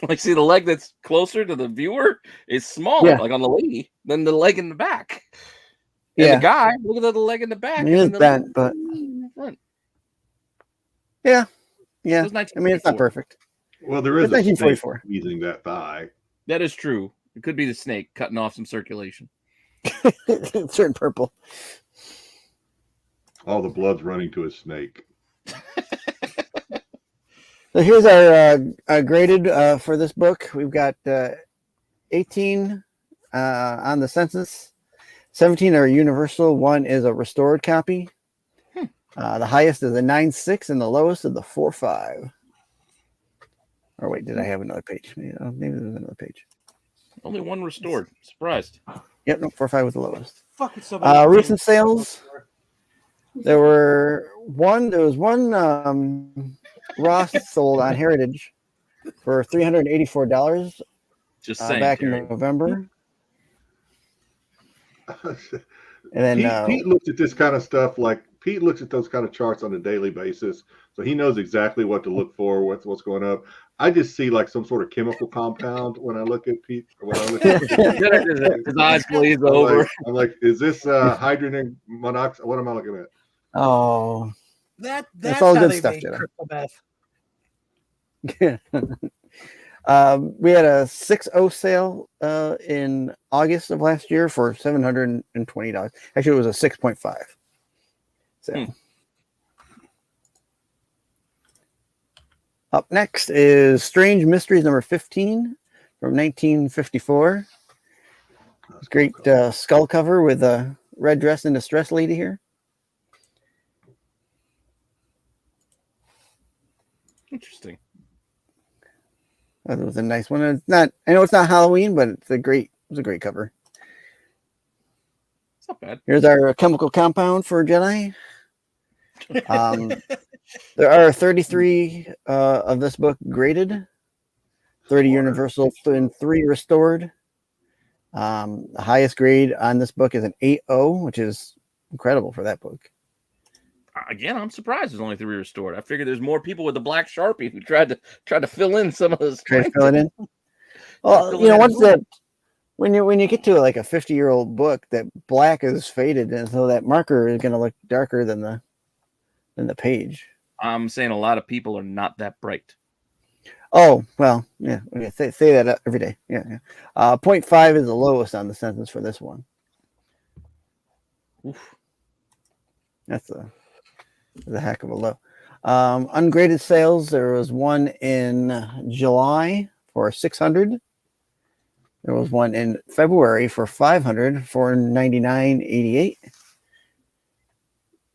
Like, see, the leg that's closer to the viewer is smaller, like on the lady, than the leg in the back. And the guy, look at the leg in the back. It is bent, but yeah. I mean, it's not perfect. Well, there is a 1944 using that thigh. That is true. It could be the snake cutting off some circulation. It's turned purple. All the blood's running to a snake. So here's our graded for this book. We've got 18 on the census. 17 are universal. 1 is a restored copy. The highest is a 9.6 and the lowest is the 4.5. Or wait, did I have another page? Maybe there's another page. Only 1 restored. Surprised. Yep, no, 4.5 was the lowest. Fuck with somebody. Recent sales. There was one Ross sold on Heritage for $384 Just saying. back Terry. in November. And then Pete looks at this kind of stuff like Pete looks at those kind of charts on a daily basis, so he knows exactly what to look for, what's going up. I just see like some sort of chemical compound when I look at Pete. When I look at his eyes glaze over. I'm like, is this hydrogen monoxide? What am I looking at? oh, That's That's all how good they stuff, make Jenna. crystal meth. we had a 6.0 sale in August of last year for $720. Actually, it was a 6.5 sale. Up next is Strange Mysteries number 15 from 1954. Great skull cover with a red dress and distress lady here. Interesting. That was a nice one. It's not. I know it's not Halloween, but it's a great cover. It's not bad. Here's our chemical compound for Jedi. There are 33 of this book graded, 30 universal and 3 restored. The highest grade on this book is an 8.0, which is incredible for that book. Again, I'm surprised there's only 3 restored. I figured there's more people with the black Sharpie who tried to fill in some of this. Try to fill it in. Well, you know, once that when you get to like a 50-year-old book, that black is faded, and so that marker is going to look darker than the page. I'm saying a lot of people are not that bright. Oh, well, yeah. Say that every day. Yeah. 0.5 is the lowest on the census for this one. Oof. That's a heck of a low. Ungraded sales. There was one in July for $600. There was one in February for $500 for $99.88.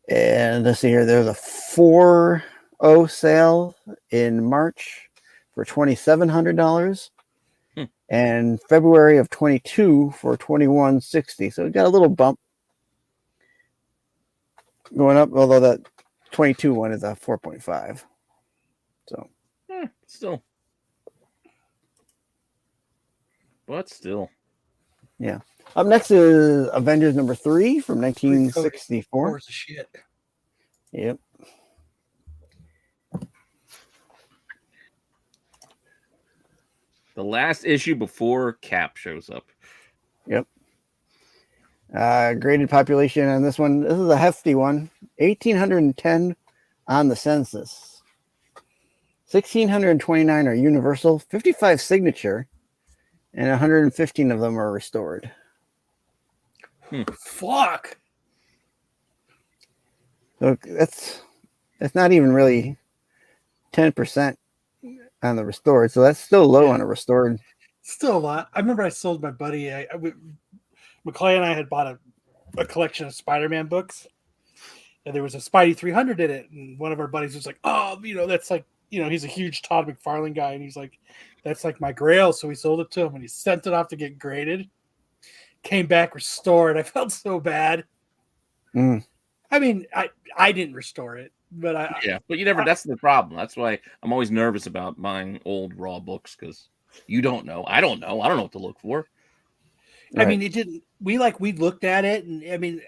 And let's see here. There's a 4.0 sale in March for $2,700, and February of 22 for $2,160. So we got a little bump going up, although that 22 one is a 4.5. So still, but still, yeah. Up next is Avengers number 3 from 1964. Horse of shit. Yep. the last issue before Cap shows up. Yep. Graded population on this one. This is a hefty one. 1,810 on the census. 1,629 are universal. 55 signature, and 115 of them are restored. Fuck. So that's not even really 10% on the restored. So that's still low on a restored. Still a lot. I remember I sold my buddy. McClay and I had bought a collection of Spider-Man books, and there was a Spidey 300 in it. And one of our buddies was like, "Oh, that's like, he's a huge Todd McFarlane guy, and he's like, that's like my grail." So we sold it to him, and he sent it off to get graded. Came back restored. I felt so bad. I mean, I didn't restore it, but but you never. That's the problem. That's why I'm always nervous about buying old raw books, because you don't know. I don't know. I don't know what to look for. I mean, it didn't. We looked at it, and I mean,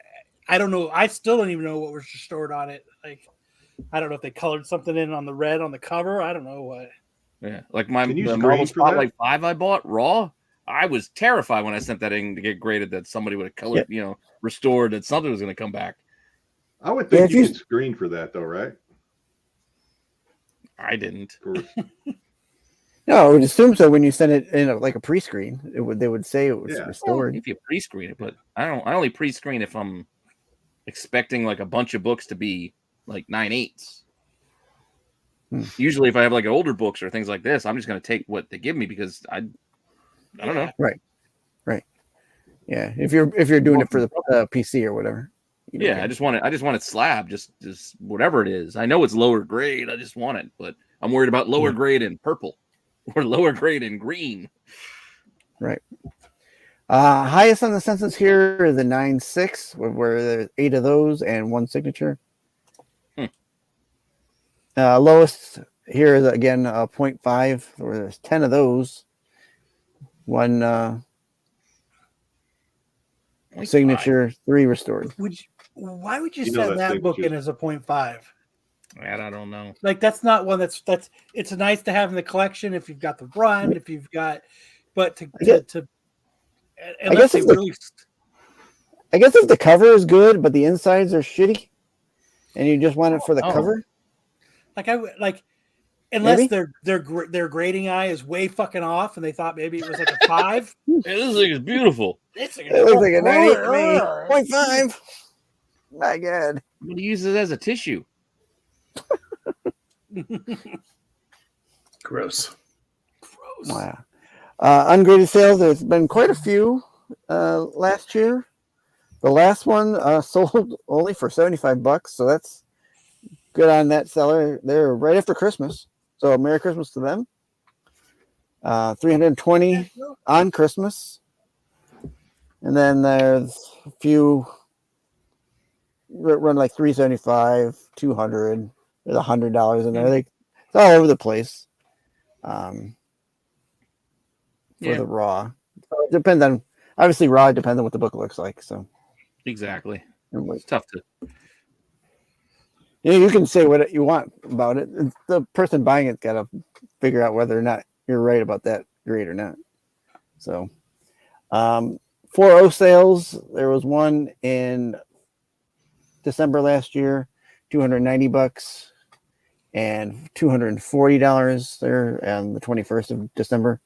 I don't know. I still don't even know what was restored on it. Like, I don't know if they colored something in on the red on the cover. I don't know what. Yeah, like the Marvel Spotlight 5 I bought raw. I was terrified when I sent that in to get graded that somebody would have colored, restored, that something was going to come back. I would think you could screen for that, though, right? I didn't. No, I would assume so when you send it in like a pre-screen. They would say it was restored. Well, if you pre-screen it, but I only pre-screen if I'm expecting like a bunch of books to be like 9/8. Usually, if I have like older books or things like this, I'm just going to take what they give me because I don't know. Right. Yeah, if you're doing it for the PC or whatever. Yeah, I just want it slab, just whatever it is. I know it's lower grade. I just want it, but I'm worried about lower grade in purple or lower grade in green. Right. Highest on the census here is a 9.6, where there's 8 of those and 1 signature. Lowest here is again 0.5, where there's 10 of those. 1 signature, 3 restored. Why would you You know send that that book signature- in as a 0.5? Man, I don't know. Like that's not one that's it's nice to have in the collection if you've got the run, if you've got, but I guess unless if they released. I guess if the cover is good, but the insides are shitty, and you just want it for the cover. Unless their grading eye is way fucking off, and they thought maybe it was like a 5. Hey, this thing is beautiful. This thing It looks like a 98 to me. 0.5. My God. I'm gonna use it as a tissue. Gross. Wow. Ungraded sales, there's been quite a few last year. The last one sold only for $75, so that's good on that seller. They're right after Christmas, so Merry Christmas to them. 320 on Christmas, and then there's a few run like 375, 200. There's $100 in there. It's all over the place. For the raw, so it depends on, obviously raw depends on what the book looks like. So exactly, it's tough to. You can say what you want about it. The person buying it's got to figure out whether or not you're right about that grade or not. So, 4.0 sales. There was one in December last year, $290, and $240 there on the 21st of December.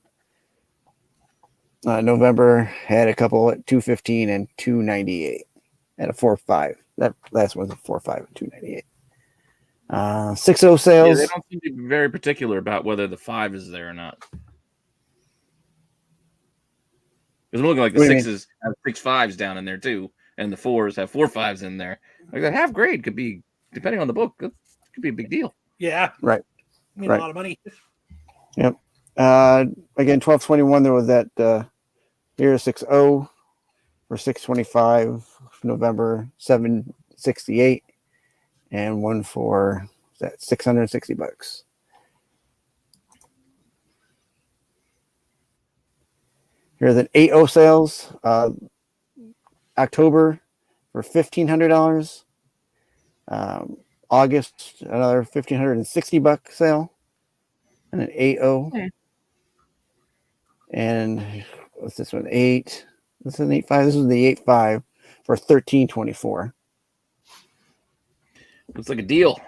November had a couple at $215 and $298, and a 4.5. That last one's a 4.5 and $298. 6.0 sales. Yeah, they don't seem to be very particular about whether the 5 is there or not. Because I'm looking like the 6s have 6 5s down in there too, and the 4s have 4 5s in there. Like that half grade could be, depending on the book, it could be a big deal. Yeah. Right. I mean, a lot of money. Yep. Again, 12/21, there was that here 6.0 for $625, November 768, and one for that $660. Here's an 8.0 sales, October for $1,500. August, another $1,560 sale, and an 8.0. Okay. And what's this one? 8. This is an 8.5. This is the 8.5 for $1,324. Looks like a deal.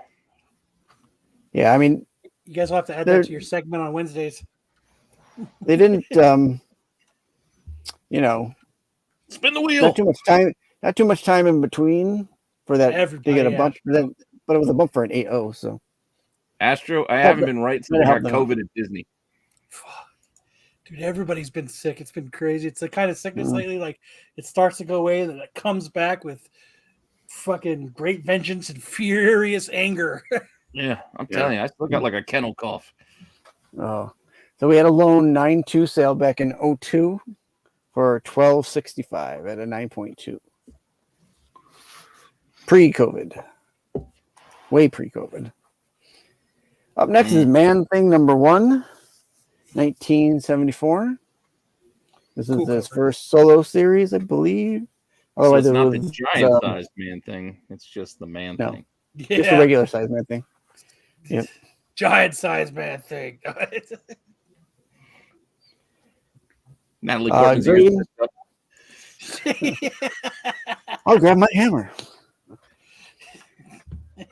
Yeah, I mean, you guys will have to add that to your segment on Wednesdays. They didn't, spin the wheel. Not too much time in between for that Everybody, to get a bump. But it was a bump for an 8.0. So Astro, I haven't been right since I got COVID at Disney. Dude, everybody's been sick. It's been crazy. It's the kind of sickness lately. Like it starts to go away, and then it comes back with fucking great vengeance and furious anger. Yeah, I'm telling you, I still got like a kennel cough. Oh, so we had a lone 9.2 sale back in 2002 for $1,265 at a 9.2. Pre-COVID, way pre-COVID. Up next is Man Thing number 1, 1974. This is his first solo series, I believe. So it's not the giant sized man thing. It's just the man thing. Yeah. Just a regular sized man thing. Yep. Giant sized man thing. Natalie Portmans. I'll grab my hammer.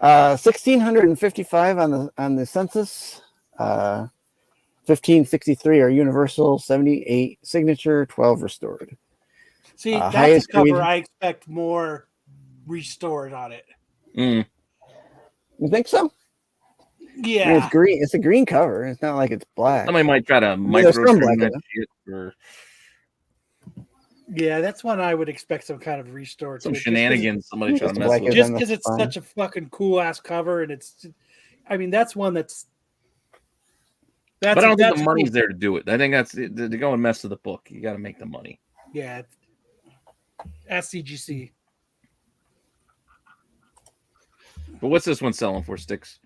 1,655 on the census. 1,563 are universal. 78 signature. 12 restored. See, that's a cover I expect more restored on it. You think so? Yeah. it's green. It's a green cover. It's not like it's black. Somebody might try to there's some black micro in that it. shit or Yeah, that's one I would expect some kind of restore. some to it, shenanigans. Somebody trying to Just mess black with. is- just then because that's it's fine. such a fucking cool ass cover, and it's. I mean, that's one that's. But I don't think the that's money's cool. there to do it. I think that's to go and mess with the book. You got to make the money. Yeah. Ask CGC. But what's this one selling for, Sticks?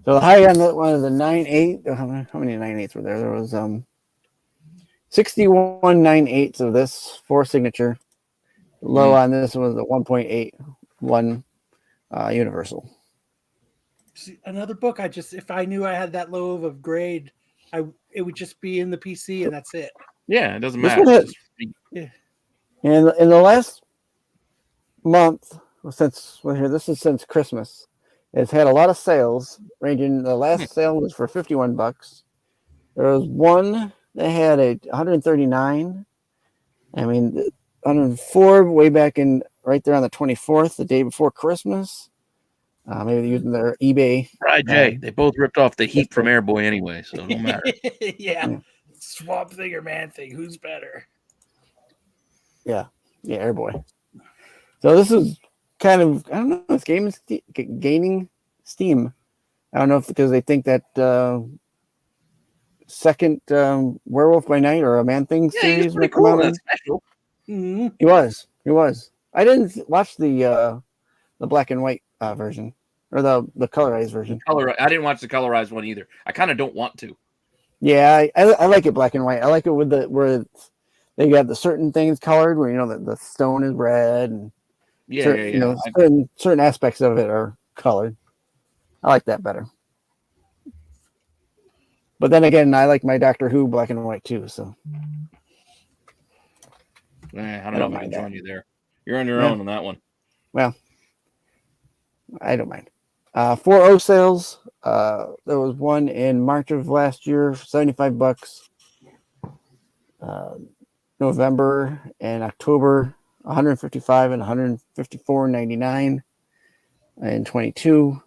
So the high end one of the 9.8. How many 9.8s were there? There was 61 9.8s of this for signature. Low on this was a 1.81 universal. See, another book. If I knew I had that low of a grade, it would just be in the PC and that's it. Yeah, it doesn't This matter. one It's had- just- And in the last month, since Christmas, it's had a lot of sales. Ranging, the last sale was for $51. There was one that had a 139. I mean, 104 way back in right there on the 24th, the day before Christmas. Maybe they're using their eBay. Right, Jay. They both ripped off the heat from Airboy anyway, so it don't matter. Yeah. Swamp Thing or Man Thing, who's better? Yeah, Airboy. So this is kind of, I don't know, this game is gaining steam. I don't know if because they think that second Werewolf by Night or a Man Thing Yeah, he was series pretty might come cool out. in that special. Mm-hmm. He was. I didn't watch the black and white version or the colorized version. I didn't watch the colorized one either. I kind of don't want to. Yeah, I like it black and white. I like it with where they got the certain things colored, where the stone is red and certain aspects of it are colored. I like that better. But then again, I like my Doctor Who black and white too. So I don't know if I can join you there. You're on your own on that one. Well, I don't mind. 4.0 sales. There was one in March of last year, for $75. November and October, $155 and $154.99 and 22.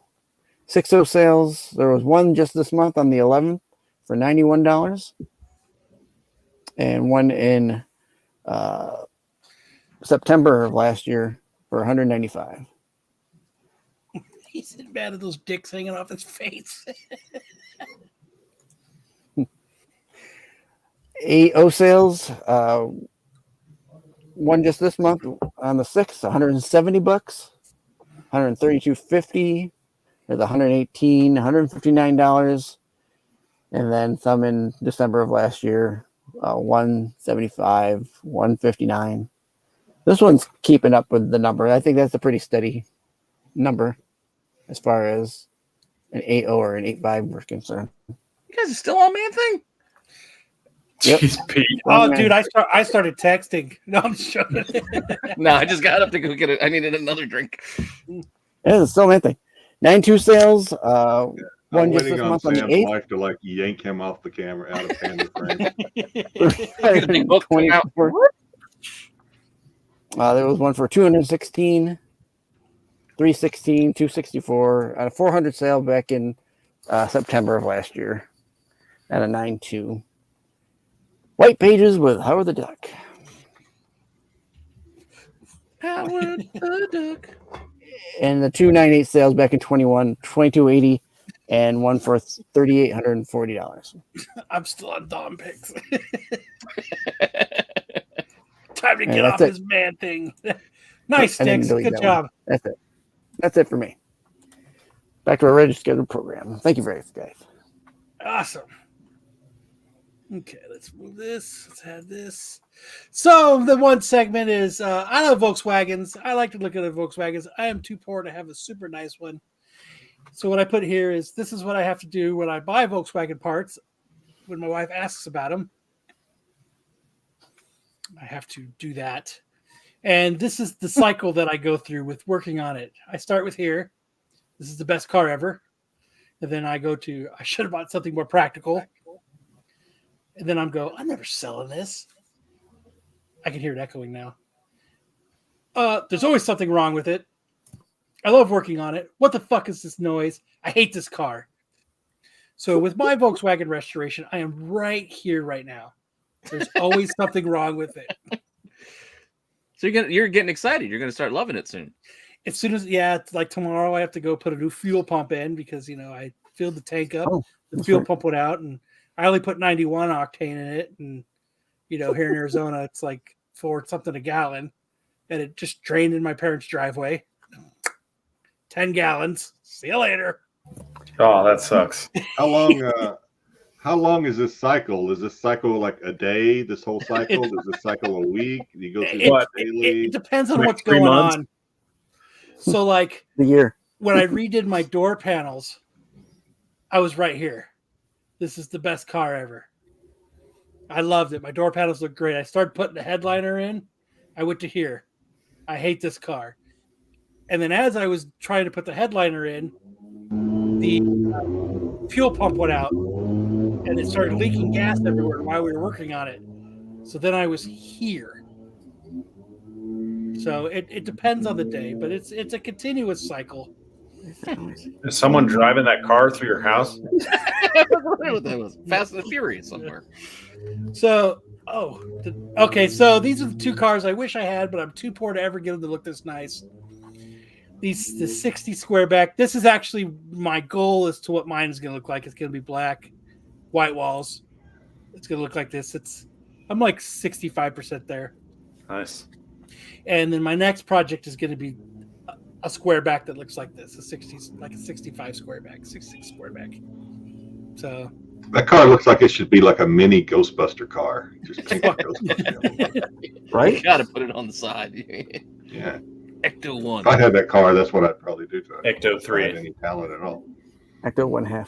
6.0 sales. There was one just this month on the 11th for $91, and one in September of last year for $195. He's bad at those dicks hanging off his face. 8.0 sales. One just this month on the 6th, $170, $132.50. There's $118, $159, and then some in December of last year, $175, $159. This one's keeping up with the number. I think that's a pretty steady number as far as an 8.0 or an 8.5 are concerned. You guys are still on Man Thing? Yep. Jeez, Pete. Oh, dude, I started texting. No, I'm just joking. No, I just got up to go get it. I needed another drink. Yeah, it's still anything. 9.2 sales. I'm One just waiting this on month on the Sam's 8th. wife to yank him off the camera out of camera frame. They both come out. 24. There was one for $216, $316, $264 at a 400 sale back in September of last year at a 9.2. White Pages with Howard the Duck. Howard the Duck. And the 298 sales back in 21, $22.80, and one for $3,840. I'm still on Dom picks. Time to Yeah, get that's off it. his Man Thing. Nice, I didn't Sticks. delete Good that job. one. That's it. That's it for me. Back to our regular scheduled program. Thank you very much, guys. Awesome. Okay, let's move this. Let's have this. So the one segment is I love Volkswagens. I like to look at the Volkswagens. I am too poor to have a super nice one. So what I put here is this is what I have to do when I buy Volkswagen parts. When my wife asks about them, I have to do that. And this is the cycle that I go through with working on it. I start with here. This is the best car ever. And then I go to, I should have bought something more practical. And then I'm never selling this. I can hear it echoing now. There's always something wrong with it. I love working on it. What the fuck is this noise? I hate this car. So with my Volkswagen restoration, I am right here right now. There's always something wrong with it. So you're getting excited. You're gonna start loving it soon. As soon as it's like tomorrow, I have to go put a new fuel pump in because I filled the tank up. The fuel pump went out, and I only put 91 octane in it. And here in Arizona, it's like for something a gallon, and it just drained in my parents' driveway. 10 gallons. See you later. Oh, that sucks. How long is this cycle? Is this cycle like a day? This whole cycle? Is this cycle a week? Do you go through this daily? It depends on Like what's 3 going months? on. So, like The year. when I redid my door panels, I was right here. This is the best car ever. I loved it. My door panels look great. I started putting the headliner in. I went to here. I hate this car. And then as I was trying to put the headliner in, the fuel pump went out and it started leaking gas everywhere while we were working on it. So then I was here. So it depends on the day, but it's a continuous cycle. Is someone driving that car through your house? That was Fast and Furious somewhere. So, okay. So these are the two cars I wish I had, but I'm too poor to ever get them to look this nice. The 60 square back. This is actually my goal as to what mine is going to look like. It's going to be black, white walls. It's going to look like this. I'm like 65% there. Nice. And then my next project is going to be a square back that looks like this, a 65 square back, 66 square back. So That car looks like it should be like a mini Ghostbuster car. Just paint Ghostbuster. Right? You gotta put it on the side. Yeah. Ecto 1. If I had that car, that's what I'd probably do to it. Ecto If I had 3. any talent at all. Ecto 1/2.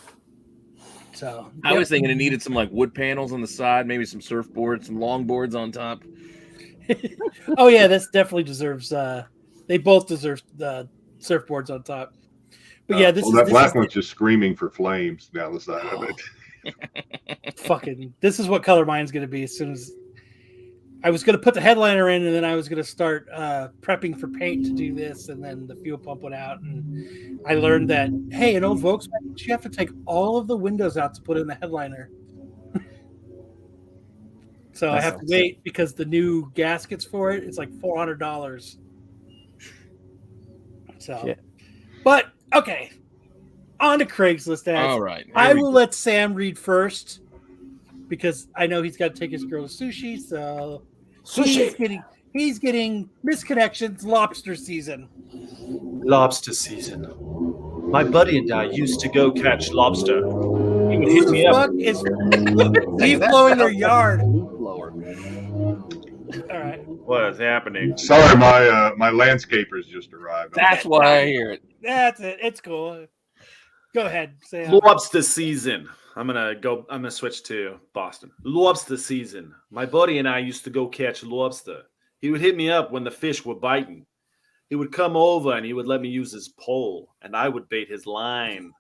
So I was thinking it needed some like wood panels on the side, maybe some surfboards, some longboards on top. oh yeah, this definitely deserves. They both deserve the surfboards on top. But yeah, that black one's just screaming for flames down the side of it. fucking. This is what color mine's going to be as soon as I was going to put the headliner in, and then I was going to start prepping for paint to do this, and then the fuel pump went out, and I learned that hey, an old Volkswagen, you have to take all of the windows out to put in the headliner. So I have to wait because the new gaskets for it's like $400. So, Shit. But okay, on to Craigslist ads. All right. I will let Sam read because I know he's got to take his girl to sushi. So he's getting Misconnections lobster season. Lobster season. My buddy and I used to go catch lobster. He would hit me up. Is leaf blowing their yard? Blower. All right, What is happening? Sorry, my landscapers just arrived. That's why I hear it. that's it. It's cool. Go ahead, Sam. Lobster season. I'm gonna switch to Boston. Lobster season. My buddy and I used to go catch lobster. He would hit me up when the fish were biting. He would come over and he would let me use his pole, and I would bait his line.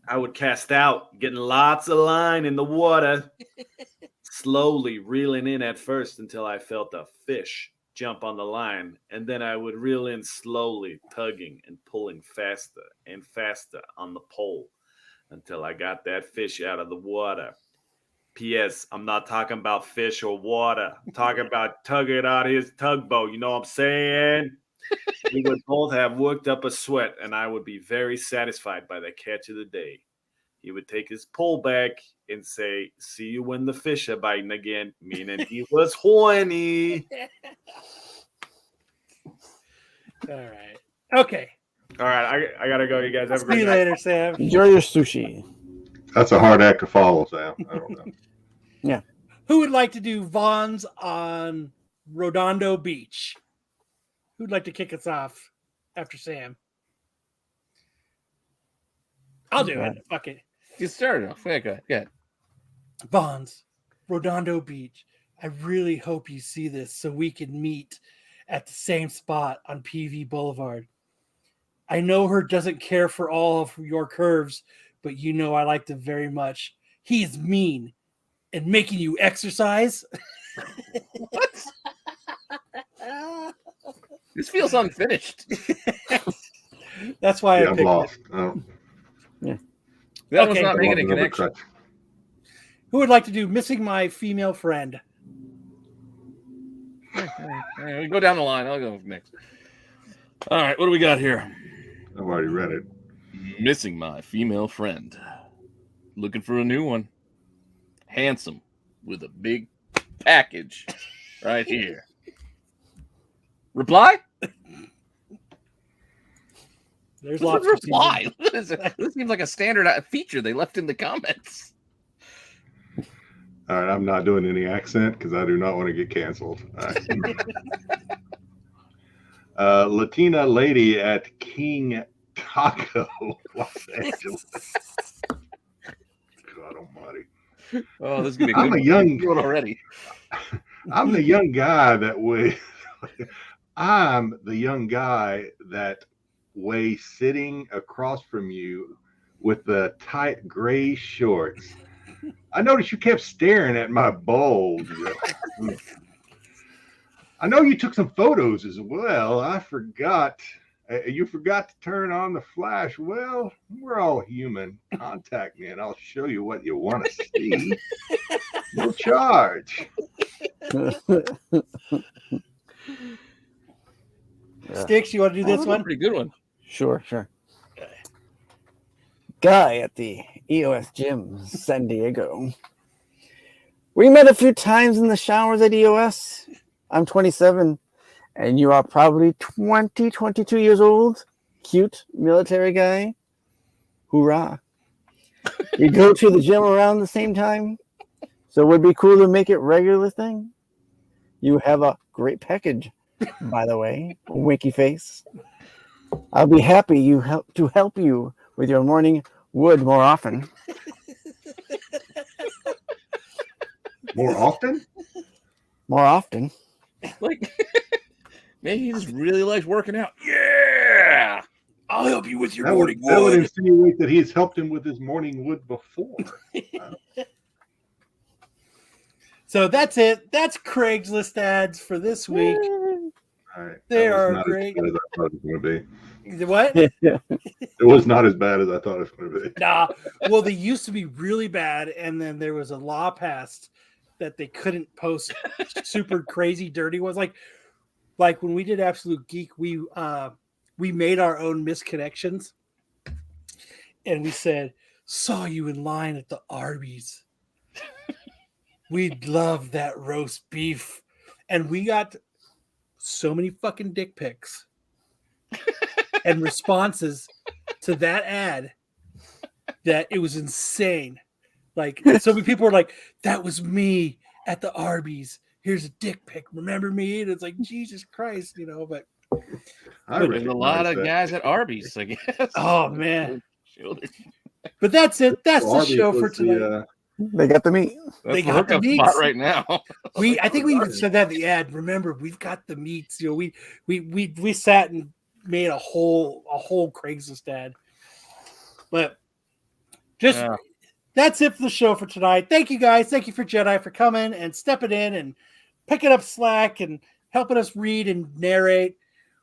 I would cast out, getting lots of line in the water, slowly reeling in at first until I felt a fish jump on the line, and then I would reel in slowly, tugging and pulling faster and faster on the pole until I got that fish out of the water. P.S. I'm not talking about fish or water. I'm talking about tugging out his tugboat. You know what I'm saying? We would both have worked up a sweat, and I would be very satisfied by the catch of the day. He would take his pole back and say, "See you when the fish are biting again," meaning he was horny. All right. Okay. All right, I gotta go. You guys have a See great you night. later, Sam. Enjoy your sushi. That's a hard act to follow, Sam. I don't know. Yeah. Who would like to do Vaughn's on Redondo Beach? Who'd like to kick us off after Sam? I'll do it. Fuck it. You started off. Yeah, go ahead. Go ahead. Vaughn's, Redondo Beach. I really hope you see this so we can meet at the same spot on PV Boulevard. I know her doesn't care for all of your curves, but you know I like them very much. He is mean and making you exercise. This feels unfinished. That's why I I'm picked lost. it. That was Okay. not I making lost a another connection. cut. Who would like to do Missing My Female Friend? We go down the line. I'll go next. All right, what do we got here? I've already read it. Missing my female friend. Looking for a new one. Handsome with a big package right here. Reply? There's What's lots the of reply. What is it? This seems like a standard feature they left in the comments. All right, I'm not doing any accent because I do not want to get canceled. All right. Latina lady at King Taco, Los Angeles. God almighty. Oh, this is gonna be I'm good a young one already. I'm the young guy that way. I'm the young guy that way sitting across from you with the tight gray shorts. I noticed you kept staring at my bulge. I know you took some photos as well. I forgot. You forgot to turn on the flash. Well, we're all human. Contact me and I'll show you what you want to see. No charge. Sticks, you want to do this one? Pretty good one. Sure. Guy at the EOS gym, San Diego. We met a few times in the showers at EOS. I'm 27, and you are probably 20, 22 years old. Cute military guy. Hoorah. We go to the gym around the same time, so it would be cool to make it regular thing. You have a great package, by the way. Winky face. I'll be happy to help you with your morning wood more often. More often? More often. Like, maybe he just really likes working out. Yeah, I'll help you with your morning That would wood. insinuate that he's helped him with his morning wood before. So that's it. That's Craigslist ads for this week. All right. They That was are not great. as bad as I thought it was going to be. What? It was not as bad as I thought it was going to be. Nah. Well, they used to be really bad, and then there was a law passed that they couldn't post super crazy dirty ones. Like when we did Absolute Geek, we made our own misconnections, and we said, "Saw you in line at the Arby's. We'd love that roast beef," and we got so many fucking dick pics and responses to that ad that it was insane. Like, so many people were like, "That was me at the Arby's. Here's a dick pic. Remember me?" And it's like, Jesus Christ, But There's a lot of guys at Arby's, I guess. Oh man! But that's it. That's the show for tonight. They got the meat. They got the meats spot right now. I think we even said that in the ad. Remember, we've got the meats. We sat and made a whole Craigslist ad. But that's it for the show for tonight. Thank you guys. Thank you for Jedi for coming and stepping in and picking up slack and helping us read and narrate.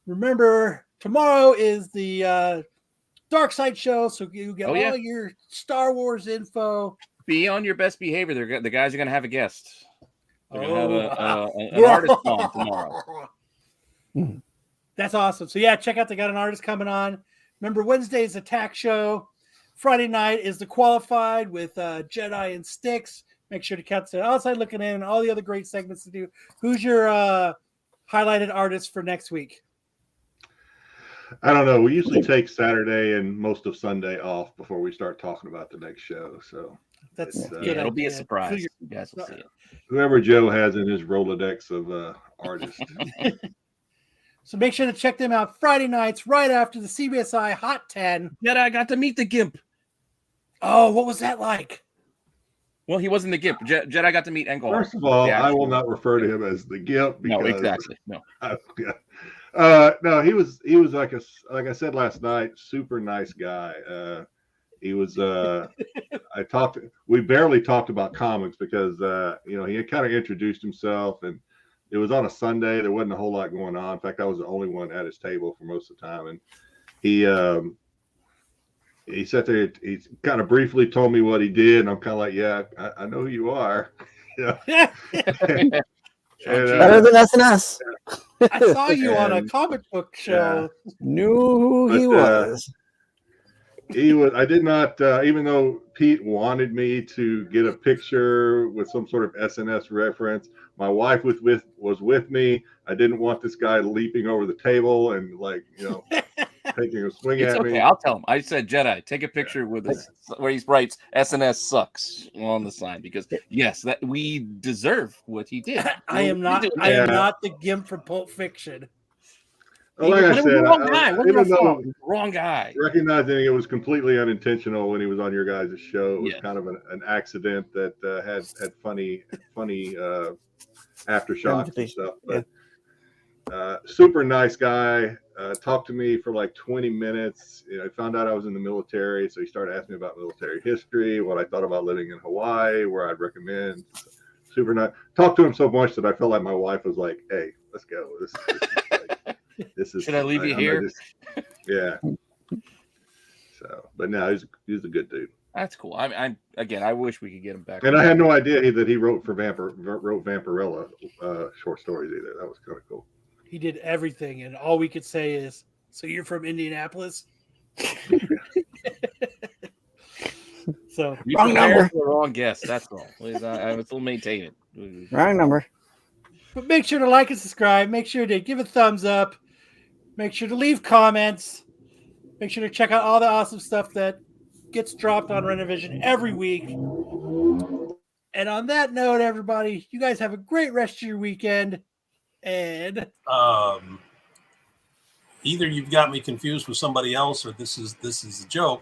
Remember, tomorrow is the Dark Side show, so you get all your Star Wars info. Be on your best behavior. The guys are going to have a guest. They're going to have an artist on tomorrow. That's awesome. So yeah, check out. They got an artist coming on. Remember, Wednesday is the Tack Show. Friday night is the Qualified with Jedi and Sticks. Make sure to catch the Outside Looking In and all the other great segments to do. Who's your highlighted artist for next week? I don't know. We usually take Saturday and most of Sunday off before we start talking about the next show. So that's it'll be a surprise. You guys will see it. Whoever Joe has in his Rolodex of artists. So make sure to check them out Friday nights right after the CBSI Hot 10. Yeah, I got to meet the Gimp. Oh, what was that like? Well, he wasn't the Gimp. Jedi got to meet Engel. First of all, I will not refer to him as the Gimp. Because, no, exactly. No. No, he was like I said last night, super nice guy. He was we barely talked about comics because he had kind of introduced himself, and it was on a Sunday. There wasn't a whole lot going on. In fact, I was the only one at his table for most of the time, and he sat there. He kind of briefly told me what he did, and I'm kind of like, yeah, I know who you are. Yeah. Better than SNS. I saw you on a comic book show. Knew who he was. He was. I did not. Even though Pete wanted me to get a picture with some sort of SNS reference, my wife was with me. I didn't want this guy leaping over the table and taking a swing It's at okay. me. I'll tell him. I said, Jedi, take a picture with this where he writes SNS sucks on the sign, because yes, that we deserve what he did. I am not the Gimp from Pulp Fiction. Well, like I said, wrong guy. even though wrong guy. recognizing it was completely unintentional when he was on your guys' show, it was kind of an accident that had funny aftershocks and stuff. But super nice guy. Talked to me for like 20 minutes. I found out I was in the military, so he started asking me about military history, what I thought about living in Hawaii, where I'd recommend. Super nice. Talked to him so much that I felt like my wife was like, "Hey, let's go. This is." Should I leave you here? Yeah. So, but no, he's a good dude. That's cool. I wish we could get him back. And I had no idea that he wrote Vampirella short stories either. That was kind of cool. He did everything, and all we could say is, "So you're from Indianapolis?" So wrong number. The wrong guess. That's all. I will still maintain it. Wrong number. But make sure to like and subscribe. Make sure to give a thumbs up. Make sure to leave comments. Make sure to check out all the awesome stuff that gets dropped on Renovision every week. And on that note, everybody, you guys have a great rest of your weekend. And either you've got me confused with somebody else, or this is a joke.